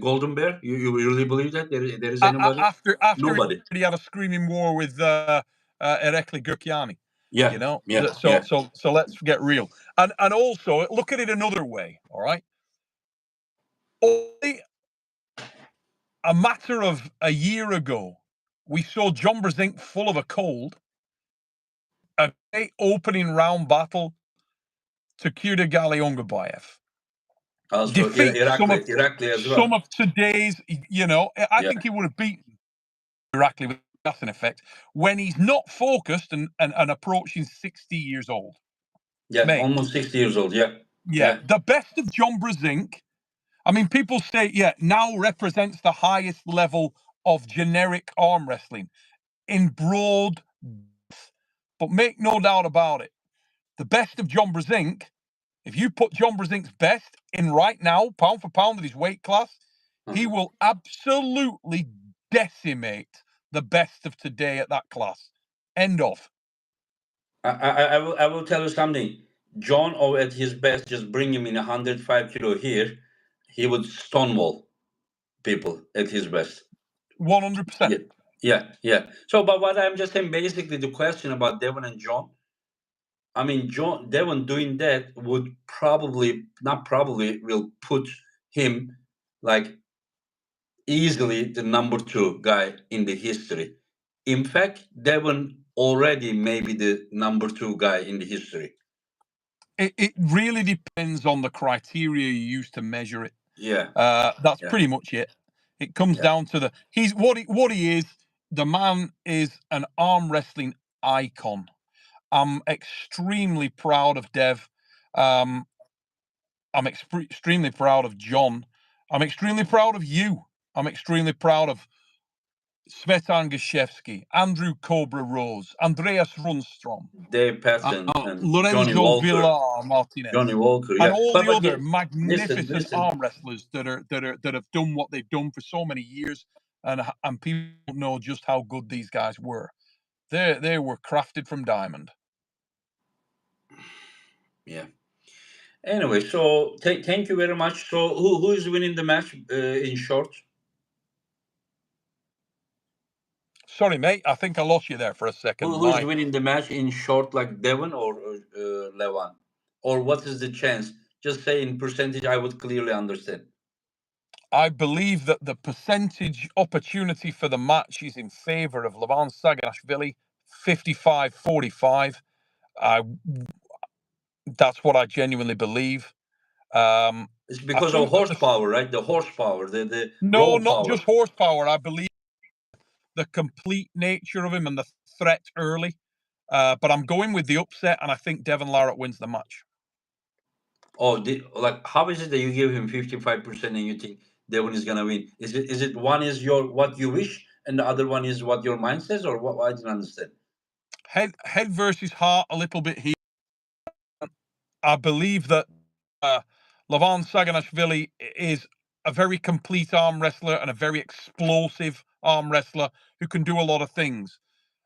A: Golden Bear? You really believe that there is anybody?
C: After
A: Nobody.
C: he had a screaming war with Erekli Gürkiani.
A: Yeah,
C: You know,
A: yeah,
C: so
A: yeah.
C: so let's get real. And also look at it another way. All right, only a matter of a year ago, we saw John Brzenk full of a cold. A great opening round battle to Kurdagali Ungabayev.
A: Also,
C: Defeat
A: Irakli as well.
C: some of today's, I
A: Yeah,
C: think he would have beaten Irakli with gas in effect when he's not focused and approaching 60 years old.
A: yeah.
C: Mate,
A: Almost 60 years old. Yeah,
C: yeah,
A: yeah.
C: the best of John Brzenk, I mean, people say, now represents the highest level of generic arm wrestling in broad, but make no doubt about it. The best of John Brzenk, if you put John Brzenk's best in right now, pound for pound at his weight class, he will absolutely decimate the best of today at that class. End of.
A: I will tell you something. John, at his best, just bring him in 105 kilo here, he would stonewall people at his best.
C: 100%.
A: Yeah, yeah, yeah. So, but what I'm just saying, basically, the question about Devon and John. I mean, Devon doing that would probably, not probably, will put him like easily the number 2 guy in the history. In fact, Devon already may be the number 2 guy in the history.
C: It really depends on the criteria you use to measure it.
A: Yeah.
C: That's
A: Yeah.
C: pretty much it. It comes down to he's what he is. The man is an arm wrestling icon. I'm extremely proud of Dev. I'm extremely proud of John. I'm extremely proud of you. I'm extremely proud of Svetan Gashevsky, Andrew Cobra Rose, Andreas Rundstrom,
A: Dave Patton and Johnny
C: Lorenzo
A: Walker.
C: Villar Martinez,
A: Johnny Walker,
C: and
A: yeah.
C: all the
A: But
C: other
A: listen,
C: magnificent
A: listen.
C: arm wrestlers that have done what they've done for so many years, and people don't know just how good these guys were. They were crafted from diamond.
A: Yeah. Anyway, so thank you very much. So who is winning the match in short?
C: Sorry, mate. I think I lost you there for a second.
A: Who is winning the match in short, like Devon or Levan? Or what is the chance? Just say in percentage, I would clearly understand.
C: I believe that the percentage opportunity for the match is in favor of LEVAN Saganashvili, 55-45. That's what I genuinely believe.
A: It's
C: I
A: because of
C: think that
A: horsepower, right? The horsepower, the
C: no,
A: raw
C: not
A: power.
C: just horsepower. I believe the complete nature of him and the threat early. But I'm going with the upset, and I think Devon Larratt wins the match.
A: Oh, like how is it that you give him 55% and you think Devon is gonna win? Is it one is your what you wish and the other one is what your mind says, or what? I didn't understand.
C: Head versus heart a little bit here. I believe that LEVAN Saganashvili is a very complete arm wrestler and a very explosive arm wrestler who can do a lot of things.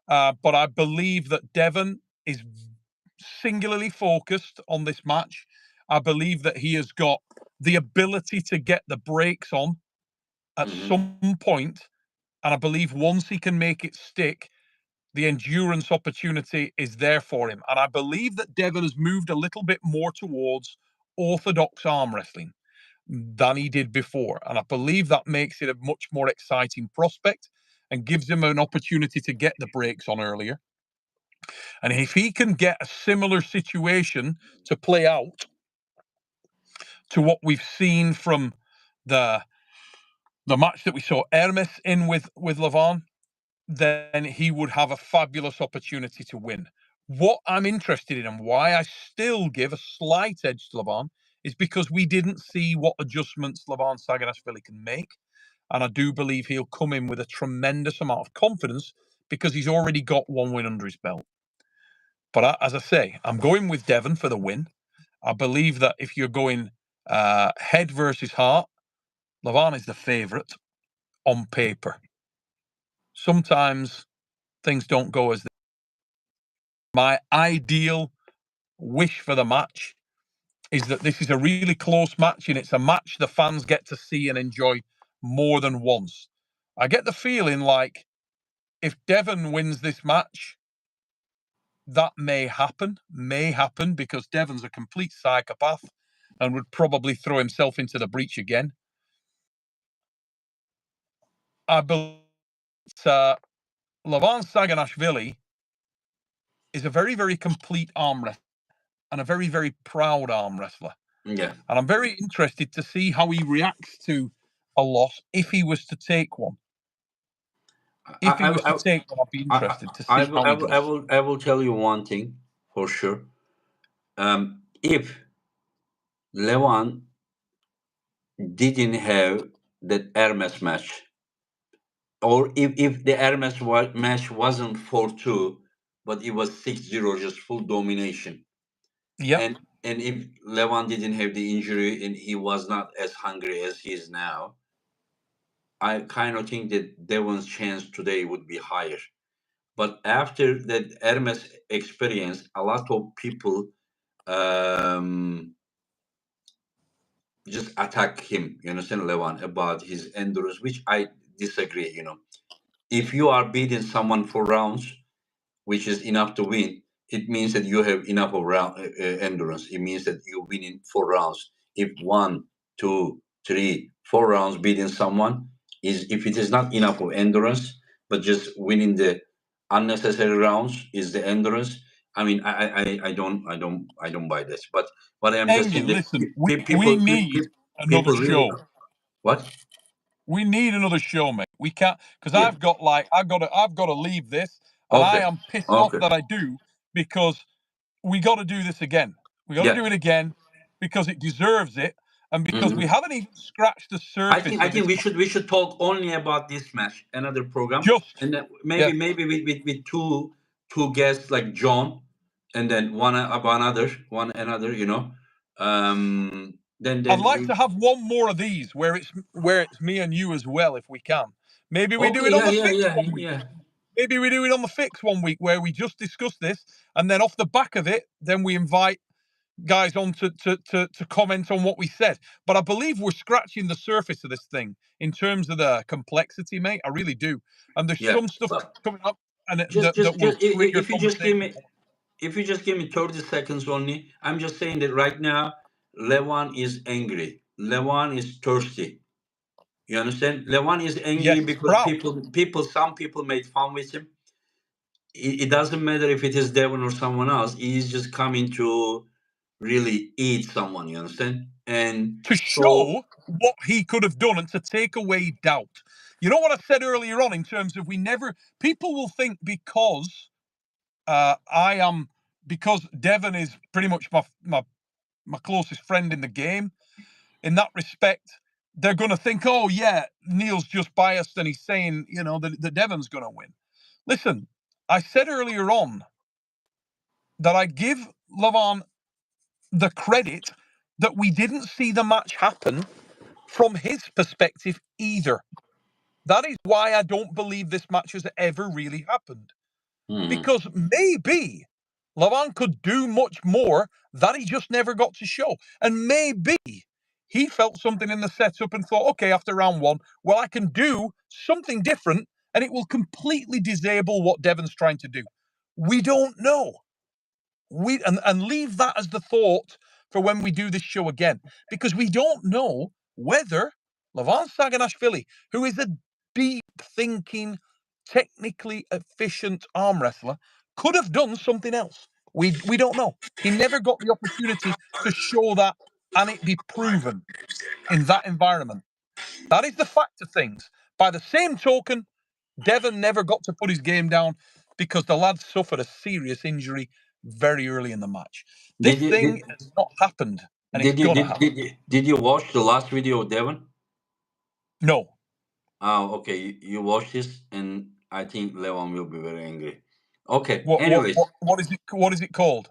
C: But I believe that Devon is singularly focused on this match. I believe that he has got the ability to get the brakes on at some point, and I believe once he can make it stick, the endurance opportunity is there for him. And I believe that Devon has moved a little bit more towards orthodox arm wrestling than he did before. And I believe that makes it a much more exciting prospect and gives him an opportunity to get the brakes on earlier. And if he can get a similar situation to play out to what we've seen from the match that we saw Hermes in with LEVAN, then he would have a fabulous opportunity to win. What I'm interested in and why I still give a slight edge to LEVAN is because we didn't see what adjustments LEVAN Saganashvili can make. And I do believe he'll come in with a tremendous amount of confidence because he's already got one win under his belt. But as I say, I'm going with Devon for the win. I believe that if you're going head versus heart, LEVAN is the favourite on paper. Sometimes things don't go as they. My ideal wish for the match is that this is a really close match and it's a match the fans get to see and enjoy more than once. I get the feeling like if Devon wins this match, that may happen because Devon's a complete psychopath and would probably throw himself into the breach again. I believe that LEVAN Saganashvili is a very, very complete arm wrestler and a very, very proud arm wrestler.
A: Yeah.
C: And I'm very interested to see how he reacts to a loss if he was to take one. If he was to take one, I'd be interested to see how he goes.
A: I will tell you one thing for sure. If Levan didn't have that Hermes match, or if the Hermes match wasn't 4-2, but it was 6-0, just full domination.
C: Yeah.
A: And if Levan didn't have the injury and he was not as hungry as he is now, I kind of think that Devon's chance today would be higher. But after that Hermes experience, a lot of people just attack him, you understand, Levan, about his endurance, which I disagree. If you are beating someone for rounds, which is enough to win, it means that you have enough of endurance. It means that you win in 4 rounds. If 1, 2, 3, 4 rounds beating someone if it is not enough of endurance, but just winning the unnecessary rounds is the endurance. I mean, I don't buy this. But what I'm just
C: Angie,
A: saying that
C: listen, we
A: people
C: need another
A: people really
C: show.
A: what?
C: We need another show, mate. We can't because
A: Yeah.
C: I've got to leave this, and I
A: Okay.
C: am pissed off
A: Okay.
C: that I do because we got to do this again. We got to
A: Yeah.
C: do it again because it deserves it. And because we haven't even scratched the
A: I
C: surface
A: think
C: of this,
A: we should talk only about this match, another program,
C: just
A: and then
C: yeah.
A: maybe with two guests like John, and then one about another, you know.
C: I'd like
A: Then
C: to have one more of these where it's me and you as well, if we can. Maybe we do
A: okay,
C: it on
A: yeah,
C: the
A: yeah,
C: fix
A: yeah,
C: one week.
A: yeah.
C: Maybe we do it on the fix one week where we just discuss this, and then off the back of it, then we invite guys on to comment on what we said. But I believe we're scratching the surface of this thing in terms of the complexity, mate. I really do. And there's
A: Yeah.
C: some stuff
A: Well,
C: coming up and
A: just
C: that will trigger
A: if you just give
C: conversation.
A: me, if you just give me 30 seconds only, I'm just saying that right now, Levan is angry. Levan is thirsty. You understand? Levan is angry
C: Yes, he's
A: because
C: proud.
A: some people made fun with him. It doesn't matter if it is Devon or someone else. He's just coming to really eat someone. You understand? And
C: To
A: so,
C: show what he could have done and to take away doubt. You know what I said earlier on in terms of people will think because because Devon is pretty much my closest friend in the game. In that respect, they're going to think, oh yeah, Neil's just biased and he's saying, that Devon's going to win. Listen, I said earlier on that I give LEVAN the credit that we didn't see the match happen from his perspective either. That is why I don't believe this match has ever really happened.
A: hmm.
C: Because maybe LEVAN could do much more that he just never got to show. And maybe he felt something in the setup and thought, okay, after round one, well, I can do something different and it will completely disable what Devon's trying to do. We don't know. And leave that as the thought for when we do this show again, because we don't know whether LEVAN Saganashvili, who is a deep thinking, technically efficient arm wrestler, could have done something else. We don't know. He never got the opportunity to show that and it be proven in that environment. That is the fact of things. By the same token, Devon never got to put his game down because the lad suffered a serious injury very early in the match. This
A: Did you
C: thing has not happened, and it's gonna happen.
A: did you watch the last video of Devon?
C: No.
A: Oh, okay. You watch this, and I think Levan will be very angry. Okay.
C: What what
A: Anyways,
C: what what is it? What is it called?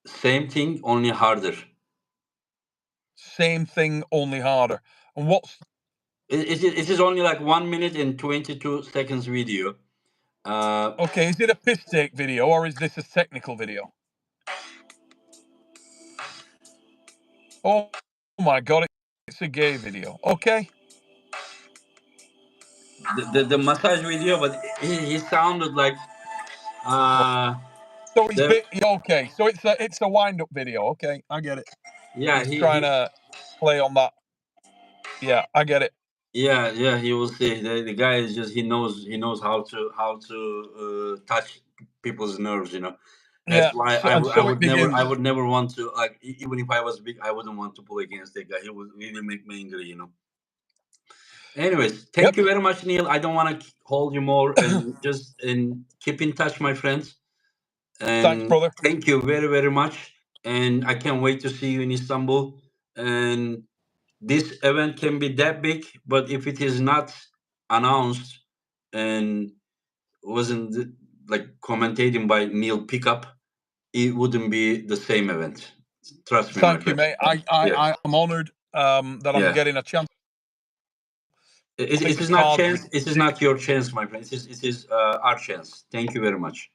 A: same thing, only harder.
C: Same thing, only harder. And what's
A: It is only like 1 minute and 22 seconds video. Uh,
C: okay? Is it a piss take video or is this a technical video? Oh my god! It's a gay video. Okay.
A: the massage video, but he sounded like uh
C: So he's
A: the
C: okay. So it's a wind up video. Okay, I get it.
A: yeah
C: He's trying
A: he
C: to play on that. Yeah, I get it.
A: yeah, he will see the guy is just he knows how to touch people's nerves, you know. That's
C: Yeah.
A: why I
C: So it
A: would never
C: begins.
A: want to, like, even if I was big, I wouldn't want to pull against that guy. He would really make me angry, you know. Anyways, thank
C: Yep.
A: you very much, Neil. I don't want to hold you more, and just and keep in touch, my friends.
C: Thanks,
A: And
C: brother.
A: thank you very, very much. And I can't wait to see you in Istanbul. And this event can be that big, but if it is not announced and wasn't like commentating by Neil Pickup, it wouldn't be the same event. Trust me, my
C: Thank you,
A: friend.
C: mate.
A: Yeah,
C: I am honoured that I'm
A: yeah.
C: getting a chance. I think
A: It
C: the
A: is not
C: cards.
A: chance. It is not your chance, my friend. It is our chance. Thank you very much.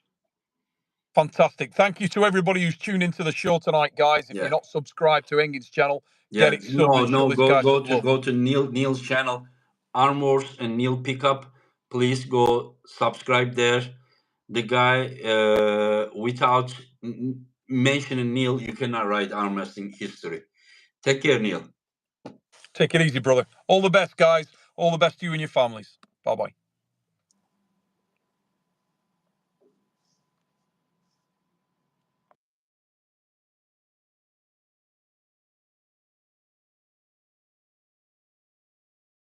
C: Fantastic. Thank you to everybody who's tuned into the show tonight, guys. If you're
A: Yeah.
C: not subscribed to Engin's channel, get
A: Yeah,
C: it subbed
A: no,
C: and show
A: no.
C: this guy some love.
A: Go to Neil's channel, Arm Wars and Neil Pickup. Please go subscribe there. The guy, without mentioning Neil, you cannot write arm wrestling history. Take care, Neil.
C: Take it easy, brother. All the best, guys. All the best to you and your families. Bye bye.